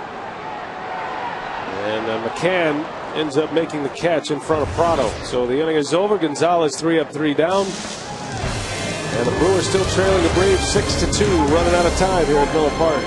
And McCann ends up making the catch in front of Prado. So the inning is over. Gonzalez 3 up, 3 down. And the Brewers still trailing the Braves 6-2, running out of time here at Miller Park.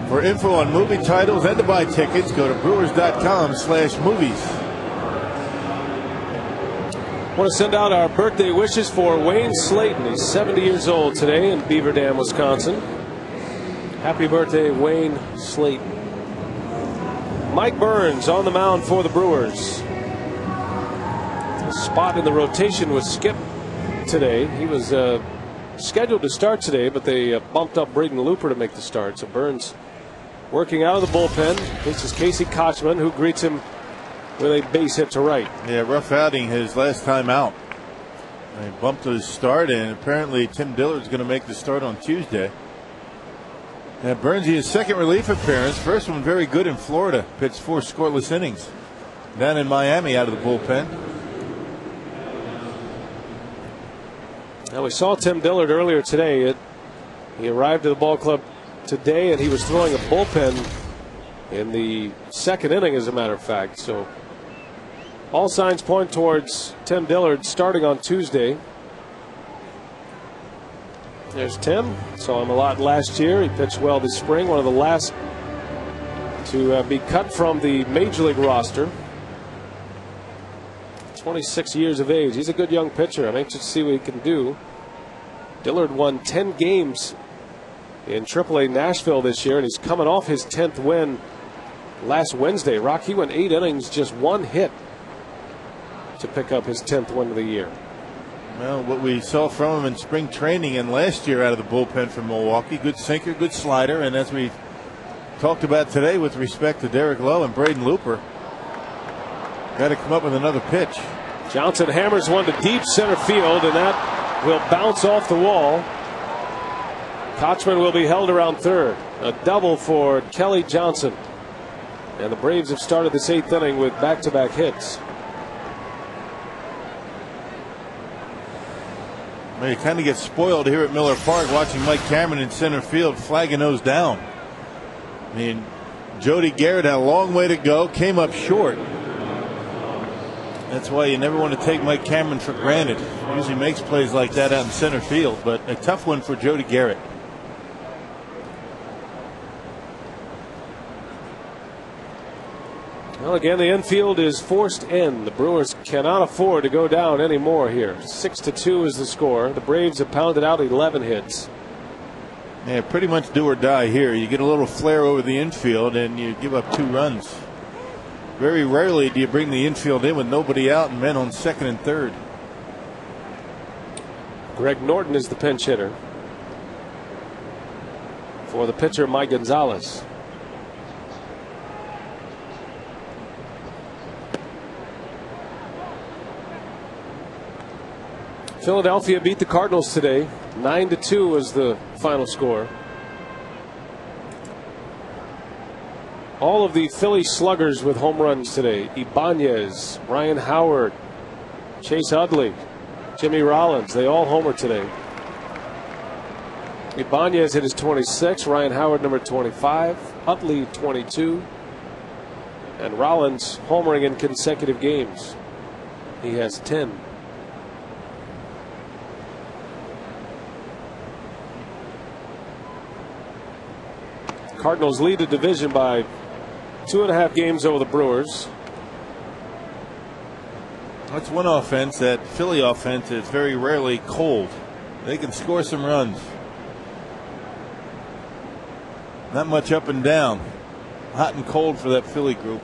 For info on movie titles and to buy tickets, go to brewers.com/movies. I want to send out our birthday wishes for Wayne Slayton. He's 70 years old today in Beaver Dam, Wisconsin. Happy birthday, Wayne Slayton. Mike Burns on the mound for the Brewers. A spot in the rotation was skipped today. He was scheduled to start today, but they bumped up Braden Looper to make the start. So Burns working out of the bullpen. This is Casey Kochman, who greets him with a base hit to right. Yeah, rough outing his last time out. He bumped his start, and apparently Tim Dillard's going to make the start on Tuesday. And Burns, his second relief appearance. First one very good in Florida. Pitched 4 scoreless innings. Down in Miami out of the bullpen. Now, we saw Tim Dillard earlier today. He arrived at the ball club today, and he was throwing a bullpen in the second inning, as a matter of fact. So all signs point towards Tim Dillard starting on Tuesday. There's Tim. Saw him a lot last year. He pitched well this spring. One of the last to be cut from the Major League roster. 26 years of age. He's a good young pitcher. I'm anxious to see what he can do. Dillard won 10 games in AAA Nashville this year, and he's coming off his 10th win last Wednesday. Rock, he went 8 innings, just 1 hit to pick up his 10th win of the year. Well, what we saw from him in spring training and last year out of the bullpen from Milwaukee, good sinker, good slider, and as we talked about today with respect to Derek Lowe and Braden Looper, got to come up with another pitch. Johnson hammers one to deep center field, and that will bounce off the wall. Kochman will be held around third. A double for Kelly Johnson. And the Braves have started this 8th inning with back-to-back hits. Well, you kind of get spoiled here at Miller Park watching Mike Cameron in center field flagging those down. I mean, Jody Garrett had a long way to go, came up short. That's why you never want to take Mike Cameron for granted. He usually makes plays like that out in center field, but a tough one for Jody Garrett. Well, again, the infield is forced in. The Brewers cannot afford to go down anymore here. 6-2 is the score. The Braves have pounded out 11 hits. Yeah, pretty much do or die here. You get a little flare over the infield and you give up 2 runs. Very rarely do you bring the infield in with nobody out and men on second and third. Greg Norton is the pinch hitter for the pitcher, Mike Gonzalez. Philadelphia beat the Cardinals today. 9-2 was the final score. All of the Philly sluggers with home runs today: Ibanez, Ryan Howard, Chase Utley, Jimmy Rollins. They all homered today. Ibanez hit his 26, Ryan Howard number 25, Utley 22, and Rollins homering in consecutive games. He has 10. Cardinals lead the division by 2.5 games over the Brewers. That's one offense. That Philly offense is very rarely cold. They can score some runs. Not much up and down. Hot and cold for that Philly group.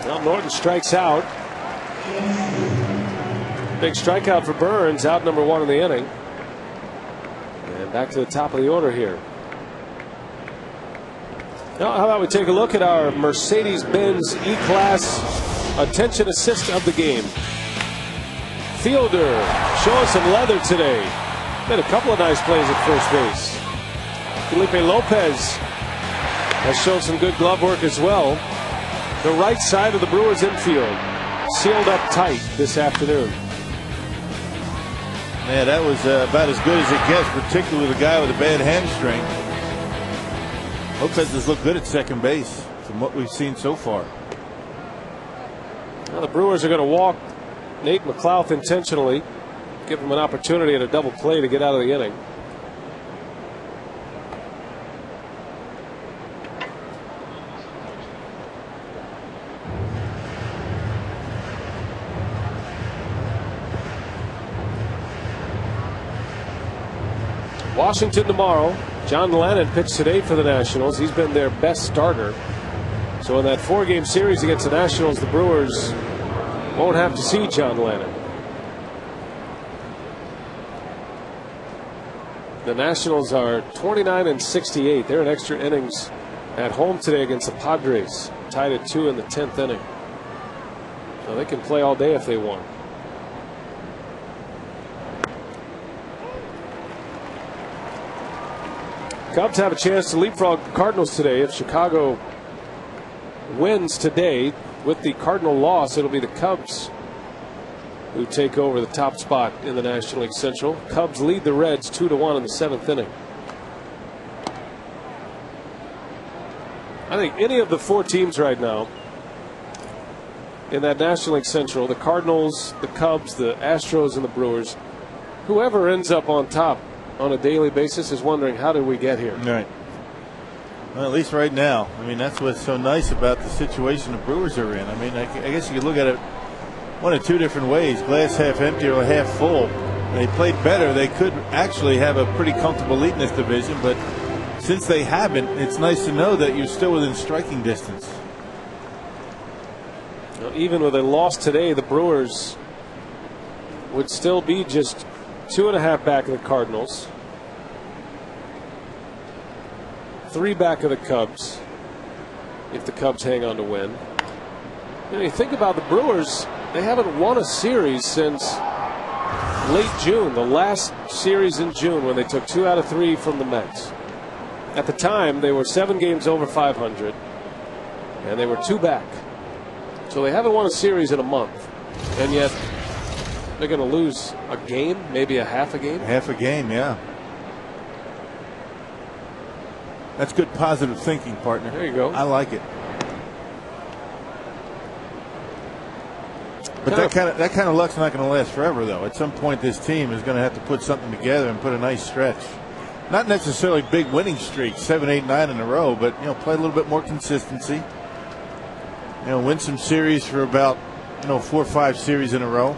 Well, Norton strikes out. Big strikeout for Burns, out number 1 in the inning. And back to the top of the order here. Now, how about we take a look at our Mercedes-Benz E-Class attention assist of the game. Fielder showing some leather today. Made a couple of nice plays at first base. Felipe Lopez has shown some good glove work as well. The right side of the Brewers infield sealed up tight this afternoon. Man, that was about as good as it gets, particularly the guy with a bad hamstring. Lopez has looked good at second base from what we've seen so far. Now the Brewers are going to walk Nate McLouth intentionally, give him an opportunity at a double play to get out of the inning. Washington tomorrow. John Lennon pitched today for the Nationals. He's been their best starter. So in that 4-game series against the Nationals, the Brewers won't have to see John Lennon. The Nationals are 29-68. They're in extra innings at home today against the Padres, tied at 2 in the 10th inning. So they can play all day if they want. Cubs have a chance to leapfrog the Cardinals today. If Chicago wins today, with the Cardinal loss, it'll be the Cubs who take over the top spot in the National League Central. Cubs lead the Reds 2-1 in the 7th inning. I think any of the 4 teams right now in that National League Central, the Cardinals, the Cubs, the Astros, and the Brewers, whoever ends up on top on a daily basis is wondering, how did we get here? Right. Well, at least right now. I mean, that's what's so nice about the situation the Brewers are in. I mean, I guess you could look at it one of 2 different ways: glass half empty or half full. They played better. They could actually have a pretty comfortable lead in this division, but since they haven't, it's nice to know that you're still within striking distance. Now, even with a loss today, the Brewers would still be just 2.5 back of the Cardinals, 3 back of the Cubs if the Cubs hang on to win. You know, you think about the Brewers, they haven't won a series since late June, the last series in June when they took 2 out of 3 from the Mets. At the time, they were 7 games over 500, and they were 2 back. So they haven't won a series in a month, and yet they're going to lose a game, maybe a half a game. Half a game, yeah. That's good positive thinking, partner. There you go. I like it. But that kind of luck's not going to last forever, though. At some point, this team is going to have to put something together and put a nice stretch. Not necessarily big winning streaks, 7, 8, 9 in a row, but play a little bit more consistency. Win some series for about 4 or 5 series in a row.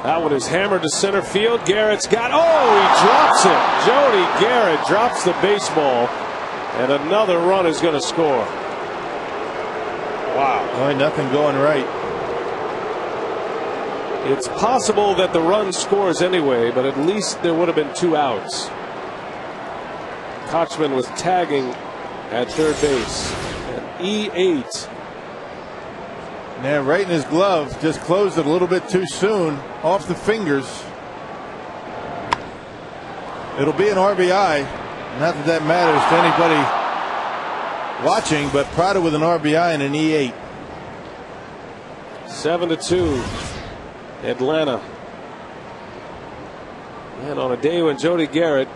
That one is hammered to center field. Garrett's got. Oh, he drops it. Jody Garrett drops the baseball, and another run is going to score. Wow. Boy, nothing going right. It's possible that the run scores anyway, but at least there would have been 2 outs. Kochman was tagging at third base. At E8. Now, right in his glove, just closed it a little bit too soon, off the fingers. It'll be an RBI. Not that that matters to anybody watching, but Prado with an RBI and an E8. 7-2. Atlanta. And on a day when Jody Garrett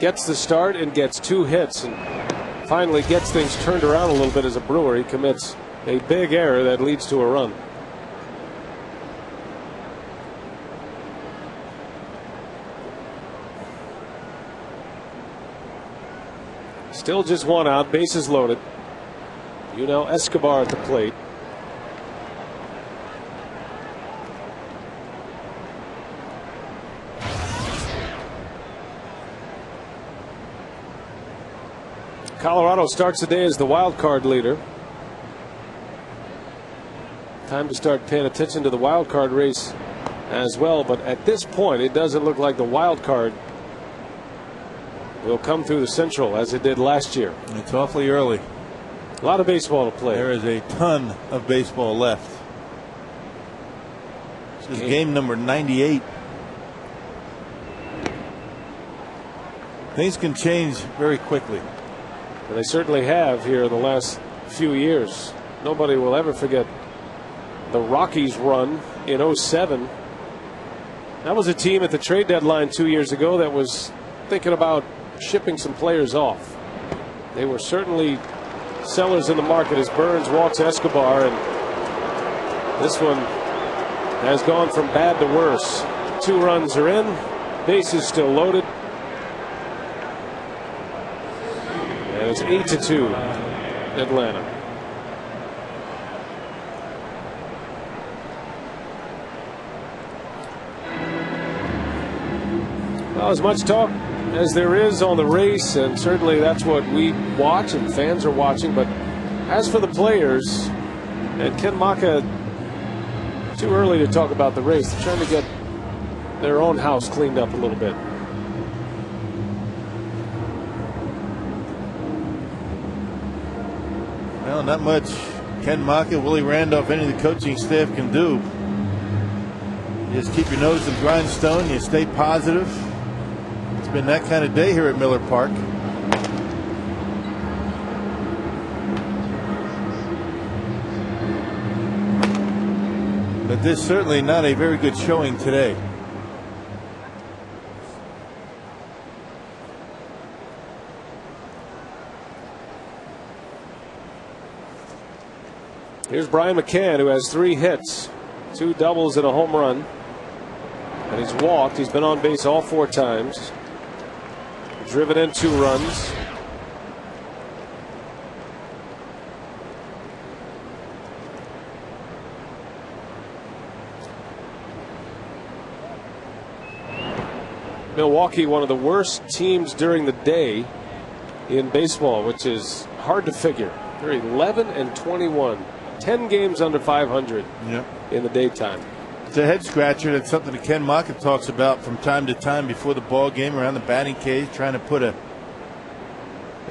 gets the start and gets 2 hits and finally gets things turned around a little bit as a Brewer, he commits a big error that leads to a run. Still just 1 out, bases loaded. Escobar at the plate. Colorado starts the day as the wild card leader. Time to start paying attention to the wild card race as well, but at this point it doesn't look like the wild card will come through the Central as it did last year. It's awfully early. A lot of baseball to play. There is a ton of baseball left. This is game number 98. Things can change very quickly. And they certainly have here in the last few years. Nobody will ever forget the Rockies run in 07. That was a team at the trade deadline 2 years ago that was thinking about shipping some players off. They were certainly sellers in the market as Burns walks Escobar, and this one has gone from bad to worse. 2 runs are in, bases still loaded, and it's 8-2 Atlanta. Well, as much talk as there is on the race, and certainly that's what we watch and fans are watching, but as for the players, and Ken Maka, too early to talk about the race. They're trying to get their own house cleaned up a little bit. Well, not much Ken Maka, Willie Randolph, any of the coaching staff can do. You just keep your nose to the grindstone, you stay positive. It's been that kind of day here at Miller Park. But this is certainly not a very good showing today. Here's Brian McCann, who has 3 hits, 2 doubles and a home run. And he's walked. He's been on base all 4 times. Driven in 2 runs. Milwaukee, one of the worst teams during the day in baseball, which is hard to figure. They're 11-21, 10 games under 500 in the daytime. It's a head scratcher. That's something that Ken Maka talks about from time to time before the ball game, around the batting cage, trying to put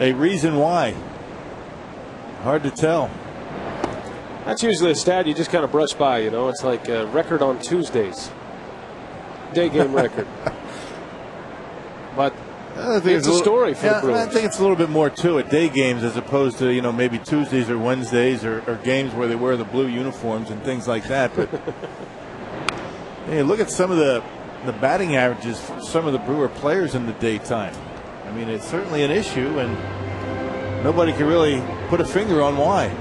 a reason why. Hard to tell. That's usually a stat you just kind of brush by, you know. It's like a record on Tuesdays, day game record. But it's a story for the Brewers. I think it's a little bit more to it. Day games as opposed to, you know, maybe Tuesdays or Wednesdays or games where they wear the blue uniforms and things like that. But hey, look at some of the batting averages for some of the Brewer players in the daytime. I mean, it's certainly an issue, and nobody can really put a finger on why.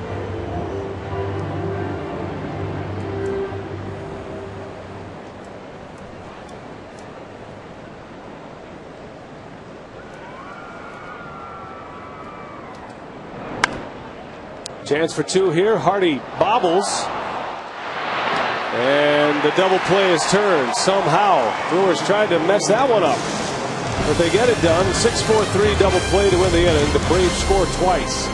Chance for 2 here. Hardy bobbles. And the double play is turned somehow. Brewers tried to mess that one up, but they get it done. 6-4-3 double play to win the inning. The Braves score twice.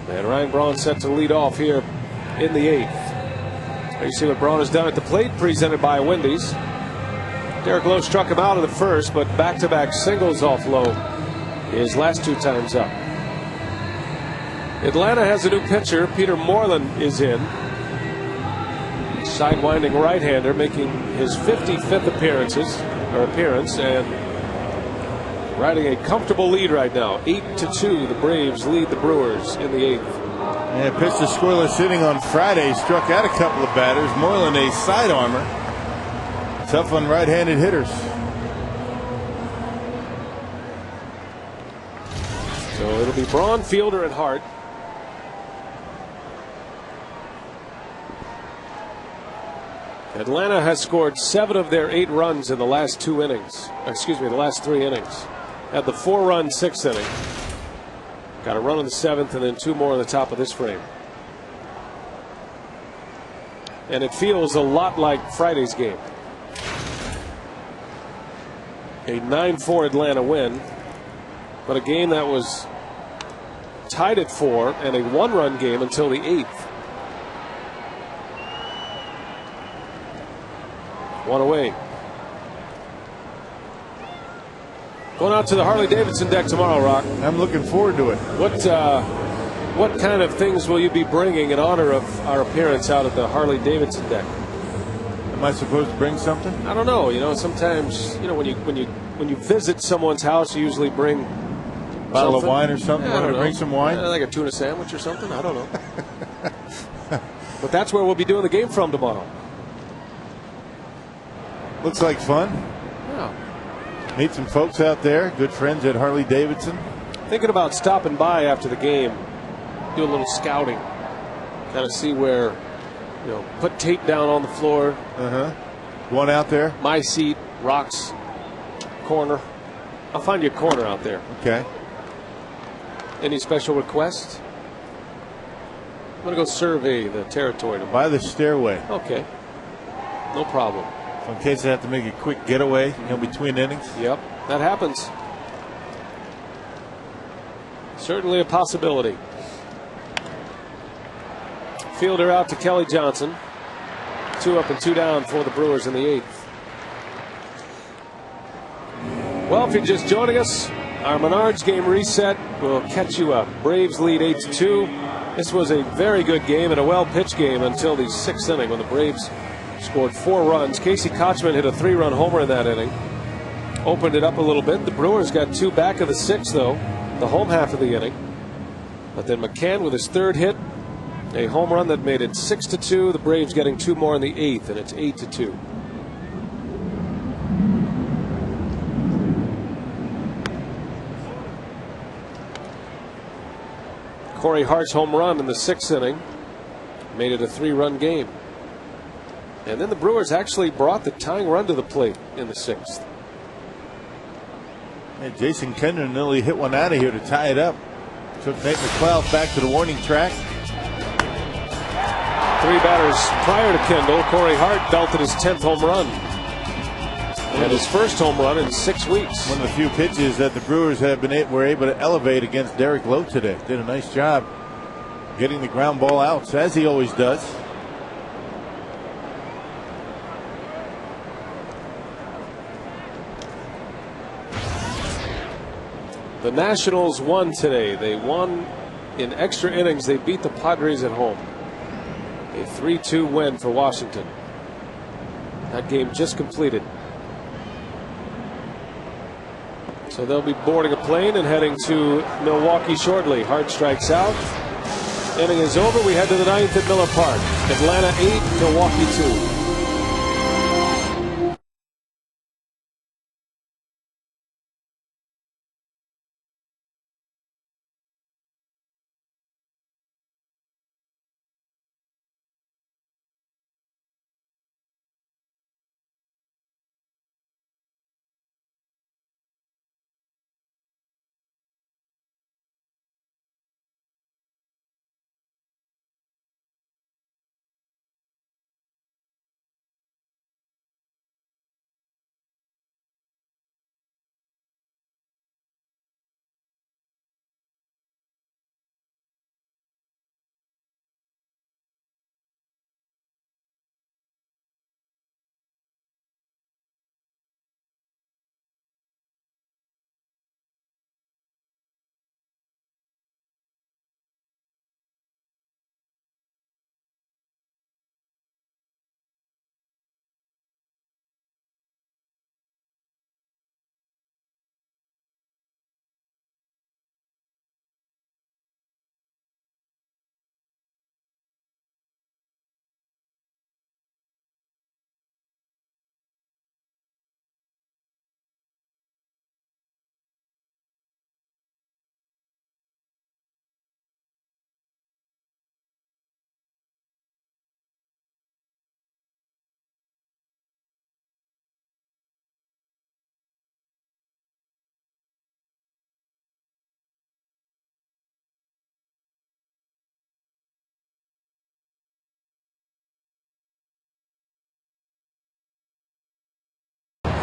And Ryan Braun set to lead off here in the 8th. You see what Braun has done at the plate, presented by Wendy's. Derek Lowe struck him out in the first, but back-to-back singles off Lowe his last 2 times up. Atlanta has a new pitcher. Peter Moreland is in. Sidewinding right-hander, making his 55th appearance, and riding a comfortable lead right now. 8-2, the Braves lead the Brewers in the 8th. And pitched a scoreless inning on Friday. Struck out a couple of batters. Moreland, a side armor. Tough on right-handed hitters. So it'll be Braun, Fielder, and Hart. Atlanta has scored 7 of their 8 runs in the last 2 innings. Excuse me, the last 3 innings. Had the 4-run 6th inning. Got a run in the 7th and then 2 more on the top of this frame. And it feels a lot like Friday's game. A 9-4 Atlanta win, but a game that was tied at 4 and a 1-run game until the 8th. 1 away. Going out to the Harley-Davidson deck tomorrow, Rock. I'm looking forward to it. What kind of things will you be bringing in honor of our appearance out at the Harley-Davidson deck? Am I supposed to bring something? I don't know. You know, sometimes when you visit someone's house, you usually bring a bottle of wine or something. Yeah, Want to bring some wine? Like a tuna sandwich or something. I don't know. But that's where we'll be doing the game from tomorrow. Looks like fun. Yeah. Meet some folks out there. Good friends at Harley-Davidson. Thinking about stopping by after the game, do a little scouting, kind of see where, put tape down on the floor. One out there. My seat, Rock's corner. I'll find you a corner out there. Okay. Any special requests? I'm gonna go survey the territory tomorrow. By the stairway. Okay. No problem. So in case I have to make a quick getaway, between innings. Yep, that happens. Certainly a possibility. Fielder out to Kelly Johnson. 2 up and 2 down for the Brewers in the 8th. Well, if you're just joining us, our Menards game reset will catch you up. Braves lead 8-2. This was a very good game and a well-pitched game until the 6th inning when the Braves scored 4 runs. Casey Kochman hit a 3-run homer in that inning. Opened it up a little bit. The Brewers got 2 back of the 6th, though, the home half of the inning. But then McCann with his 3rd hit, a home run that made it 6-2. The Braves getting 2 more in the 8th, and it's 8-2. Corey Hart's home run in the 6th inning made it a 3-run game. And then the Brewers actually brought the tying run to the plate in the 6th. Hey, Jason Kendra nearly hit one out of here to tie it up. Took Nate McLeod back to the warning track. 3 batters prior to Kendall, Corey Hart belted his 10th home run. And his first home run in 6 weeks. One of the few pitches that the Brewers were able to elevate against Derek Lowe today. Did a nice job getting the ground ball out, as he always does. The Nationals won today. They won in extra innings. They beat the Padres at home. A 3-2 win for Washington. That game just completed. So they'll be boarding a plane and heading to Milwaukee shortly. Hart strikes out. Inning is over. We head to the 9th at Miller Park. Atlanta 8, Milwaukee 2.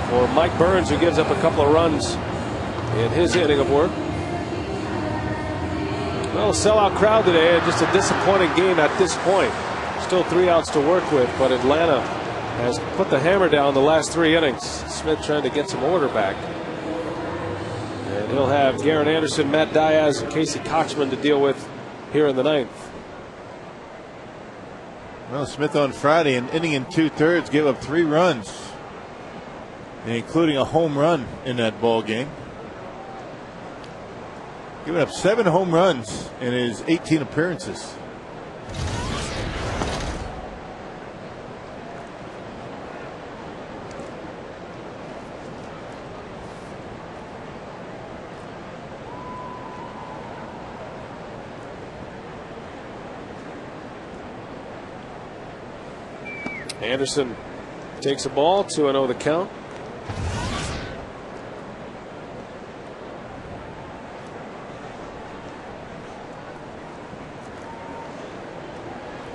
for Mike Burns, who gives up a couple of runs in his inning of work. Well, a sellout crowd today, and just a disappointing game at this point. Still 3 outs to work with, but Atlanta has put the hammer down the last 3 innings. Smith trying to get some order back. And he'll have Garrett Anderson, Matt Diaz, and Casey Kochman to deal with here in the 9th. Well, Smith on Friday, an inning and 2/3, gave up 3 runs, including a home run in that ball game. Giving up 7 home runs in his 18 appearances. Anderson takes a ball, 2-0 the count.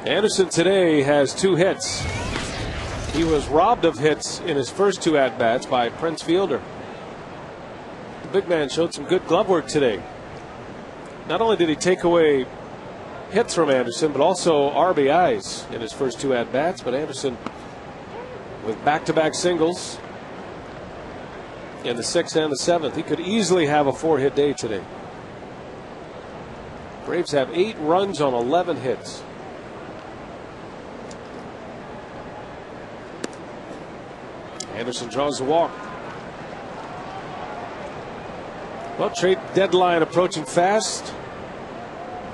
Anderson today has 2 hits. He was robbed of hits in his first 2 at-bats by Prince Fielder. The big man showed some good glove work today. Not only did he take away hits from Anderson, but also RBIs in his first 2 at-bats. But Anderson with back-to-back singles in the 6th and the 7th. He could easily have a 4-hit day today. Braves have 8 runs on 11 hits. Anderson draws the walk. Well, trade deadline approaching fast.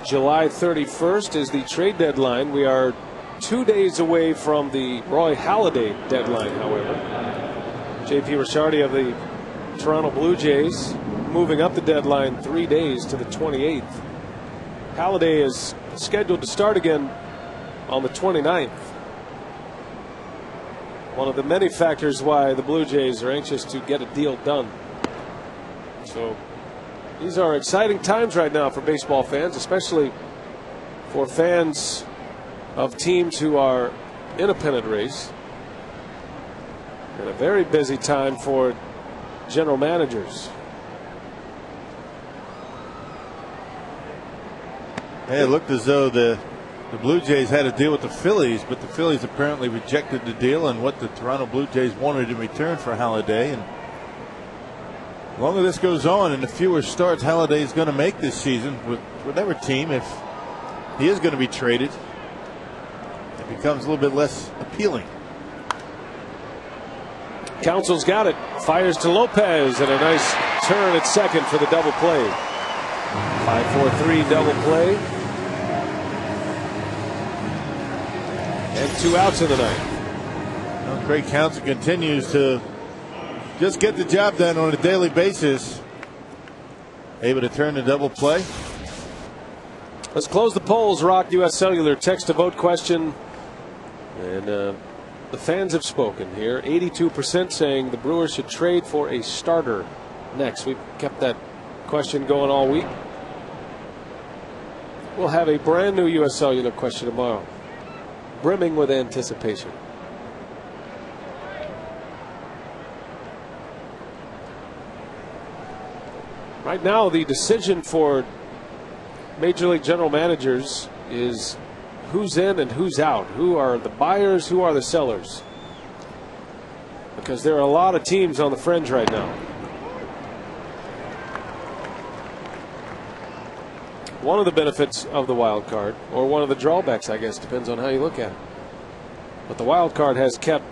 July 31st is the trade deadline. We are 2 days away from the Roy Halladay deadline, however. J.P. Ricciardi of the Toronto Blue Jays moving up the deadline 3 days to the 28th. Halladay is scheduled to start again on the 29th. One of the many factors why the Blue Jays are anxious to get a deal done. So these are exciting times right now for baseball fans, especially for fans of teams who are in a pennant race. And a very busy time for general managers. Hey, it looked as though the Blue Jays had a deal with the Phillies, but the Phillies apparently rejected the deal and what the Toronto Blue Jays wanted in return for Halladay. And the longer this goes on and the fewer starts Halladay is going to make this season with whatever team, if he is going to be traded, it becomes a little bit less appealing. Council's got it. Fires to Lopez, and a nice turn at second for the double play. 5-4-3 double play. And 2 outs in the 9th. Well, Craig Counsell continues to just get the job done on a daily basis. Able to turn the double play. Let's close the polls. Rock, U.S. Cellular text to vote question. And the fans have spoken here. 82% saying the Brewers should trade for a starter next. We've kept that question going all week. We'll have a brand new U.S. Cellular question tomorrow, brimming with anticipation. Right now, the decision for Major League general managers is who's in and who's out. Who are the buyers? Who are the sellers? Because there are a lot of teams on the fringe right now. One of the benefits of the wild card, or one of the drawbacks, I guess, depends on how you look at it. But the wild card has kept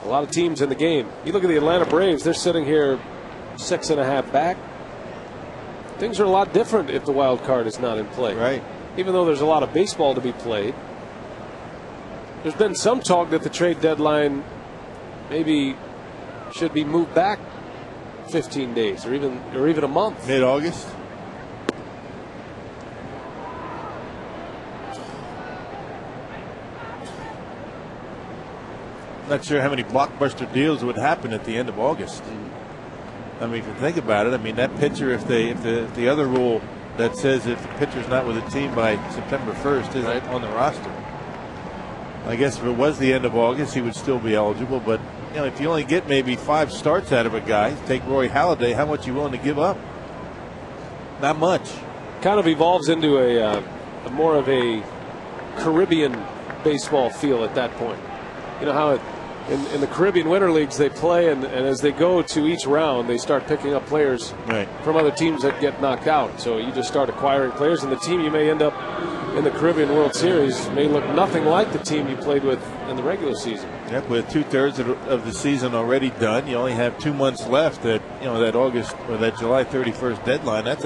a lot of teams in the game. You look at the Atlanta Braves, they're sitting here 6.5 back. Things are a lot different if the wild card is not in play. Right. Even though there's a lot of baseball to be played, there's been some talk that the trade deadline maybe should be moved back 15 days or even a month. Mid-August. Not sure how many blockbuster deals would happen at the end of August. I mean, if you think about it, I mean, that pitcher, if the other rule that says if the pitcher's not with a team by September 1st isn't on the roster, I guess if it was the end of August, he would still be eligible. But if you only get maybe 5 starts out of a guy, take Roy Halladay, how much are you willing to give up? Not much. Kind of evolves into a more of a Caribbean baseball feel at that point. You know how in the Caribbean Winter Leagues they play, and as they go to each round, they start picking up players from other teams that get knocked out. So you just start acquiring players, and the team you may end up in the Caribbean World Series may look nothing like the team you played with in the regular season. Yep, with 2/3 of the season already done, you only have 2 months left at that August or that July 31st deadline. That's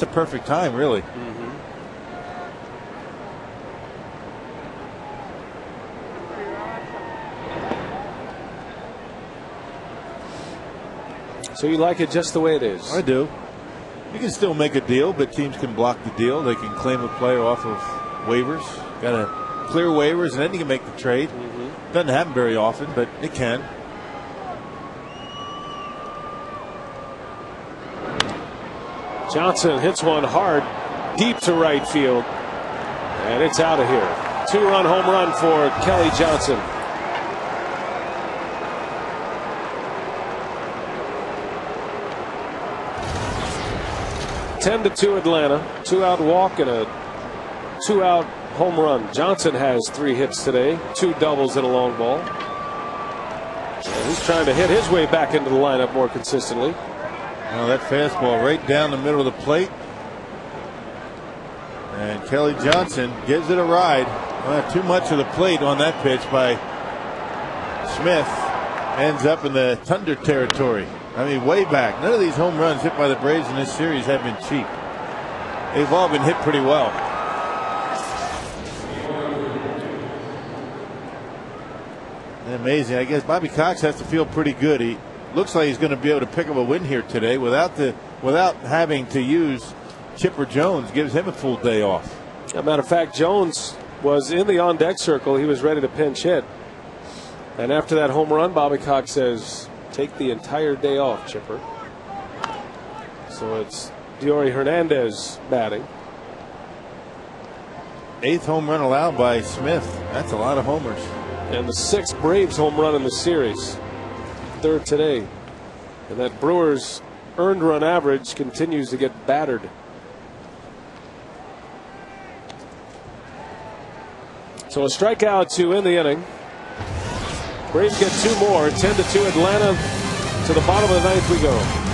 a perfect time, really. So you like it just the way it is? I do. You can still make a deal, but teams can block the deal. They can claim a player off of waivers. Got to clear waivers, and then you can make the trade. Doesn't happen very often, but it can. Johnson hits one hard deep to right field, and it's out of here. 2-run home run for Kelly Johnson. (10-2) Atlanta. 2-out walk and a 2-out home run. Johnson has 3 hits today, 2 doubles and a long ball. And he's trying to hit his way back into the lineup more consistently. Well, that fastball right down the middle of the plate. And Kelly Johnson gives it a ride. Well, too much of the plate on that pitch by Smith. Ends up in the Thunder territory. I mean, way back. None of these home runs hit by the Braves in this series have been cheap. They've all been hit pretty well. Amazing. I guess Bobby Cox has to feel pretty good. He looks like he's going to be able to pick up a win here today without having to use Chipper Jones. Gives him a full day off. As a matter of fact, Jones was in the on-deck circle. He was ready to pinch hit. And after that home run, Bobby Cox says, take the entire day off, Chipper. So it's Diori Hernandez batting. 8th home run allowed by Smith. That's a lot of homers. And the 6th Braves home run in the series. 3rd today. And that Brewers earned run average continues to get battered. So a strikeout to end the inning. Braves get 2 more. 10-2 Atlanta. To the bottom of the 9th we go.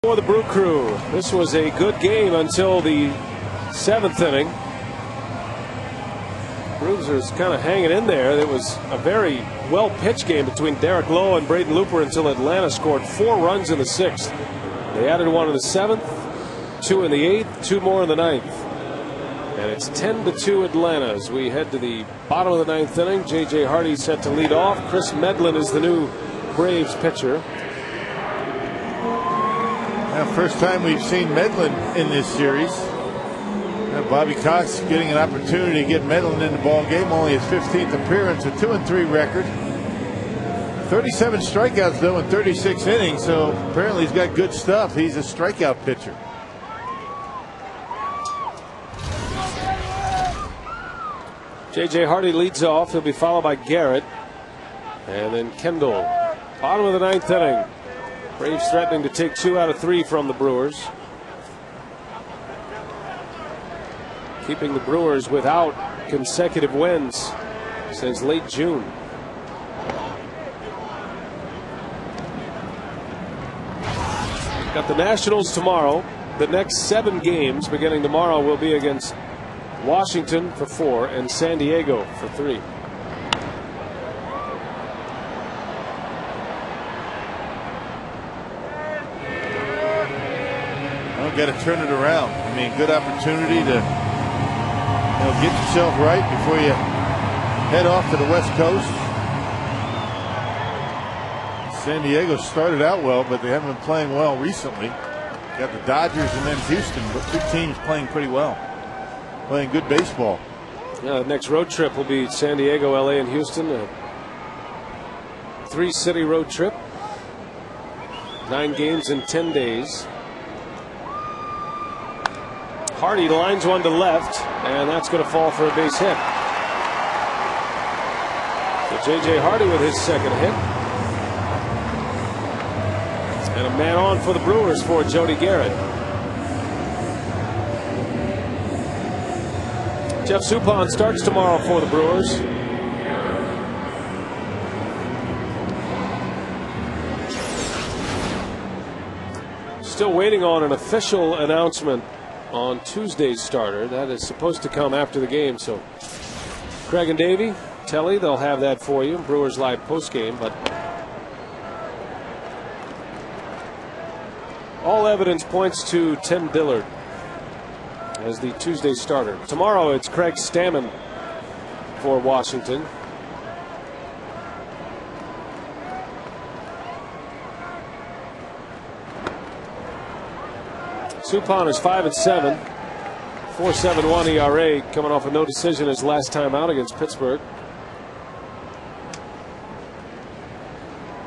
For the Brew Crew, this was a good game until the 7th inning. Bruisers kind of hanging in there. It was a very well-pitched game between Derek Lowe and Braden Looper until Atlanta scored 4 runs in the 6th. They added 1 in the 7th, 2 in the 8th, 2 more in the 9th. And it's 10-2 Atlanta as we head to the bottom of the 9th inning. J.J. Hardy set to lead off. Chris Medlin is the new Braves pitcher. Now, first time we've seen Medlin in this series. Now, Bobby Cox getting an opportunity to get Medlin in the ball game. Only his 15th appearance, a 2-3 record. 37 strikeouts though in 36 innings, so apparently he's got good stuff. He's a strikeout pitcher. J.J. Hardy leads off. He'll be followed by Garrett. And then Kendall. Bottom of the 9th inning. Braves threatening to take 2 out of 3 from the Brewers. Keeping the Brewers without consecutive wins since late June. Got the Nationals tomorrow. The next 7 games beginning tomorrow will be against Washington for 4 and San Diego for 3. Well, got to turn it around. I mean, good opportunity to get yourself right before you head off to the West Coast. San Diego started out well, but they haven't been playing well recently. Got the Dodgers and then Houston, but 2 teams playing pretty well. Playing good baseball. Yeah, the next road trip will be San Diego, LA, and Houston. A 3-city road trip. 9 games in 10 days. Hardy lines one to left, and that's going to fall for a base hit. So J.J. Hardy with his 2nd hit. And a man on for the Brewers for Jody Garrett. Jeff Suppan starts tomorrow for the Brewers. Still waiting on an official announcement on Tuesday's starter. That is supposed to come after the game. So Craig and Davey, Telly, they'll have that for you. Brewers Live postgame. But all evidence points to Tim Dillard as the Tuesday starter. Tomorrow it's Craig Stammen for Washington. Suppan is 5-7, 4.71 ERA, coming off a no decision his last time out against Pittsburgh.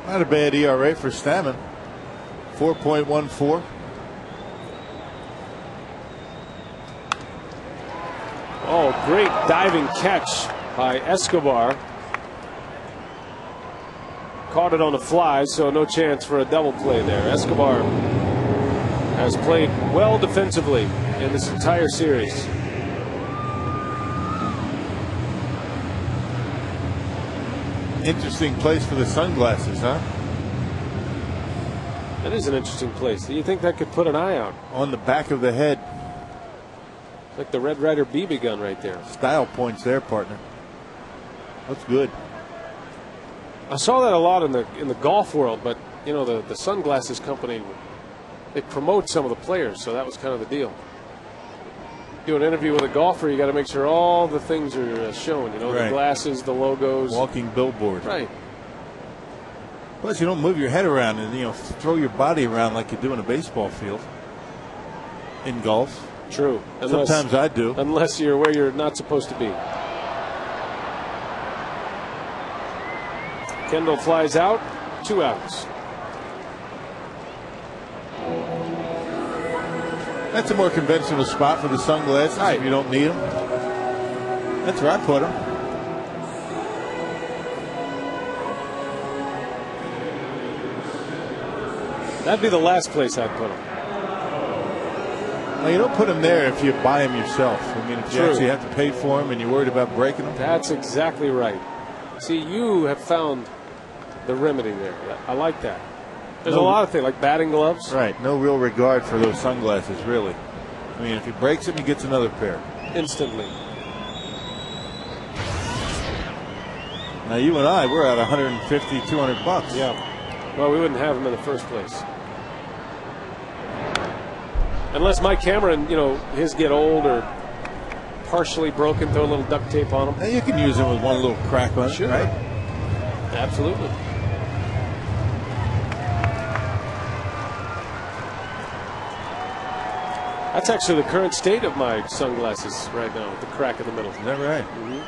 Not a bad ERA for Stammen. 4.14. Oh, great diving catch by Escobar. Caught it on the fly, so no chance for a double play there. Escobar has played well defensively in this entire series. Interesting place for the sunglasses, huh? That is an interesting place. Do you think that could put an eye out? On the back of the head. Like the Red Ryder BB gun right there. Style points there, partner. Looks good. I saw that a lot in the golf world, but you know the sunglasses company, they promote some of the players, so that was kind of the deal. Do an interview with a golfer, you got to make sure all the things are shown. You know, right. The glasses, the logos. Walking billboard. Right. Plus, you don't move your head around and throw your body around like you do in a baseball field. In golf. True. Sometimes I do. Unless you're where you're not supposed to be. Kendall flies out. 2 outs. That's a more conventional spot for the sunglasses if you don't need them. That's where I put them. That'd be the last place I'd put them. Now, you don't put them there if you buy them yourself. I mean, if you actually have to pay for them and you're worried about breaking them. That's exactly right. See, you have found the remedy there. I like that. There's a lot of things, like batting gloves. Right. No real regard for those sunglasses, really. I mean, if he breaks them, he gets another pair. Instantly. Now, you and I, we're at $150, $200. Yeah. Well, we wouldn't have them in the first place. Unless Mike Cameron, his get old or partially broken, throw a little duct tape on them. Now you can use them with one little crack on it, right? Absolutely. That's actually the current state of my sunglasses right now, with the crack in the middle. Is that right? Mm-hmm.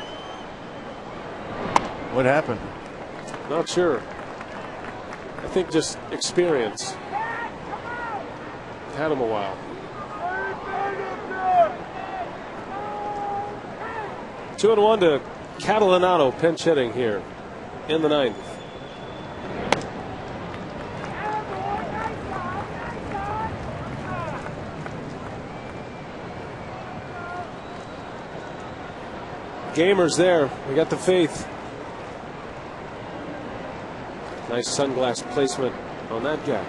What happened? Not sure. I think just experience. Had them a while. 2-1 to Catalanato, pinch hitting here in the ninth. Gamers there. We got the faith. Nice sunglass placement on that guy.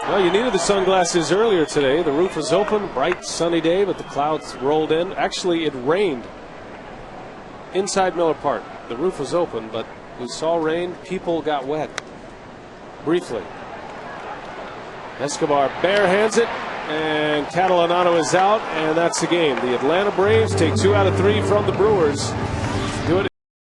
Well, you needed the sunglasses earlier today. The roof was open, bright sunny day, but the clouds rolled in. Actually, it rained inside Miller Park. The roof was open, but we saw rain. People got wet briefly. Escobar barehands it, and Catalanato is out, and that's the game. The Atlanta Braves take 2 out of 3 from the Brewers.